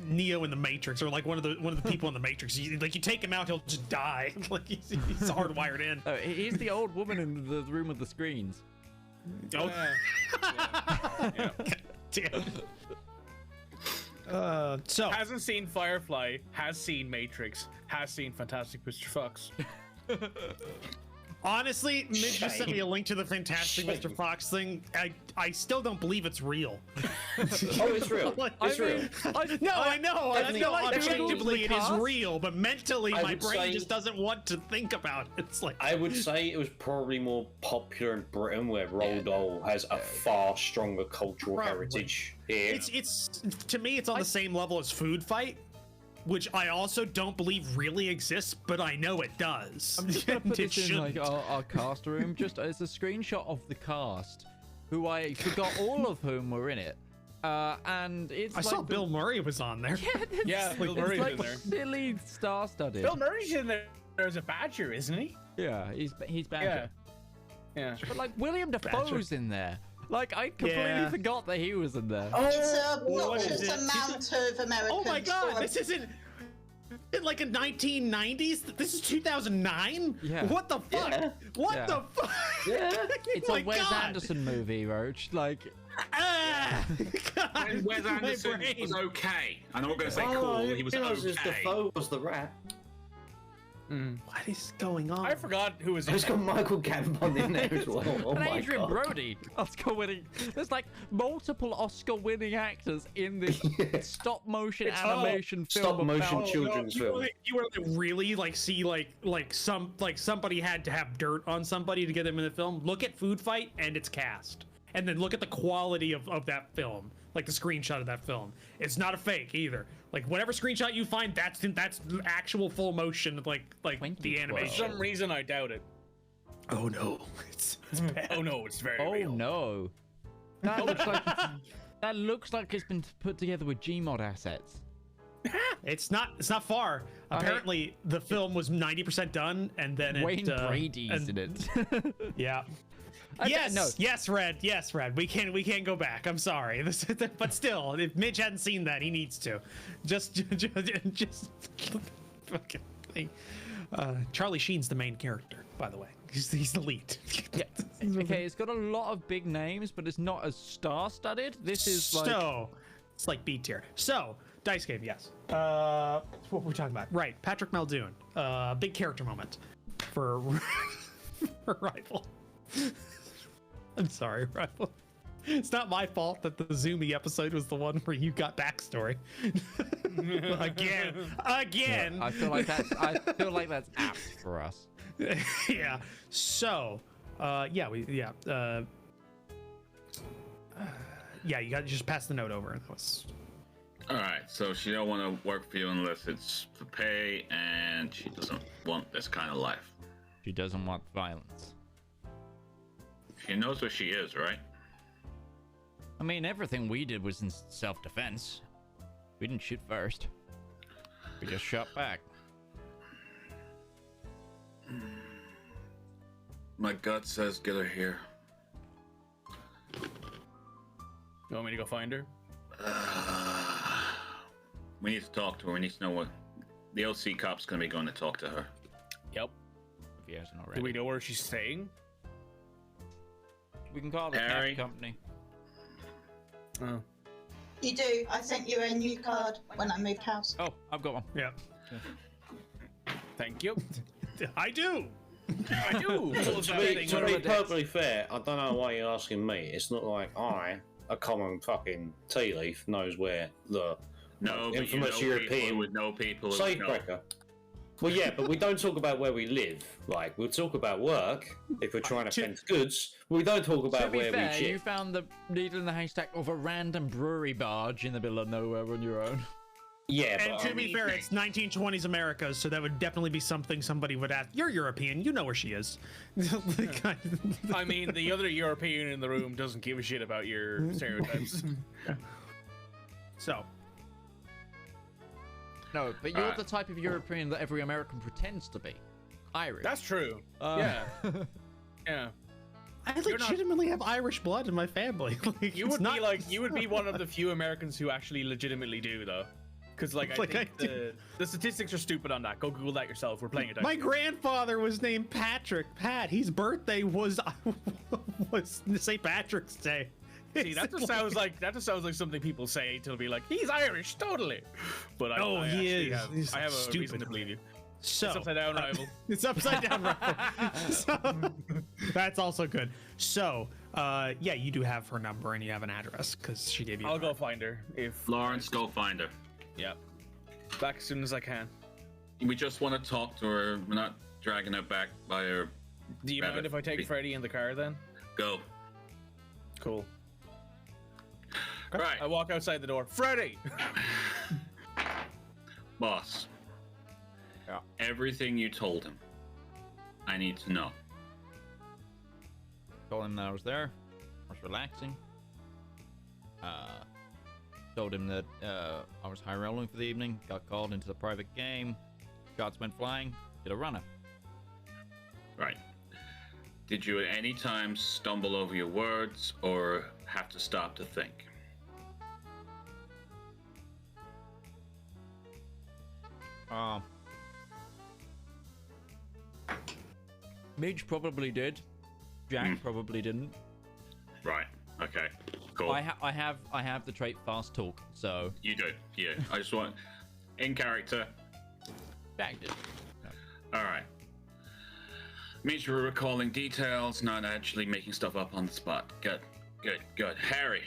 Neo in the Matrix, or like one of the people in the Matrix. You take him out, he'll just die. Like he's hardwired in. Oh, he's the old woman in the room with the screens. Oh. Yeah. Damn. So hasn't seen Firefly, has seen Matrix, has seen Fantastic Mr. Fox. Honestly, Midge just sent me a link to the Fantastic Mr. Fox thing. I still don't believe it's real. Oh, it's real. It's real. I know. I feel like objectively it is real, but mentally my brain say, just doesn't want to think about it. It's like I would say it was probably more popular in Britain, where Roald Dahl has a far stronger cultural heritage here. It's to me, it's on the same level as Food Fight, which I also don't believe really exists, but I know it does. I'm just gonna put this in like our cast room. Just as a screenshot of the cast, who I forgot all of whom were in it. And it's I saw Bill Murray was on there. Yeah, Bill Murray's in there. Silly star-studded. Bill Murray's in there as a Badger, isn't he? Yeah, he's Badger. Yeah. But like William Dafoe's in there. Like I completely forgot that he was in there. It's a obnoxious amount of American. Oh my god, this isn't like a 1990s. This is 2009. Yeah. What the fuck? Yeah. What the fuck? Yeah. It's a Wes Anderson movie, Roach. Like. When Wes Anderson was okay. I'm not going to say cool. He was okay. Defoe was the rat. What is going on? I forgot who was in There's got Michael Gambon in there as well. Oh and my Adrian god. Brody, Oscar-winning. There's like multiple Oscar-winning actors in this stop-motion animation film. Stop-motion children's film. You were really like see like somebody had to have dirt on somebody to get them in the film. Look at Food Fight and its cast, and then look at the quality of that film, like the screenshot of that film. It's not a fake either. Like whatever screenshot you find, that's actual full motion, like the animation. For some reason, I doubt it. Oh no, it's bad. Oh no, it's very real. Oh no, that looks like it's been put together with Gmod assets. It's not far. Apparently, the film was 90% done, and then Wayne Brady's in it. Yeah. Yes, Red. We can't go back. I'm sorry. But still, if Midge hadn't seen that, he needs to. Just fucking. Charlie Sheen's the main character, by the way. He's the lead. Yeah. Okay, it's got a lot of big names, but it's not as star-studded. This is like. It's like B tier. So dice game, yes. What were we talking about? Right, Patrick Muldoon. Big character moment for, for Rival. I'm sorry, Rival. It's not my fault that the Zoomy episode was the one where you got backstory. Again. Yeah, I feel like that's apt for us. Yeah. So, yeah, you got to just pass the note over. That was. All right. So she don't want to work for you unless it's for pay, and she doesn't want this kind of life. She doesn't want violence. She knows where she is, right? I mean, everything we did was in self-defense. We didn't shoot first. We just shot back. My gut says get her here. You want me to go find her? We need to talk to her. We need to know what... The OC cop's gonna be going to talk to her. Yep. If he hasn't already. Do we know where she's staying? We can call the Harry. cab company. Oh. You do. I sent you a new card when I moved house. Oh, I've got one. Yeah. Thank you. I do. I do. To be perfectly fair, I don't know why you're asking me. It's not like a common fucking tea leaf, knows where the infamous European with no people safebreaker. Well, yeah, but we don't talk about where we live. Like, we'll talk about work if we're trying to fence goods. We don't talk about where we ship. You found the needle in the haystack of a random brewery barge in the middle of nowhere on your own. Yeah, and to be fair, it's 1920s America, so that would definitely be something somebody would ask. You're European, you know where she is. I mean, the other European in the room doesn't give a shit about your stereotypes. So. No, but you're the type of European that every American pretends to be. Irish. That's true. Yeah. Yeah. I legitimately have Irish blood in my family. Like, you would be one of the few Americans who actually legitimately do, though. Because, I think the statistics are stupid on that. Go Google that yourself. We're playing it. My grandfather was named Patrick. His birthday was St. Patrick's Day. See, that just sounds like something people say to be like, he's Irish, totally. But he is. I have a stupid reason to believe you. So it's upside down, Rival. It's upside down, Rival. So, that's also good. So, yeah, you do have her number and you have an address because she gave you. I'll go find her. If Larence, go find her. Yep. Back as soon as I can. We just want to talk to her. We're not dragging her back by her. Do you mind if I take Freddy in the car then? Go. Cool. Right. I walk outside the door. Freddy! Boss. Yeah. Everything you told him, I need to know. Told him that I was there. I was relaxing. Told him that I was high rolling for the evening. Got called into the private game. Shots went flying. Did a runner. Right. Did you at any time stumble over your words or have to stop to think? Midge probably did. Jack probably didn't. Right. Okay. Cool. I have the trait fast talk, so You do. Yeah. I just want in character. Jack did. All right. Means you were recalling details, not actually making stuff up on the spot. Good. Harry.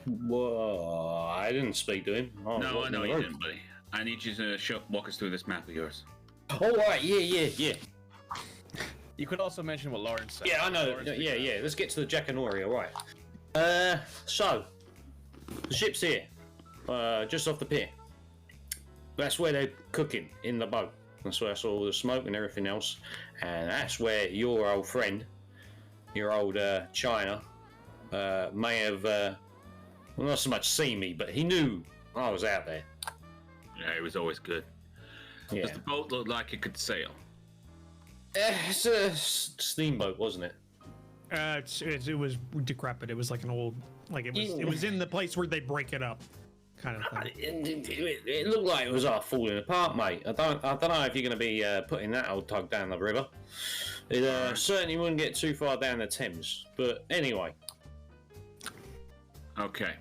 Whoa, I didn't speak to him. No, I know you didn't, buddy. I need you to walk us through this map of yours. Oh, right, yeah. You could also mention what Larence said. Yeah, I know. Yeah. Let's get to the Jackanory, all right. So, the ship's here, just off the pier. That's where they're cooking, in the boat. That's where I saw all the smoke and everything else. And that's where your old friend, your old China, may have, well, not so much seen me, but he knew I was out there. Yeah, it was always good. Yeah. Does the boat look like it could sail? It's a steamboat, wasn't it? It was decrepit. It was like an old, like it was in the place where they break it up, kind of thing. It looked like it was all falling apart, mate. I don't know if you're going to be putting that old tug down the river. It certainly wouldn't get too far down the Thames. But anyway. Okay.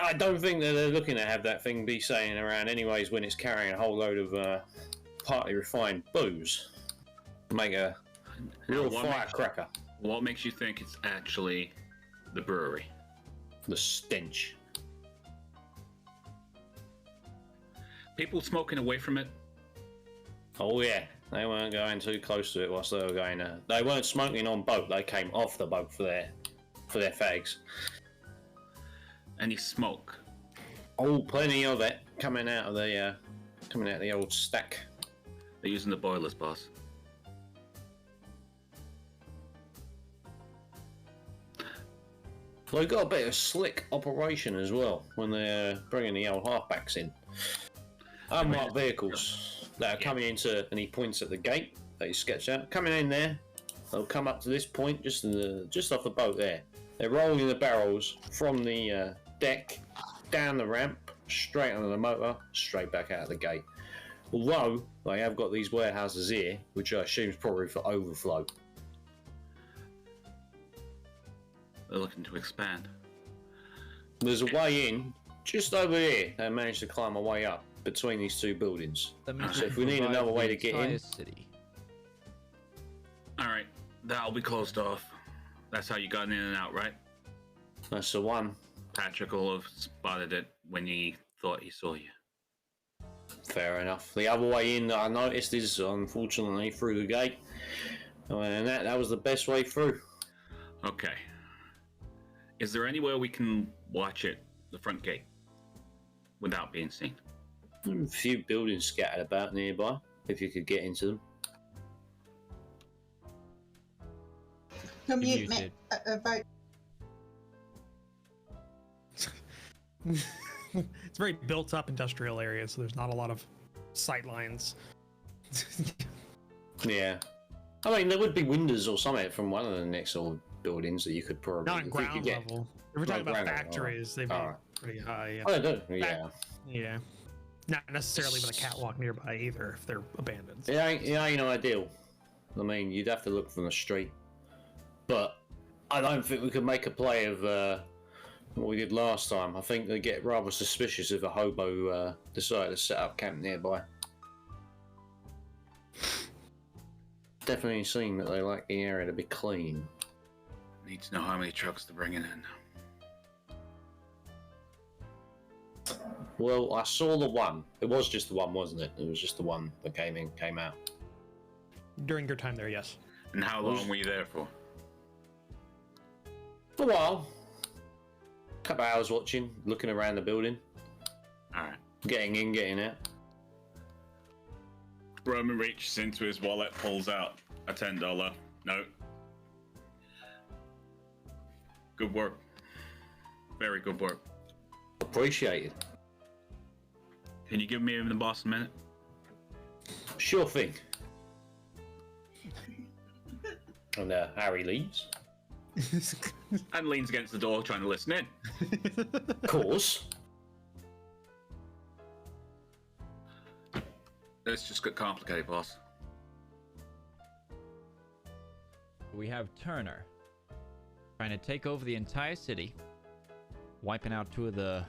I don't think that they're looking to have that thing be saying around anyways when it's carrying a whole load of partly refined booze. Make a real firecracker. What makes you think it's actually the brewery? The stench. People smoking away from it? Oh yeah, they weren't going too close to it whilst they were going. They weren't smoking on boat. They came off the boat for their fags. Any smoke? Oh, plenty of it coming out of the old stack. They're using the boilers, boss. Well, they got a bit of slick operation as well when they're bringing the old halfbacks in. Unmarked vehicles that are coming into, and he points at the gate that he sketched out. Coming in there, they'll come up to this point just off the boat there. They're rolling the barrels from the deck down the ramp, straight under the motor, straight back out of the gate. Although they have got these warehouses here, which I assume is probably for overflow. They're looking to expand. There's a way in just over here. They managed to climb a way up between these two buildings. So if we need another way to get in, city. All right, that'll be closed off. That's how you got in and out, right? That's the one. Patrick will have spotted it when he thought he saw you. Fair enough. The other way in that I noticed is unfortunately through the gate, and that was the best way through. Okay. Is there anywhere we can watch it, the front gate, without being seen? A few buildings scattered about nearby, if you could get into them. Mute me about. It's a very built-up industrial area, so there's not a lot of sight lines. Yeah. I mean, there would be windows or something from one of the next old buildings that you could probably... Not on ground level. If we're talking about factories, they'd be pretty high. Oh, they do, yeah. Yeah. Not necessarily with a catwalk nearby either, if they're abandoned. It ain't ideal. I mean, you'd have to look from the street. But I don't think we could make a play of what we did last time. I think they get rather suspicious if a hobo decided to set up camp nearby. Definitely seem that they like the area to be clean. Need to know how many trucks they're bringing in. Well, I saw the one. It was just the one, wasn't it? It was just the one that came out. During your time there, yes. And how long were you there for? For a while. A couple hours watching, looking around the building. Alright. Getting in, getting out. Roman reaches into his wallet, pulls out a $10 note. Good work. Very good work. Appreciated. Can you give me and the boss a minute? Sure thing. And Harry leaves. And leans against the door trying to listen in. Of course. This just got complicated, boss. We have Turner trying to take over the entire city, wiping out two of the...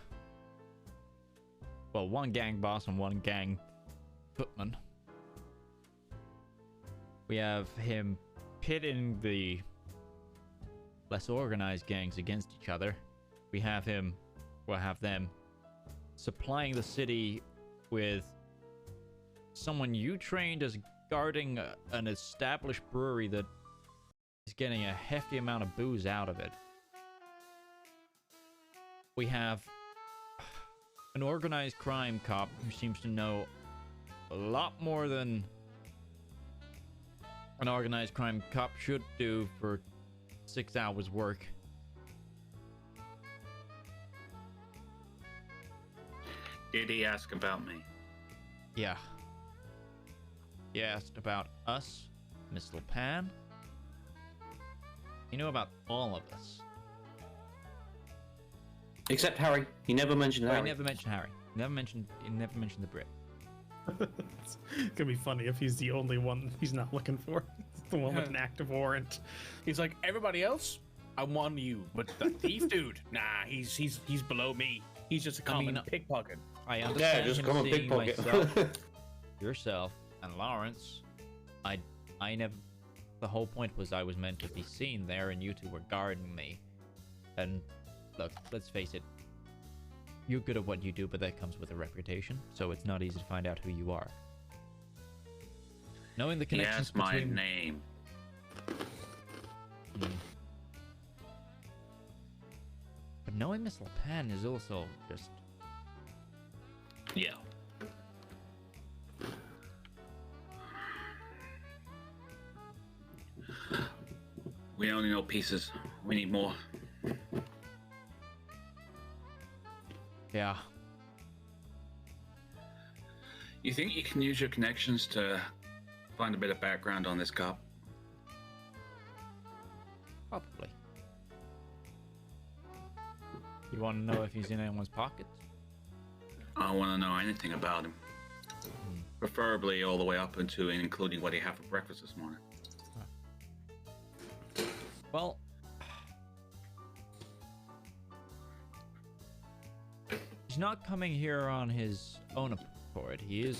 well, one gang boss and one gang footman. We have him pitting the less organized gangs against each other. We have him, well, have them supplying the city with someone you trained as guarding an established brewery that is getting a hefty amount of booze out of it. We have an organized crime cop who seems to know a lot more than an organized crime cop should do for 6 hours work. Did he ask about me? Yeah. He asked about us, Miss La Pan. He knew about all of us. Except Harry. He never mentioned Harry. He never mentioned Harry. He never mentioned the Brit. It's gonna be funny if he's the only one he's not looking for. He's the one with an active warrant. He's like, everybody else, I'm on you, but the thief dude, nah, he's below me. He's just a common pickpocket. I understand just him come on, seeing pickpocket. myself, yourself, and Larence. I never. The whole point was I was meant to be seen there, and you two were guarding me. And look, let's face it. You're good at what you do, but that comes with a reputation, so it's not easy to find out who you are. Knowing the connections Yes, between... my name. But knowing Miss La Pan is also just... Yeah. We only know pieces. We need more. Yeah. You think you can use your connections to find a bit of background on this cop? Probably. You want to know if he's in anyone's pockets? I want to know anything about him. Preferably all the way up into and including what he had for breakfast this morning. Well... He's not coming here on his own accord. He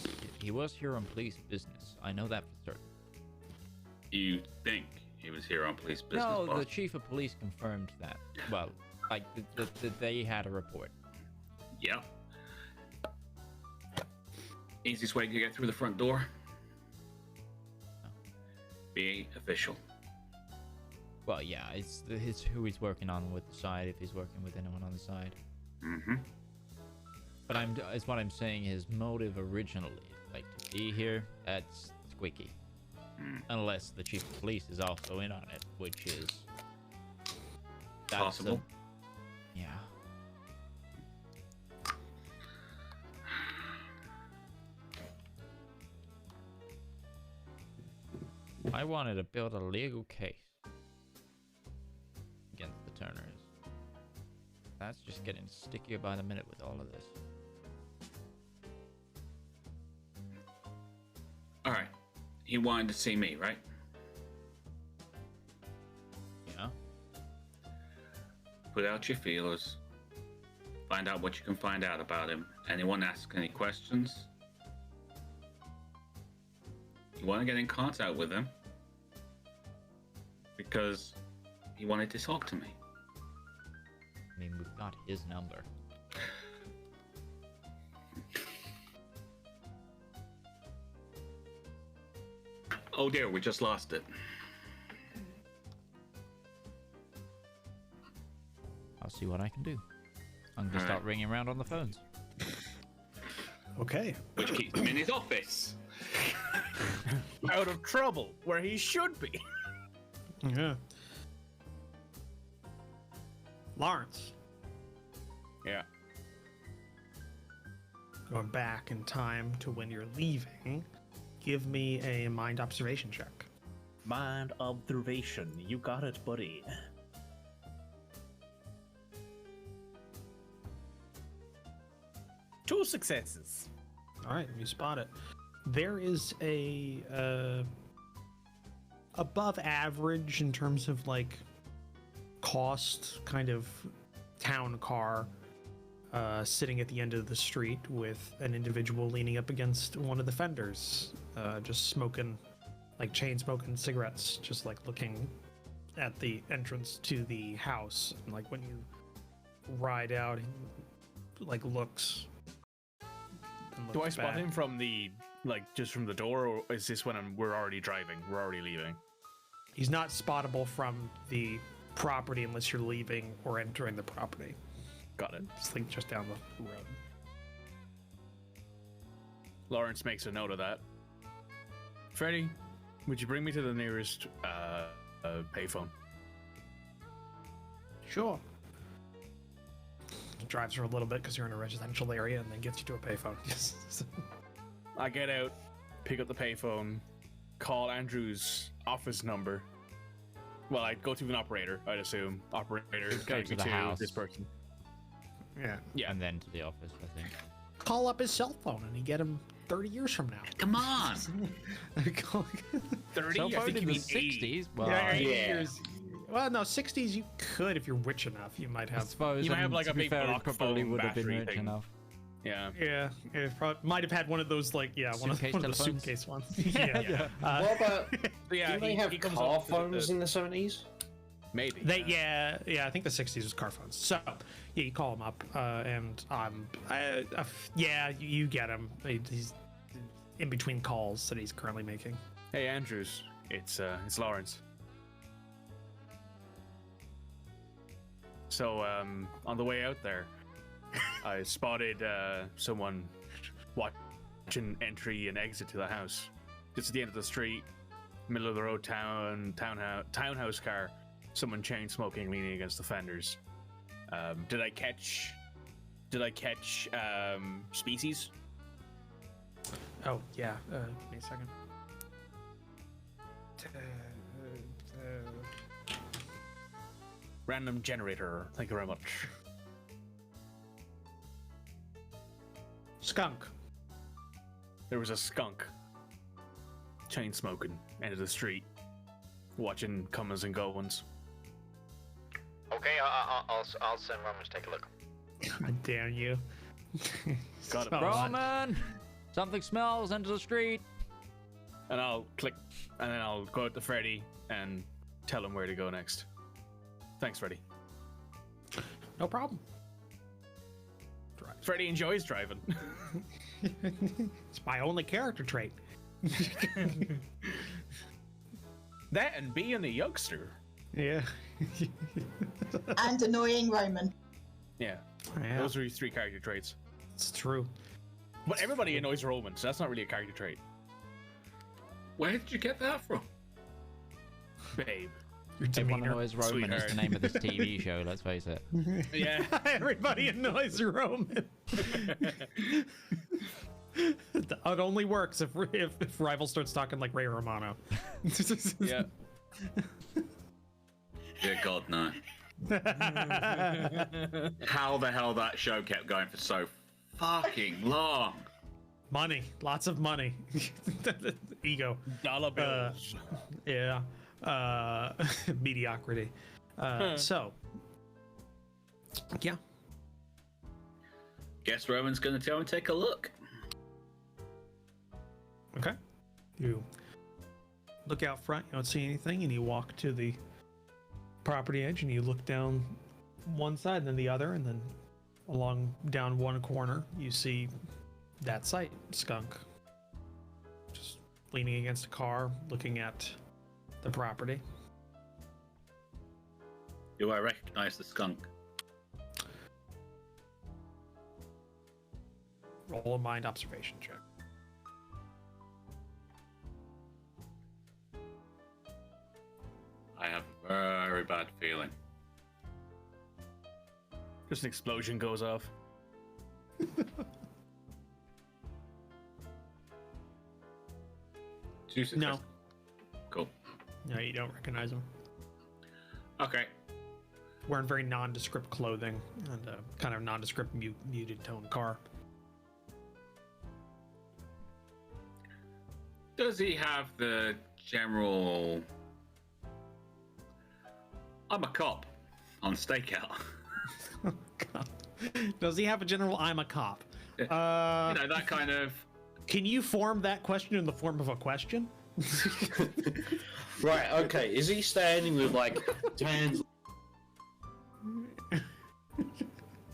was here on police business. I know that for certain. You think he was here on police business, No, boss? the chief of police confirmed that. Well, like, they had a report. Yeah. Easiest way to get through the front door? Be official. Well, yeah, it's who he's working on with the side, if he's working with anyone on the side. Mm-hmm. But it's what I'm saying, his motive originally, like, to be here, that's squeaky. Unless the chief of police is also in on it, which is... Possible. Yeah. I wanted to build a legal case against the Turners. That's just getting stickier by the minute with all of this. Alright. He wanted to see me, right? Yeah. Put out your feelers. Find out what you can find out about him. Anyone ask any questions? You want to get in contact with him? Because he wanted to talk to me. I mean, we've got his number. Oh dear, we just lost it. I'll see what I can do. I'm gonna start ringing around on the phones. Okay. Which keeps him in his office. Out of trouble, where he should be. Yeah. Larence. Yeah. Going back in time to when you're leaving, give me a mind observation check. Mind observation. You got it, buddy. Two successes. All right, you spot it. There is a above average in terms of like cost kind of town car sitting at the end of the street with an individual leaning up against one of the fenders, just smoking, like chain smoking cigarettes, just like looking at the entrance to the house. And like when you ride out, he like looks. Do I spot back. him from the, like, just from the door, or is this when we're already driving? We're already leaving? He's not spottable from the property unless you're leaving or entering the property. Got it. It's like just down the road. Larence makes a note of that. Freddy, would you bring me to the nearest payphone? Sure. He drives for a little bit because you're in a residential area and then gets you to a payphone. I get out, pick up the payphone, call Andrew's office number. Well, I'd go to an operator, I'd assume. Operator, Go take me to the house. this person. Yeah. And then to the office, I think. Call up his cell phone and you get him 30 years from now. Come on! 30? Cell I phone think in you the mean 80. 60s? Well, Yeah, 80 Yeah. years. Well, no, 60s you could if you're rich enough. You might I have. suppose. You might have, like, to a be big fair, he block probably phone would have been battery rich thing. enough. Yeah. Yeah, it might have had one of those like one of Suitcase those telephones? suitcase ones. Yeah. What about? Yeah, Did they have comes car up to phones in the 70s? Maybe. Yeah, I think the 60s was car phones. So yeah, you call him up, and yeah, you get him. He's in between calls that he's currently making. Hey, Andrews. It's Larence. So on the way out there, I spotted someone watching entry and exit to the house. Just at the end of the street, middle of the road townhouse car. Someone chain smoking, leaning against the fenders. Did I catch species? Oh yeah, give me a second. Random generator. Thank you very much. Skunk. There was a skunk chain smoking end of the street, watching comers and goings. Okay, I'll send Roman to take a look. God damn you. Got it. So Roman, something smells into the street. And I'll click, and then I'll go out to Freddy and tell him where to go next. Thanks, Freddy. No problem. Freddy enjoys driving. It's my only character trait. That and being a youngster. Yeah. And annoying Roman. Yeah. Yeah, Those are his 3 character traits. it's true. But everybody annoys Roman, so that's not really a character trait. Where did you get that from? Babe. Your Everyone demeanor. annoys Roman is the Sweetheart. name of this TV show. Let's face it. Yeah. Everybody annoys Roman. It only works if Rival starts talking like Ray Romano. Yeah. Dear God, no. How the hell that show kept going for so fucking long? Money, lots of money. Ego. Dollar bills. Yeah. Mediocrity. So, yeah. Guess Roman's gonna tell him to take a look. Okay. You look out front, you don't see anything, and you walk to the property edge and you look down one side and then the other, and then along down one corner you see that site, skunk. Just leaning against a car, looking at the property. Do I recognize the skunk? Roll a mind observation check. I have a very bad feeling. Just an explosion goes off. No. Cool. No, you don't recognize him. Okay. Wearing very nondescript clothing and a kind of nondescript muted tone car. Does he have the general... I'm a cop on stakeout. Oh, God. Does he have a general I'm a cop? You know, that kind of... Can you form that question in the form of a question? Right, okay. Is he standing with, like, hands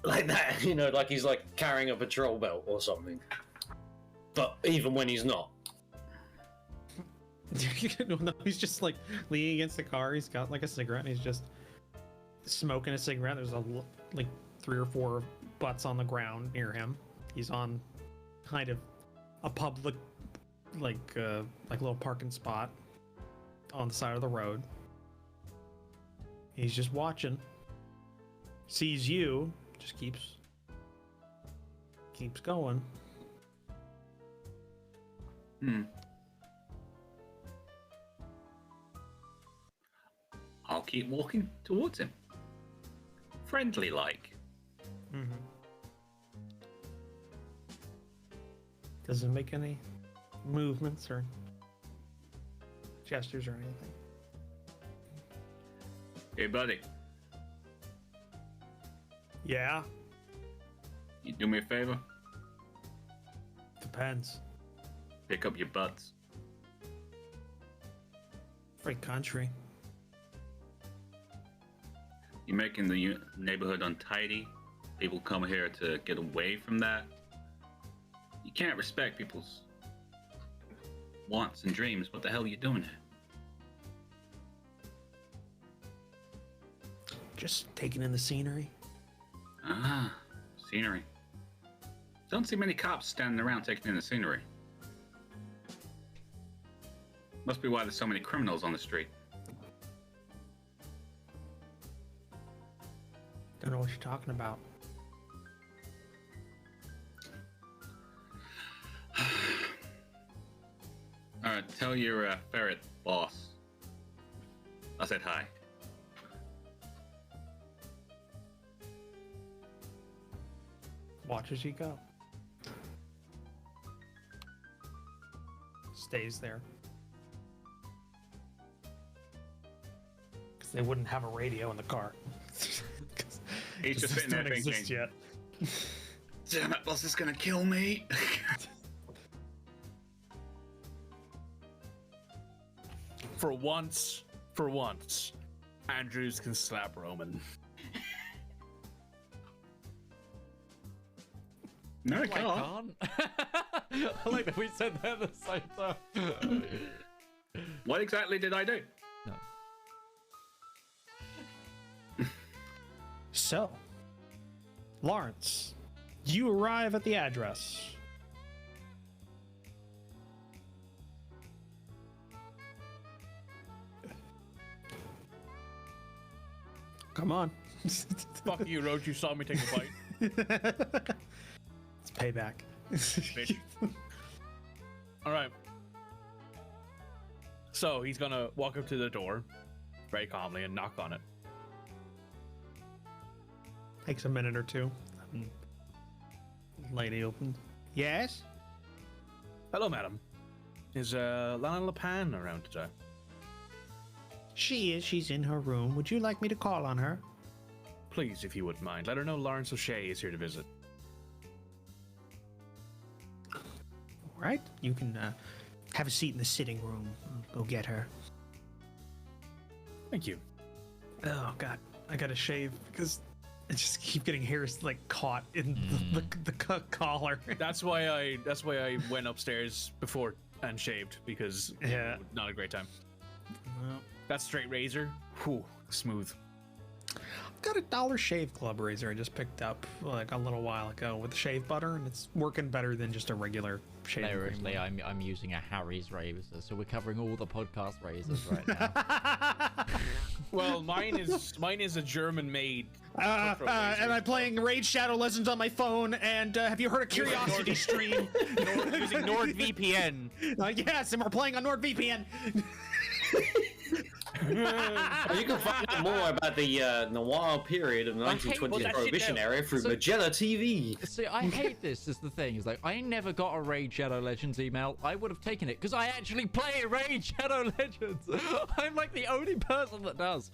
like that? You know, like he's, like, carrying a patrol belt or something. But even when he's not. No, he's just, like, leaning against the car. He's got, like, a cigarette, and he's just smoking a cigarette. There's, like, 3 or 4 butts on the ground near him. He's on kind of a public, like little parking spot on the side of the road. He's just watching. Sees you, just keeps going. I'll keep walking towards him. Friendly like. Mm-hmm. Doesn't make any movements or gestures or anything. Hey, buddy. Yeah. You do me a favor? Depends. Pick up your butts. Free country. You're making the neighborhood untidy. People come here to get away from that. You can't respect people's wants and dreams. What the hell are you doing here? Just taking in the scenery. Ah, scenery. Don't see many cops standing around taking in the scenery. Must be why there's so many criminals on the street. Don't know what you're talking about. Alright, tell your ferret boss I said hi. Watch as you go. Stays there. Because they wouldn't have a radio in the car. He's just sitting there thinking, yet. damn it, boss is gonna kill me. For once, Andrews can slap Roman. No, I can't. I like that we said that at the same time. What exactly did I do? No. So, Larence, you arrive at the address. Come on. Fuck you, Roach. You saw me take a bite. It's payback. Bitch. All right. So he's gonna walk up to the door very calmly and knock on it. Takes a minute or two. Lady opens. Yes? Hello, madam. Is Lena La Pan around today? She is. She's in her room. Would you like me to call on her? Please, if you wouldn't mind, let her know Larence O'Shea is here to visit. All right. You can have a seat in the sitting room. I'll go get her. Thank you. Oh, God. I gotta shave because I just keep getting hairs like caught in the collar. That's why I went upstairs before and shaved, because Yeah. not a great time. Well, That straight razor, whew, smooth. got a Dollar Shave Club razor I just picked up like a little while ago with shave butter, and it's working better than just a regular shave. Seriously, I'm using a Harry's razor, so we're covering all the podcast razors right now. Well, mine is a German-made. Am I playing Raid Shadow Legends on my phone? And have you heard of Curiosity Stream? Using NordVPN. Yes, and we're playing on NordVPN. You can find out more about the noir period of the 1920s Prohibition era through Magella TV. See, I hate this. Is the thing is like I never got a Raid Shadow Legends email. I would have taken it because I actually play Raid Shadow Legends. I'm like the only person that does.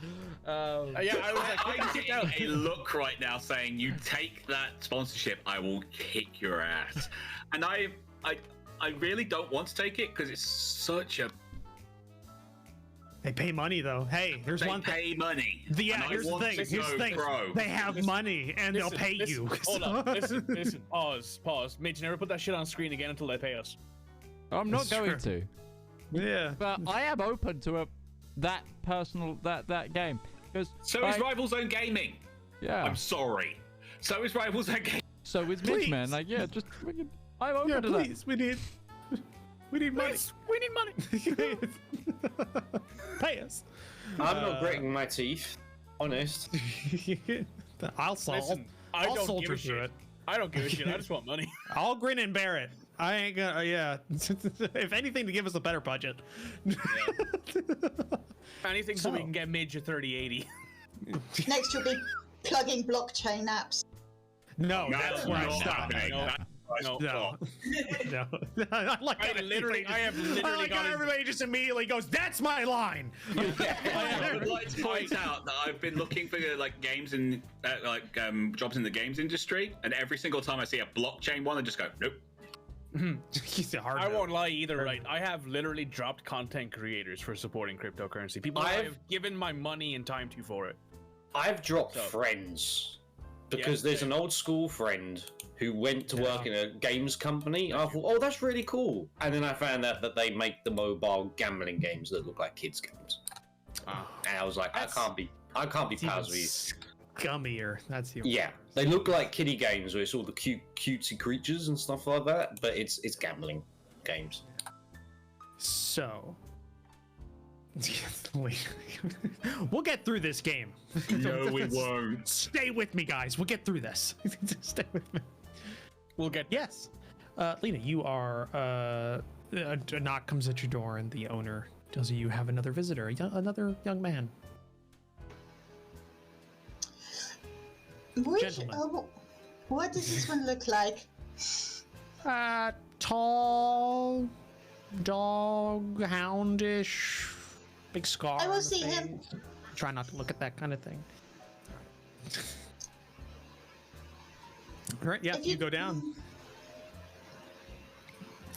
Yeah, I was like, I get a look right now saying, "You take that sponsorship, I will kick your ass." And I really don't want to take it because it's such a. They pay money though. Hey, here's one thing. They pay money. Yeah, here's the thing. Here's the thing. They have money and they'll pay you. Hold on. Listen. Pause. Midge, never put that shit on screen again until they pay us. I'm not going to. Yeah. But I am open to that game. So is RivalZoneGaming. Yeah. I'm sorry. So is RivalZoneGaming. So is Midgeman. Like, yeah, just I'm open to please. that. We need money. We need money. Pay us. I'm not gritting my teeth. Honest. I'll soldier through it. I don't give a shit. I just want money. I'll grin and bear it. I ain't gonna. Yeah. If anything, to give us a better budget. Yeah. Anything so we can get Midge a 3080. Next, you'll be plugging blockchain apps. No, that's where I stop. No. No. No. I have literally like how everybody just immediately goes, "That's my line." I would like to point out that I've been looking for games in jobs in the games industry, and every single time I see a blockchain one, I just go, nope. I won't lie either, right? I have literally dropped content creators for supporting cryptocurrency. People I've given my money and time to for it. I've dropped friends because there's an old school friend who went to work in a games company. I thought, oh, that's really cool. And then I found out that they make the mobile gambling games that look like kids' games. And I was like, I can't be pals with you. Scummier. That's the they look like kiddie games where it's all the cutesy creatures and stuff like that, but it's gambling games. So we'll get through this game. No, we won't. Stay with me, guys. We'll get through this. Stay with me. We'll get. Yes, Lena, you are. A knock comes at your door, and the owner tells you have another visitor, another young man. What does this one look like? Tall, dog, houndish, big scar. I will see him. Try not to look at that kind of thing. All right, yeah, you go down.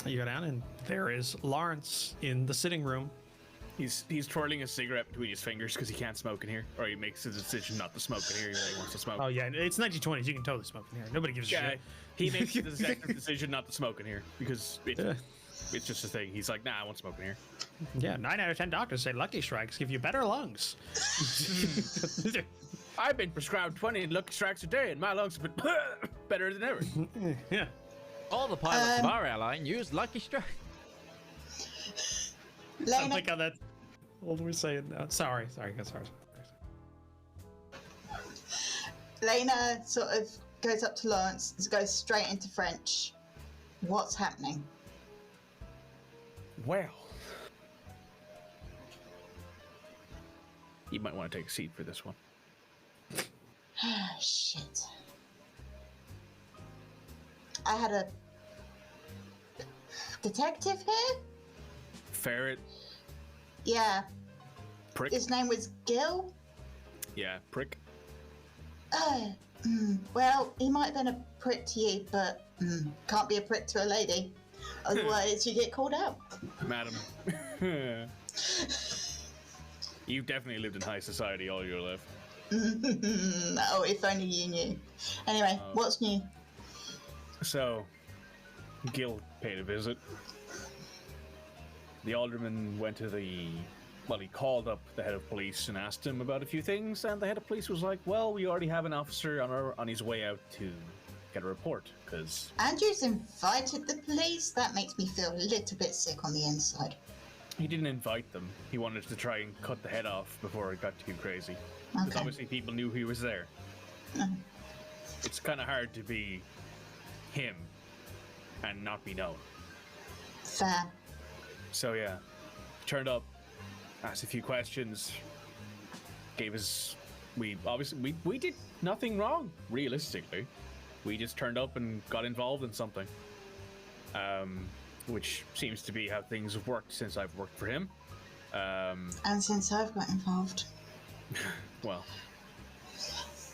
You go down, and there is Larence in the sitting room. He's twirling a cigarette between his fingers because he can't smoke in here, or he makes his decision not to smoke in here. He really wants to smoke. Oh yeah, it's 1920s. You can totally smoke in here. Nobody gives a shit. He makes the decision not to smoke in here because it's just a thing. He's like, nah, I won't smoke in here. Yeah, 9 out of 10 doctors say Lucky Strikes give you better lungs. I've been prescribed 20 Lucky Strikes a day, and my lungs have been better than ever. Yeah. All the pilots of our airline use Lucky Strike. I like how that. What do we say it now? Sorry. Lena sort of goes up to Larence and goes straight into French. What's happening? Well, you might want to take a seat for this one. Shit. I had a detective here? Ferret. Yeah. Prick. His name was Gil? Yeah, prick. Well, he might have been a prick to you, but can't be a prick to a lady. Otherwise, you get called out. Madam. You've definitely lived in high society all your life. Oh, if only you knew. Anyway, what's new? So, Gil paid a visit. The Alderman went to he called up the head of police and asked him about a few things, and the head of police was like, well, we already have an officer on his way out to get a report, because... Andrew's invited the police? That makes me feel a little bit sick on the inside. He didn't invite them. He wanted to try and cut the head off before it got too crazy. Because obviously people knew he was there. It's kind of hard to be him and not be known. Fair. So yeah, turned up, asked a few questions, gave us... We did nothing wrong, realistically. We just turned up and got involved in something. Which seems to be how things have worked since I've worked for him. And since I've got involved. Well,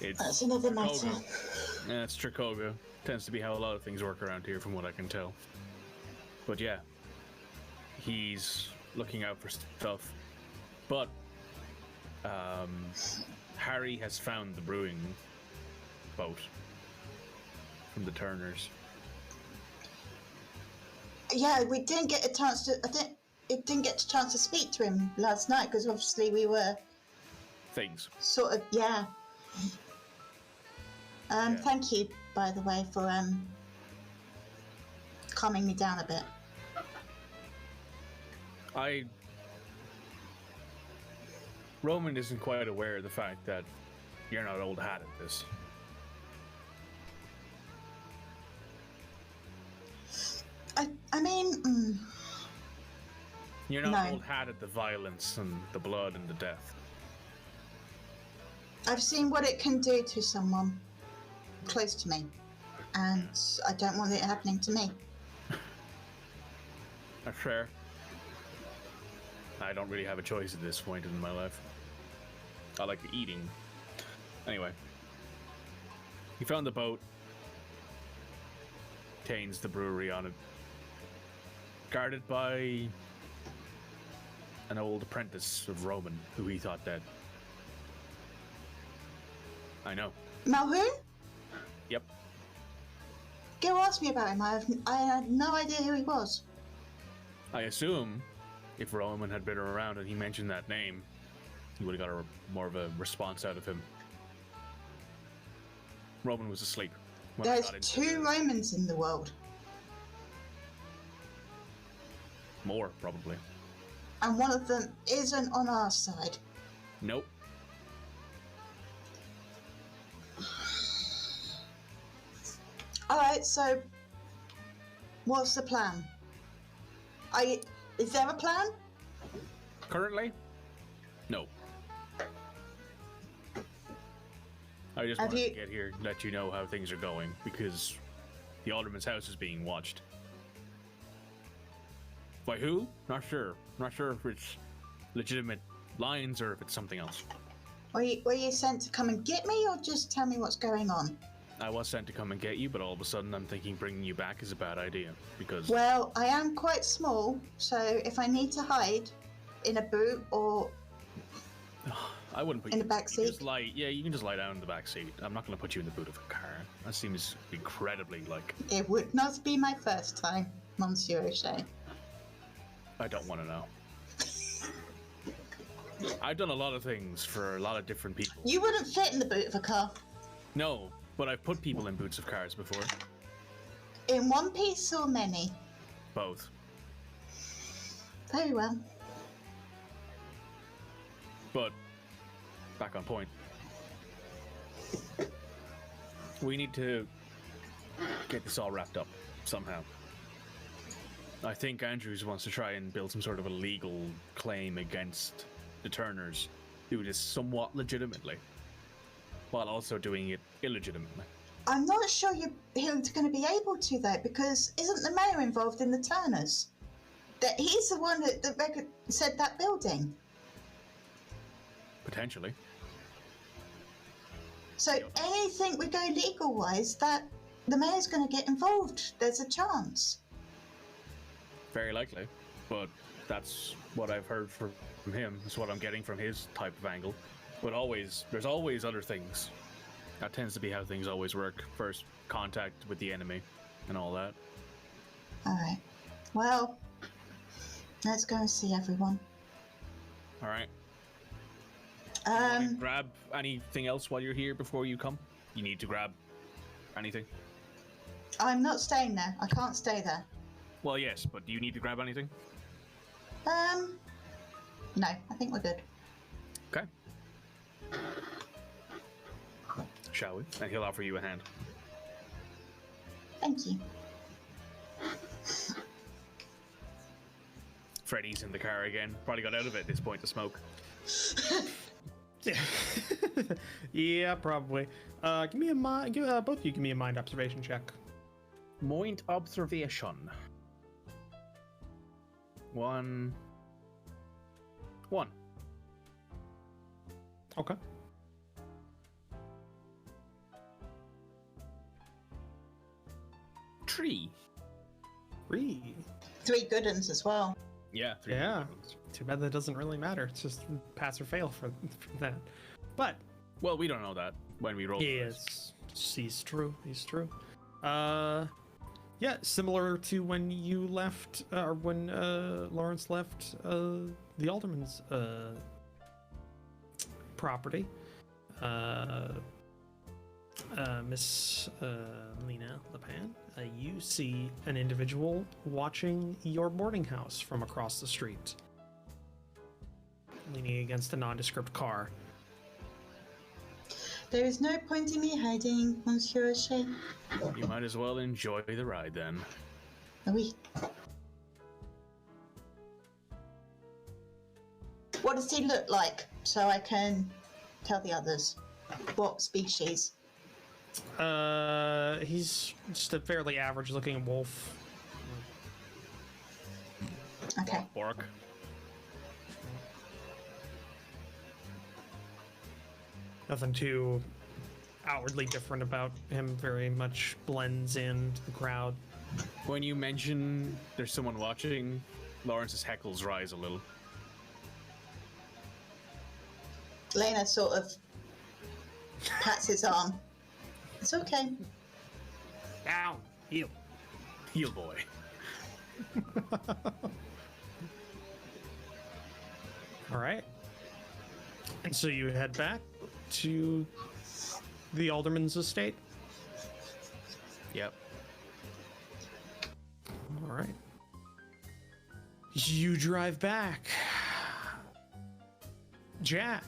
that's another matter. Yeah, it's Tricogha. Tends to be how a lot of things work around here, from what I can tell. But yeah, he's looking out for stuff. But Harry has found the brewing boat from the Turners. Yeah, we didn't get a chance to. It didn't get a chance to speak to him last night because obviously we were. Things. Sort of, yeah. Thank you, by the way, for calming me down a bit. Roman isn't quite aware of the fact that you're not old hat at this. I mean... You're not old hat at the violence and the blood and the death. I've seen what it can do to someone close to me. and I don't want it happening to me. That's fair. I don't really have a choice at this point in my life. I like eating. Anyway. He found the boat. Contains the brewery on it. Guarded by an old apprentice of Roman who he thought dead. I know. Malhoun? Yep. Go ask me about him. I had no idea who he was. I assume if Roman had been around and he mentioned that name, he would have got more of a response out of him. Roman was asleep. when I There's got into 2 Romans in the world. More, probably. And one of them isn't on our side. Nope. Alright, so what's the plan? Is there a plan? Currently? No. I just Have wanted you- to get here and let you know how things are going, because the Alderman's house is being watched. By who? Not sure. Not sure if it's legitimate lines or if it's something else. Were you sent to come and get me, or just tell me what's going on? I was sent to come and get you, but all of a sudden I'm thinking bringing you back is a bad idea, because... Well, I am quite small, so if I need to hide in a boot or I wouldn't put in you the back you can seat. just lie. Yeah, you can just lie down in the back seat. I'm not going to put you in the boot of a car. That seems incredibly like... It would not be my first time, Monsieur O'Shea. I don't want to know. I've done a lot of things for a lot of different people. You wouldn't fit in the boot of a car. No, but I've put people in boots of cars before. In one piece or many? Both. Very well. But, back on point. We need to get this all wrapped up, somehow. I think Andrews wants to try and build some sort of a legal claim against the Turners, do this somewhat legitimately, while also doing it illegitimately. I'm not sure he's going to be able to, though, because isn't the mayor involved in the Turners? That he's the one that said that building. Potentially. So anything we go legal-wise, that the mayor's going to get involved. There's a chance. Very likely, but that's what I've heard from him. That's what I'm getting from his type of angle. But there's always other things. That tends to be how things always work. First, contact with the enemy and all that. Alright. Well, let's go and see everyone. Alright. Grab anything else while you're here before you come? You need to grab anything? I'm not staying there. I can't stay there. Well, yes, but do you need to grab anything? No, I think we're good. Okay. Shall we? And he'll offer you a hand. Thank you. Freddy's in the car again. Probably got out of it at this point to smoke. Yeah, probably. Give me a mind. Both of you give me a mind observation check. Mind observation. 1. Okay. Tree. 3. 3 good ones as well. Yeah. 3. Yeah. Too bad that doesn't really matter. It's just pass or fail for that. But Well, we don't know that when we roll. yes, he's true. He's true. Yeah, similar to when you left, or when Larence left the Alderman's property. Miss Lena La Pan, you see an individual watching your boarding house from across the street, leaning against a nondescript car. There is no point in me hiding, Monsieur O'Shea. You might as well enjoy the ride then. Oui. What does he look like, so I can tell the others? What species? He's just a fairly average-looking wolf. Okay. Bork. Nothing too outwardly different about him. Very much blends into the crowd. When you mention there's someone watching, Lawrence's heckles rise a little. Lena sort of pats his arm. It's okay. Down. Heal. Heel boy. All right. And so you head back to the Alderman's estate? Yep. All right. You drive back. Jack,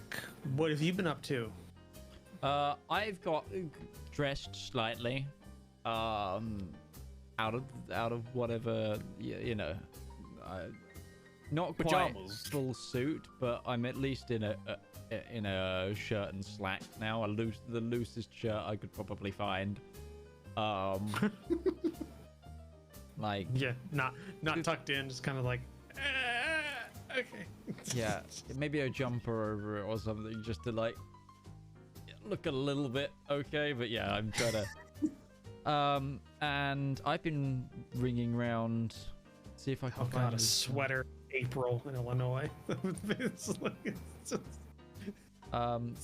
what have you been up to? I've got dressed slightly, out of whatever not quite Pajamas. full suit, but I'm at least in a shirt and slacks now. The loosest shirt I could probably find. Like Yeah, not tucked in, just kind of like. Okay. yeah, maybe a jumper over it or something, just to like look a little bit okay. But yeah, I'm trying to. And I've been ringing around, see if I can find a sweater. April in Illinois. It's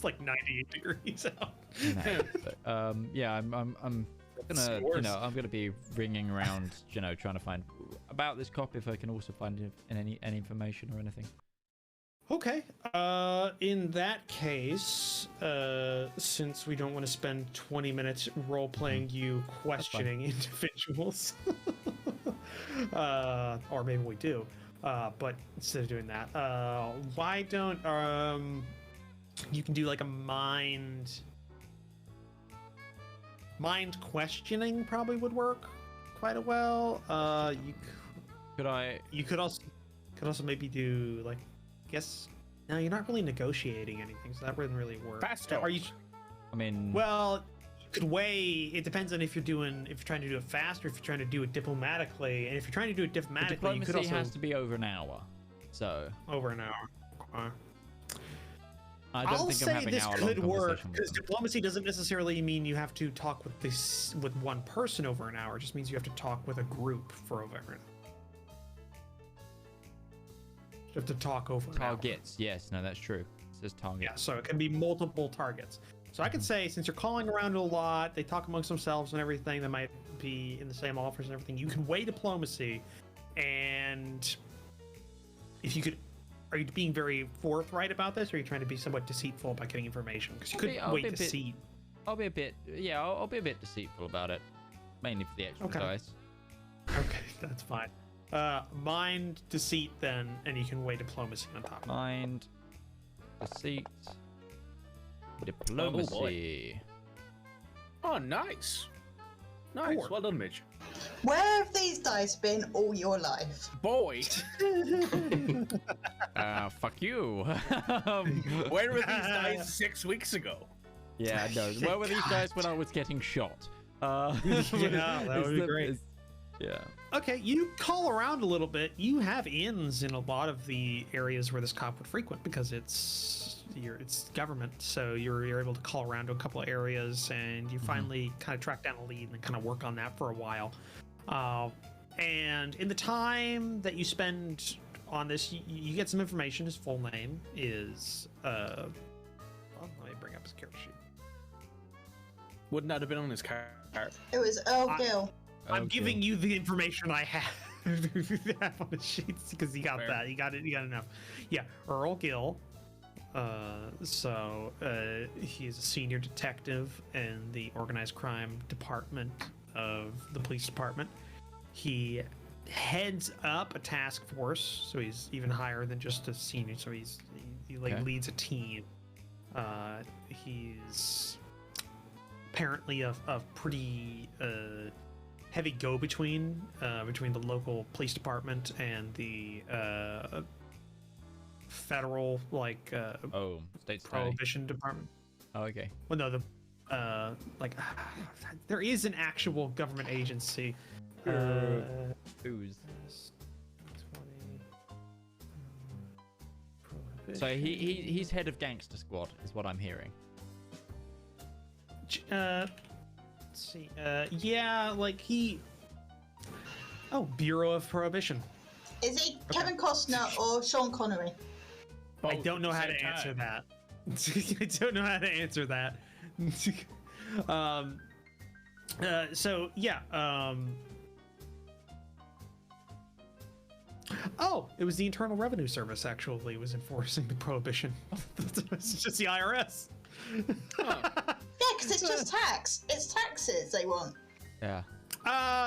like 98 degrees out. No, but, yeah, I'm gonna, I'm gonna be ringing around, trying to find about this cop if I can also find any information or anything. Okay. In that case, since we don't want to spend 20 minutes role-playing you questioning individuals, or maybe we do, but instead of doing that, why don't you can do like a mind questioning probably would work quite well. You could also maybe do like, I guess no, you're not really negotiating anything, so that wouldn't really work. Fast Are you? I mean, well, you could weigh. It depends on if you're trying to do it fast or if you're trying to do it diplomatically. And if you're trying to do it diplomatically, you could also has to be over an hour. So over an hour. I'll say this could work because diplomacy doesn't necessarily mean you have to talk with one person over an hour. It just means you have to talk with a group for over an hour. You have to talk over targets. Yes, no, that's true. It says target. Yeah, so it can be multiple targets. So I could say, since you're calling around a lot, they talk amongst themselves and everything. They might be in the same offers and everything. You can weigh diplomacy, and if you could. Are you being very forthright about this, or are you trying to be somewhat deceitful about getting information? Because you could weigh deceit. I'll be a bit deceitful about it, mainly for the extra dice. Okay, that's fine. Mind, deceit, then, and you can weigh diplomacy on top. Mind, deceit, diplomacy. Oh, nice. Nice. 4. Well done, Midge. Where have these dice been all your life? Boy. Fuck you. Where were these dice 6 weeks ago? Yeah, no. Where were these guys when I was getting shot? Yeah, that would be great. Yeah. Okay, you call around a little bit. You have inns in a lot of the areas where this cop would frequent because it's government. So you're able to call around to a couple of areas, and you finally kind of track down a lead and kind of work on that for a while. And in the time that you spend on this, you get some information. His full name is let me bring up his character sheet. Wouldn't that have been on his card? It was Earl Gill. I'm giving you the information I have on the sheets because you got that. You got it. You got enough. Yeah, Earl Gill. He's a senior detective in the organized crime department of the police department. He heads up a task force, so he's even higher than just a senior. So he leads a team. He's apparently a pretty heavy go-between between the local police department and the federal state Prohibition department. Oh, okay. Well, no, the there is an actual government agency. Who's? So he's head of gangster squad, is what I'm hearing. Let's see. Yeah, like he. Oh, Bureau of Prohibition. Is he Kevin Costner or Sean Connery? I don't know how to answer that. I don't know how to answer that. So yeah. Oh, it was the Internal Revenue Service actually was enforcing the prohibition. It's just the IRS. Yeah, because it's just tax. It's taxes they want. Yeah.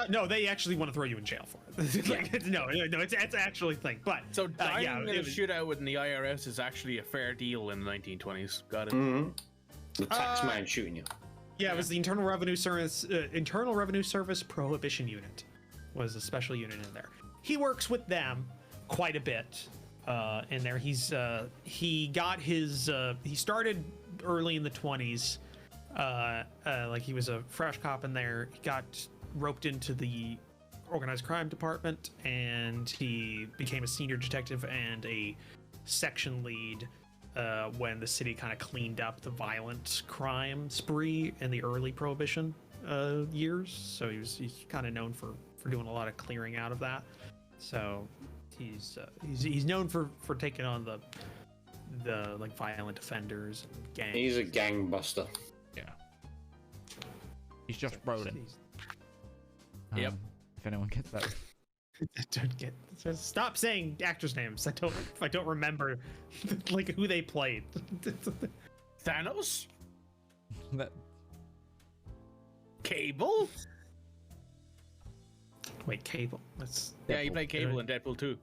No, they actually want to throw you in jail for it. Like, no, it's actually a thing. But so dying yeah, in a shootout with the IRS is actually a fair deal in the 1920s. Got it. Mm-hmm. The tax man shooting you. Yeah, it was the Internal Revenue Service. Internal Revenue Service Prohibition Unit was a special unit in there. He works with them quite a bit in there. He got his he started early in the 20s. Like he was a fresh cop in there. He got roped into the organized crime department, and he became a senior detective and a section lead when the city kind of cleaned up the violent crime spree in the early Prohibition years. So he's kind of known for doing a lot of clearing out of that. So he's known for taking on the like violent offenders and gangs. He's a gangbuster. Yeah. He's just rolling. Yep. If anyone gets that. Stop saying actors' names. I don't remember like who they played. Thanos? That... Cable? Wait, Cable. That's yeah, he played Cable in Deadpool 2.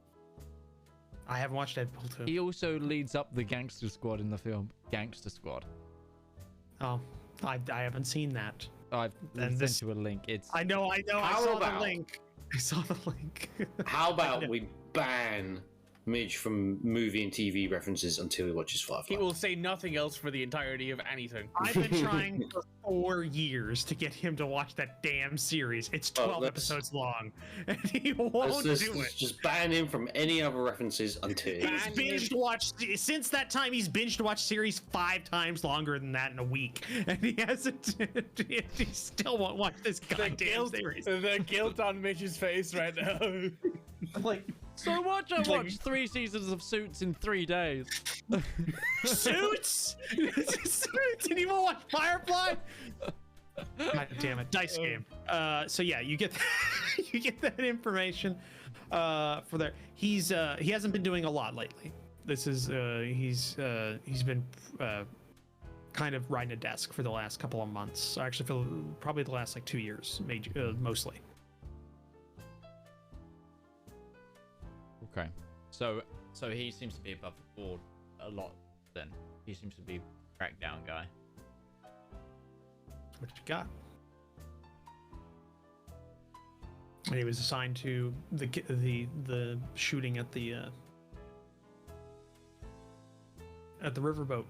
I haven't watched Deadpool 2. He also leads up the gangster squad in the film Gangster Squad. Oh, I haven't seen that. I've sent you a link. I know. I saw the link. I saw the link. How about we ban Midge from movie and TV references until he watches Firefly? He will say nothing else for the entirety of anything. I've been trying for 4 years to get him to watch that damn series. It's 12 episodes long, and he won't do it. Just ban him from any other references until he's binged watched. Since that time, he's binged watched series 5 times longer than that in a week, and he hasn't. He still won't watch this goddamn series. The guilt on Mitch's face right now. Like. So much I watched 3 seasons of Suits in 3 days. Suits? Suits? And you won't watch Firefly? God damn it. Dice game. So yeah, you get you get that information for there. He hasn't been doing a lot lately. This is he's been kind of riding a desk for the last couple of months. Actually, for probably the last like 2 years, mostly. Okay, so he seems to be above the board a lot. Then he seems to be a crackdown guy. What you got? And he was assigned to the shooting at the riverboat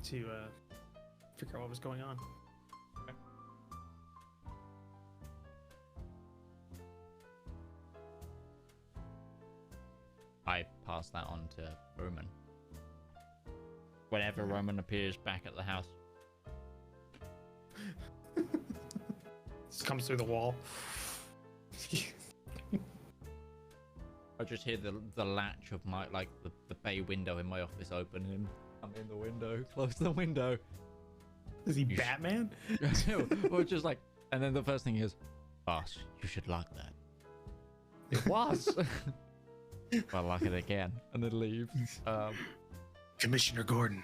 to figure out what was going on. Okay. I pass that on to Roman. Whenever Roman appears back at the house. Just comes through the wall. I just hear the latch of my the bay window in my office open and I'm in the window, close the window. Is he Batman? Or just like, and then the first thing is, boss, you should lock that. It was. Well, lock it again and then leave. Commissioner Gordon.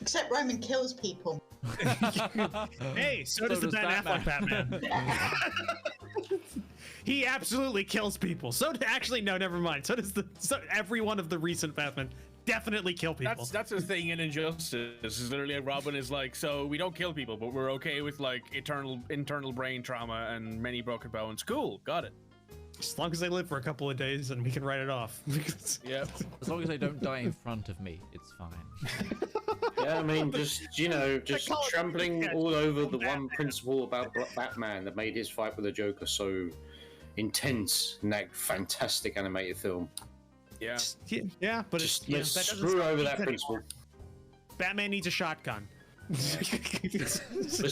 Except Roman kills people. Hey, so does the Ben Affleck Batman. He absolutely kills people. Actually, no, never mind. So does every one of the recent Batman. Definitely kill people. That's the thing in Injustice. Is literally like Robin is like, so we don't kill people, but we're okay with like internal brain trauma and many broken bones. Cool, got it. As long as they live for a couple of days, and we can write it off. Yep. As long as they don't die in front of me, it's fine. Yeah, I mean, just trampling all over the one principle about Batman that made his fight with the Joker so intense in that fantastic animated film. Yeah. Yeah, but let's screw over that principle. Batman needs a shotgun. Let's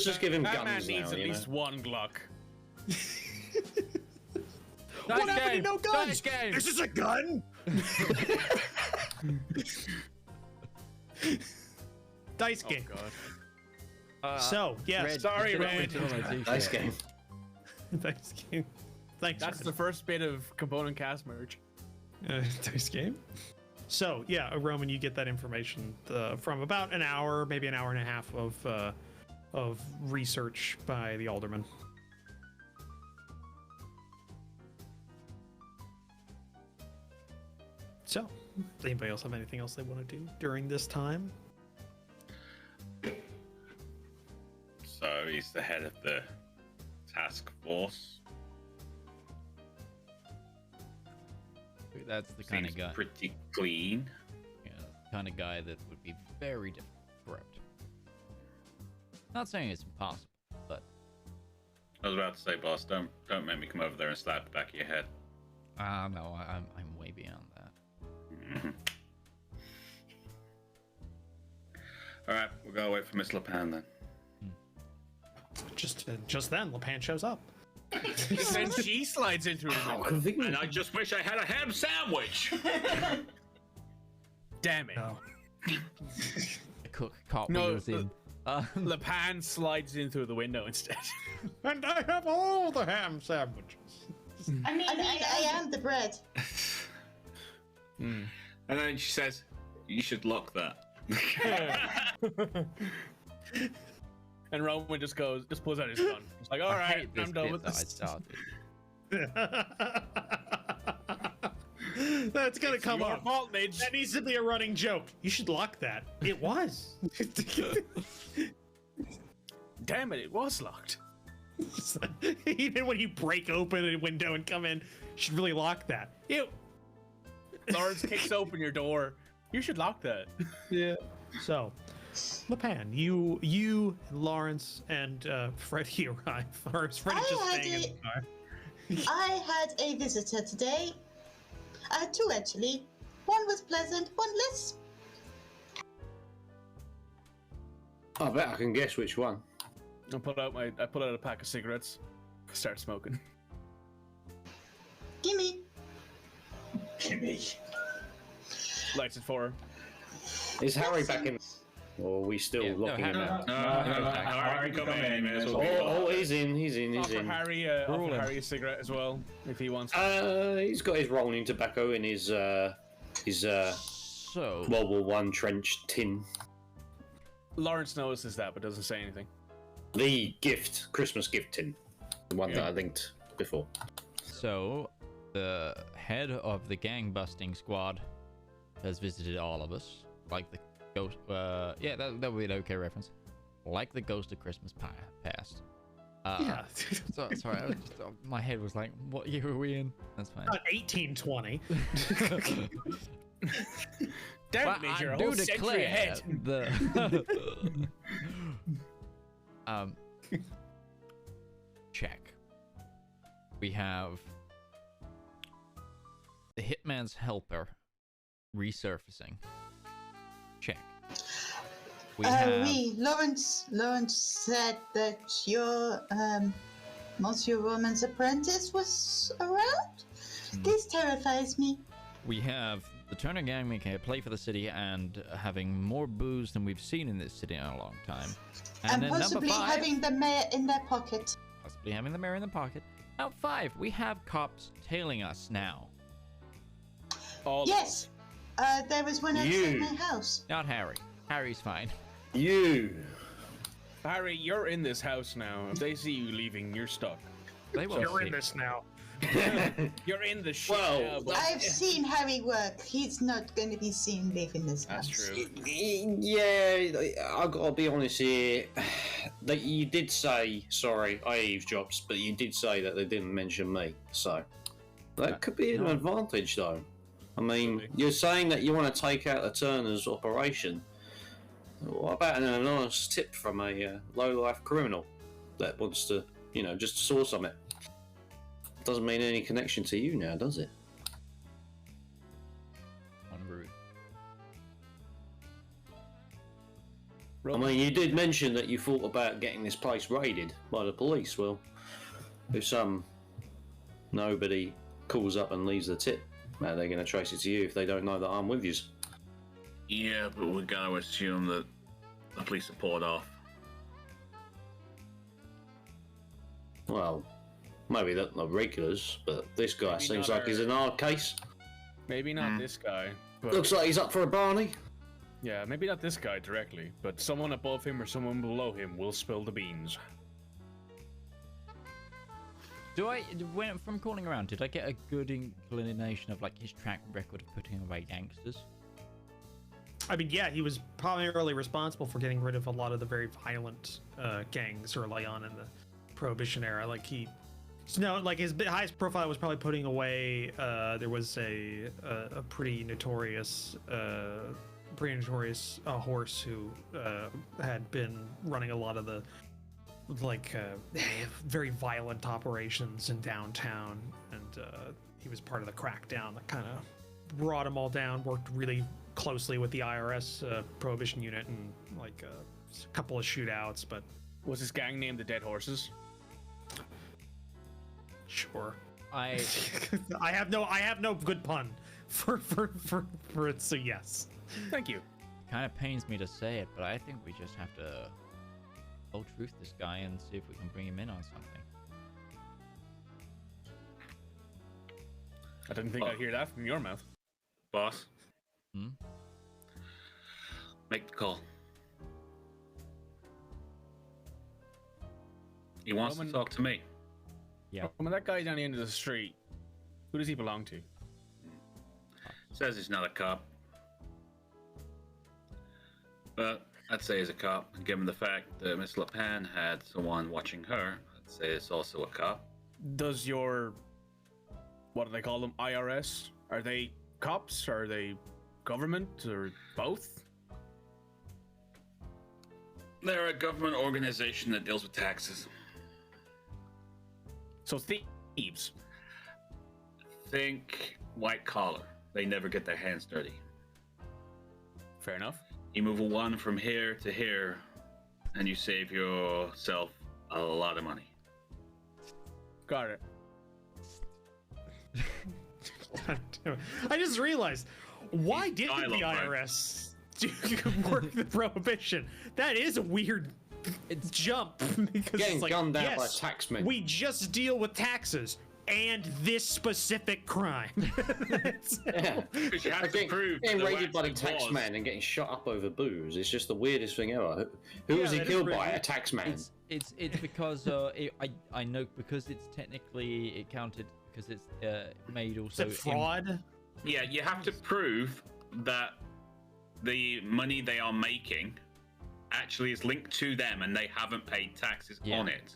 just give him Batman guns needs now, at least one Glock. What happened to no guns? Nice game. This is a gun. Dice game. God. So yes, Red, sorry, you should Red. put it on my t-shirt. Nice game. dice game. Thanks. That's Red. the first bit of component cast merge. Dice game. So yeah, Roman, you get that information from about an hour, maybe an hour and a half of research by the Alderman. So, does anybody else have anything else they want to do during this time? So he's the head of the task force. That's the kind of Seems guy. pretty clean. Yeah, the kind of guy that would be very difficult to corrupt. Not saying it's impossible, but I was about to say, boss, don't make me come over there and slap the back of your head. no, I'm way beyond that. All right, we'll go wait for Miss La Pan then. Just then, La Pan shows up. Then she slides into it. And I just wish I had a ham sandwich. Damn it. No. The cook caught No, wheels in. La Pan slides in through the window instead. And I have all the ham sandwiches. I mean, I am the bread. And then she says, "You should lock that." And Roman just pulls out his gun. He's like, all right, I'm done with this. That's gonna come your up. fault, Midge. That needs to be a running joke. You should lock that. It was. Damn it was locked. Even when you break open a window and come in, you should really lock that. Ew. Larence kicks open your door. You should lock that. Yeah. So, La Pan, you, Larence, and Freddie arrive. Or is Freddie just staying in the car? I had a visitor today. Two actually. One was pleasant, one less. I bet I can guess which one. I pull out a pack of cigarettes. Start smoking. Gimme. Lights it for her. Is Harry back in? Or are we still locking him out? No, Harry can come in. May as well be Oh, he's in. Offer Harry a cigarette as well, if he wants. He's got his rolling tobacco in his So World War One trench tin. Larence notices that, but doesn't say anything. The Christmas gift tin, the one that I linked before. So, the head of the gang busting squad has visited all of us, like the ghost. Yeah, that would be an okay reference. Like the ghost of Christmas past. Yeah. Sorry, my head was like, "What year are we in?" That's fine. Not 1820. Damn it, Major, a whole century ahead. Check. We have the hitman's helper resurfacing. Check. Lawrence said that your Monsieur Roman's apprentice was around. This terrifies me. We have the Turner gang making a play for the city and having more booze than we've seen in this city in a long time. And then possibly number 5, having the mayor in their pocket. possibly having the mayor in the pocket. Now 5, we have cops tailing us now. Yes, there was one outside my house. Not Harry. Harry's fine. Harry, you're in this house now. If they see you leaving, you're stuck. You're in this now. You're in the shit now. I've seen Harry work. He's not going to be seen leaving this house. That's true. Yeah, I gotta be honest here. That you did say, sorry, I eavesdropped, but you did say that they didn't mention me. So That could be an advantage, though. I mean, you're saying that you want to take out the Turner's operation. What about an anonymous tip from a low-life criminal that wants to, you know, just saw something? Doesn't mean any connection to you now, does it? Unrude. I mean, you did mention that you thought about getting this place raided by the police. Well, if nobody calls up and leaves the tip, how are they going to trace it to you if they don't know that I'm with you? Yeah, but we got to assume that the police are poured off. Well, maybe not the regulars, but this guy Maybe seems not like he's an hard case. Maybe not this guy. But Looks like he's up for a Barney. yeah, maybe not this guy directly, but someone above him or someone below him will spill the beans. From calling around, did I get a good inclination of like his track record of putting away gangsters? I mean, yeah, he was primarily responsible for getting rid of a lot of the very violent gangs early on in the Prohibition era. Like his highest profile was probably putting away. There was a pretty notorious horse who had been running a lot of the very violent operations in downtown, and he was part of the crackdown that kind of brought them all down. Worked really closely with the IRS Prohibition unit, and like a couple of shootouts. But Was his gang named the Dead Horses? sure, I have no good pun for it. So yes, Thank you. kind of pains me to say it, but I think we just have to hold truth this guy and see if we can bring him in on something. I didn't think I'd hear that from your mouth. Boss, Hmm? make the call. He wants Roman- to talk to me. Yeah. When that guy down the end of the street, who does he belong to? Says he's not a cop. But I'd say he's a cop, and given the fact that Miss La Pan had someone watching her, I'd say it's also a cop. Does your, what do they call them, IRS? Are they cops? Are they government? Or both? They're a government organization that deals with taxes. So thieves. Think white collar. They never get their hands dirty. Fair enough. You move one from here to here, and you save yourself a lot of money. Got it. I just realized, why didn't the Dialogue, right? IRS work the Prohibition? That is a weird jump, because Getting it's like, gunned down by yes, taxmen. we just deal with taxes and this specific crime. Yeah. Because you have to prove getting that there raided by the actually was. taxman and getting shot up over booze. It's just the weirdest thing ever. Who was he that is killed really by? A weird. taxman. It's because I know because it's technically it counted because it's made Is also it fraud? Yeah, you have to prove that the money they are making actually is linked to them and they haven't paid taxes on it.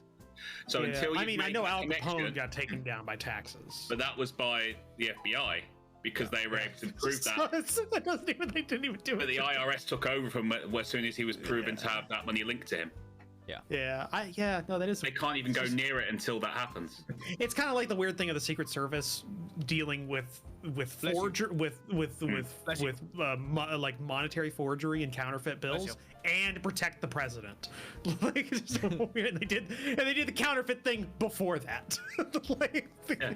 So until you I know Al connection, Capone got taken down by taxes. but that was by the FBI because they were able to prove that. That doesn't even, they didn't even do But it. the IRS took over from as soon as he was proven to have that money linked to him. No, that is. They can't even go near it until that happens. It's kind of like the weird thing of the Secret Service dealing with like monetary forgery and counterfeit bills and protect the president. Like it's so weird. They did the counterfeit thing before that.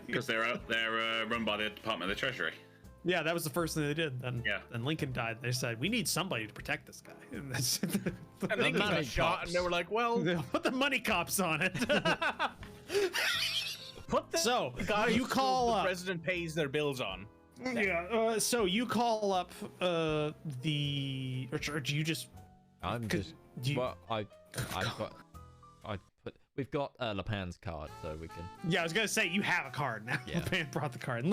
Because they're run by the Department of the Treasury. Yeah, that was the first thing they did. Then Lincoln died. They said we need somebody to protect this guy. And that's And Lincoln got shot, and they were like, "Well, put the money cops on it." put the So guys you call the up. president pays their bills on." Yeah. So you call up the or do you just? I'm just. Well, we've got La Pan's card, so we can. Yeah, I was gonna say you have a card now. Yeah. Pan brought the card,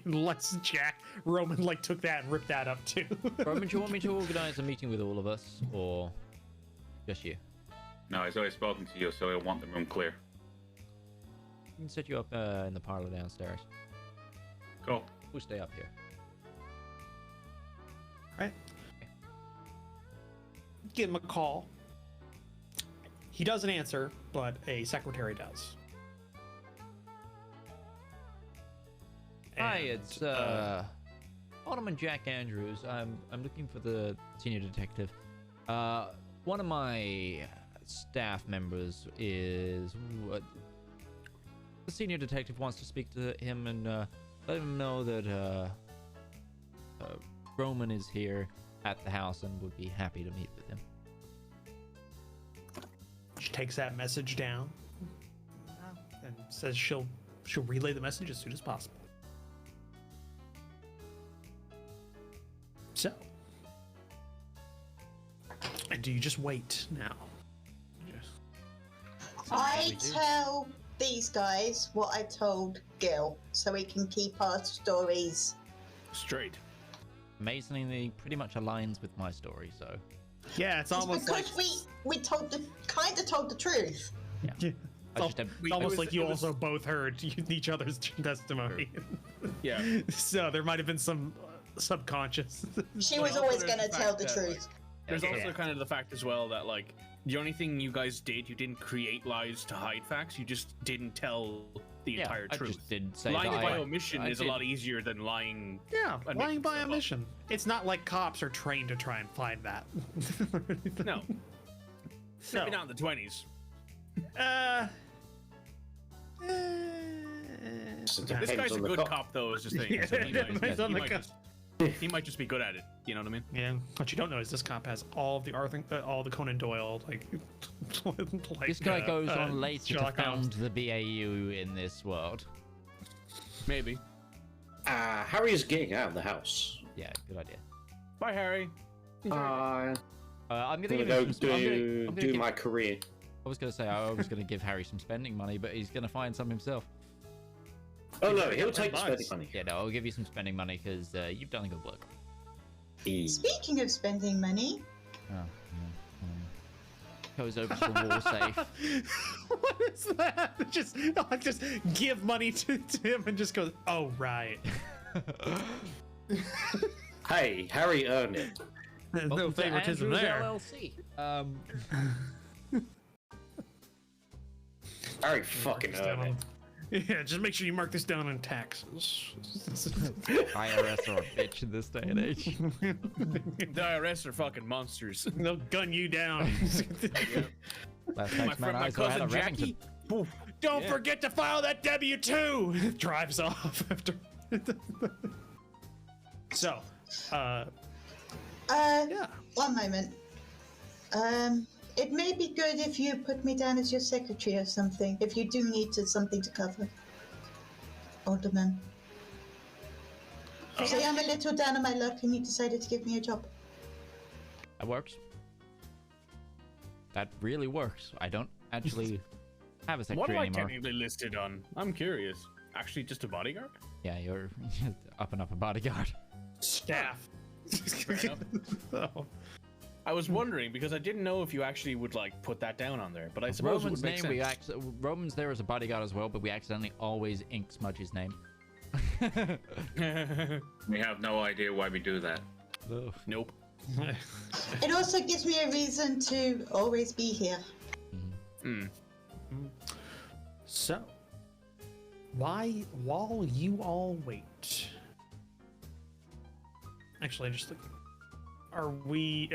unless Jack Roman like took that and ripped that up too. Roman, do you want me to organize a meeting with all of us, or just you? No, he's always spoken to you, so he'll want the room clear. can set you up in the parlor downstairs. Cool. We'll stay up here. Right. Give him a call. He doesn't answer, but a secretary does. Hi, And, it's Alderman Jack Andrews. I'm looking for the senior detective. One of my staff members is the senior detective wants to speak to him and let him know that Roman is here at the house and would be happy to meet with him. She takes that message down and says she'll relay the message as soon as possible. So, and do you just wait now? I tell these guys what I told Gil, so we can keep our stories Straight. Amazingly, pretty much aligns with my story, so... Yeah, it's almost like... because we told kind of told the truth. Yeah. It's almost like you also both heard each other's testimony. Yeah. So there might have been some subconscious. She was also always there's going to the tell fact the that, truth. There's Yeah. also kind of the fact as well that, like, the only thing you guys did, you didn't create lies to hide facts. You just didn't tell the entire I truth. just didn't say Lying that by I omission is a lot easier than lying. Yeah, and lying making by stuff up. omission. It's not like cops are trained to try and find that. No. So, Maybe not in the 20s. This guy's a good cop, though, is just saying. Yeah, So he might- depends on he the might cop. just- He might just be good at it. You know what I mean? Yeah, what you don't know is this cop has all of the all the Conan Doyle like. like This guy goes on later to Sherlock Holmes. found the BAU in this world. Maybe. Harry is getting out of the house. Yeah, good idea. Bye, Harry. I'm I'm gonna gonna give go him some, I'm gonna do give- my career. I was gonna say I was gonna give Harry some spending money, but he's gonna find some himself. Oh no, he'll take the bucks. spending money. Yeah, no, I'll give you some spending money because you've done good work. Speaking of spending money, Oh, yeah. Goes over to the wall safe. What is that? Just give money to him and just goes, oh right. Hey, Harry earned it. There's no Welcome to favoritism Andrews there. LLC. Harry fucking earned it. Yeah, just make sure you mark this down on taxes. IRS are a bitch in this day and age. The IRS are fucking monsters. They'll gun you down. Last My tax man friend, I my saw had a cousin Jackie. Remington. Don't forget to file that W-2. Drives off after. So, yeah. one moment. It may be good if you put me down as your secretary or something, if you do need something to cover. Alderman. Say I'm a little down on my luck and you decided to give me a job. That works. That really works. I don't actually have a What secretary am I anymore. technically listed on? I'm curious. Actually, just a bodyguard? Yeah, you're up and up a bodyguard. Staff. Oh. I was wondering because I didn't know if you actually would like put that down on there, but I suppose Roman's it would name, make sense. Roman's there as a bodyguard as well, but we accidentally always ink smudge his name. We have no idea why we do that. Nope. It also gives me a reason to always be here. So, while you all wait, actually, just looking, are we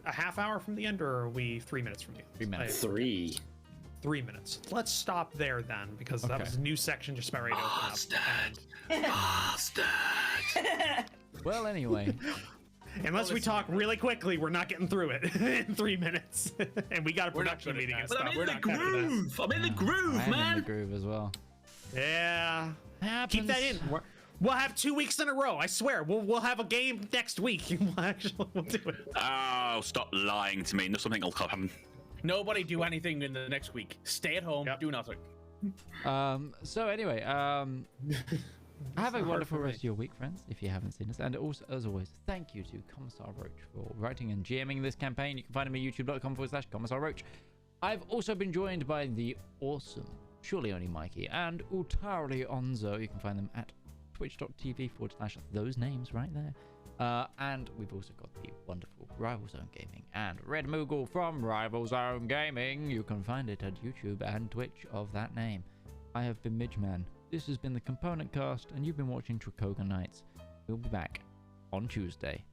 a half hour from the end, or are we 3 minutes from the end? 3 minutes. 3 minutes. Let's stop there then, because that was a new section just about ready to open up. Well, anyway. Unless we talk really quickly, we're not getting through it in 3 minutes. And we got a production meeting and But stuff. I'm in the groove. I'm in the groove, I am man. in the groove as well. Yeah. Happens. Keep that in. We'll have 2 weeks in a row. I swear. We'll have a game next week. We'll do it. Oh, stop lying to me. No, something will happen. Nobody do anything in the next week. Stay at home. Do nothing. So anyway, have a wonderful rest of your week, friends, if you haven't seen us. And also, as always, thank you to Commissar Roach for writing and GMing this campaign. You can find him at youtube.com/Commissar Roach. I've also been joined by the awesome Surelyonlymikey, and UtariOnzo. You can find them at twitch.tv/those names right there. And we've also got the wonderful RivalZoneGaming and Red Moogle from RivalZoneGaming. You can find it at YouTube and Twitch of that name. I have been Midgeman. This has been the Component Cast, and you've been watching Tricogha Nights. We'll be back on Tuesday.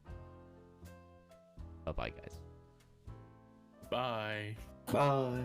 Bye-bye, guys. Bye. Bye.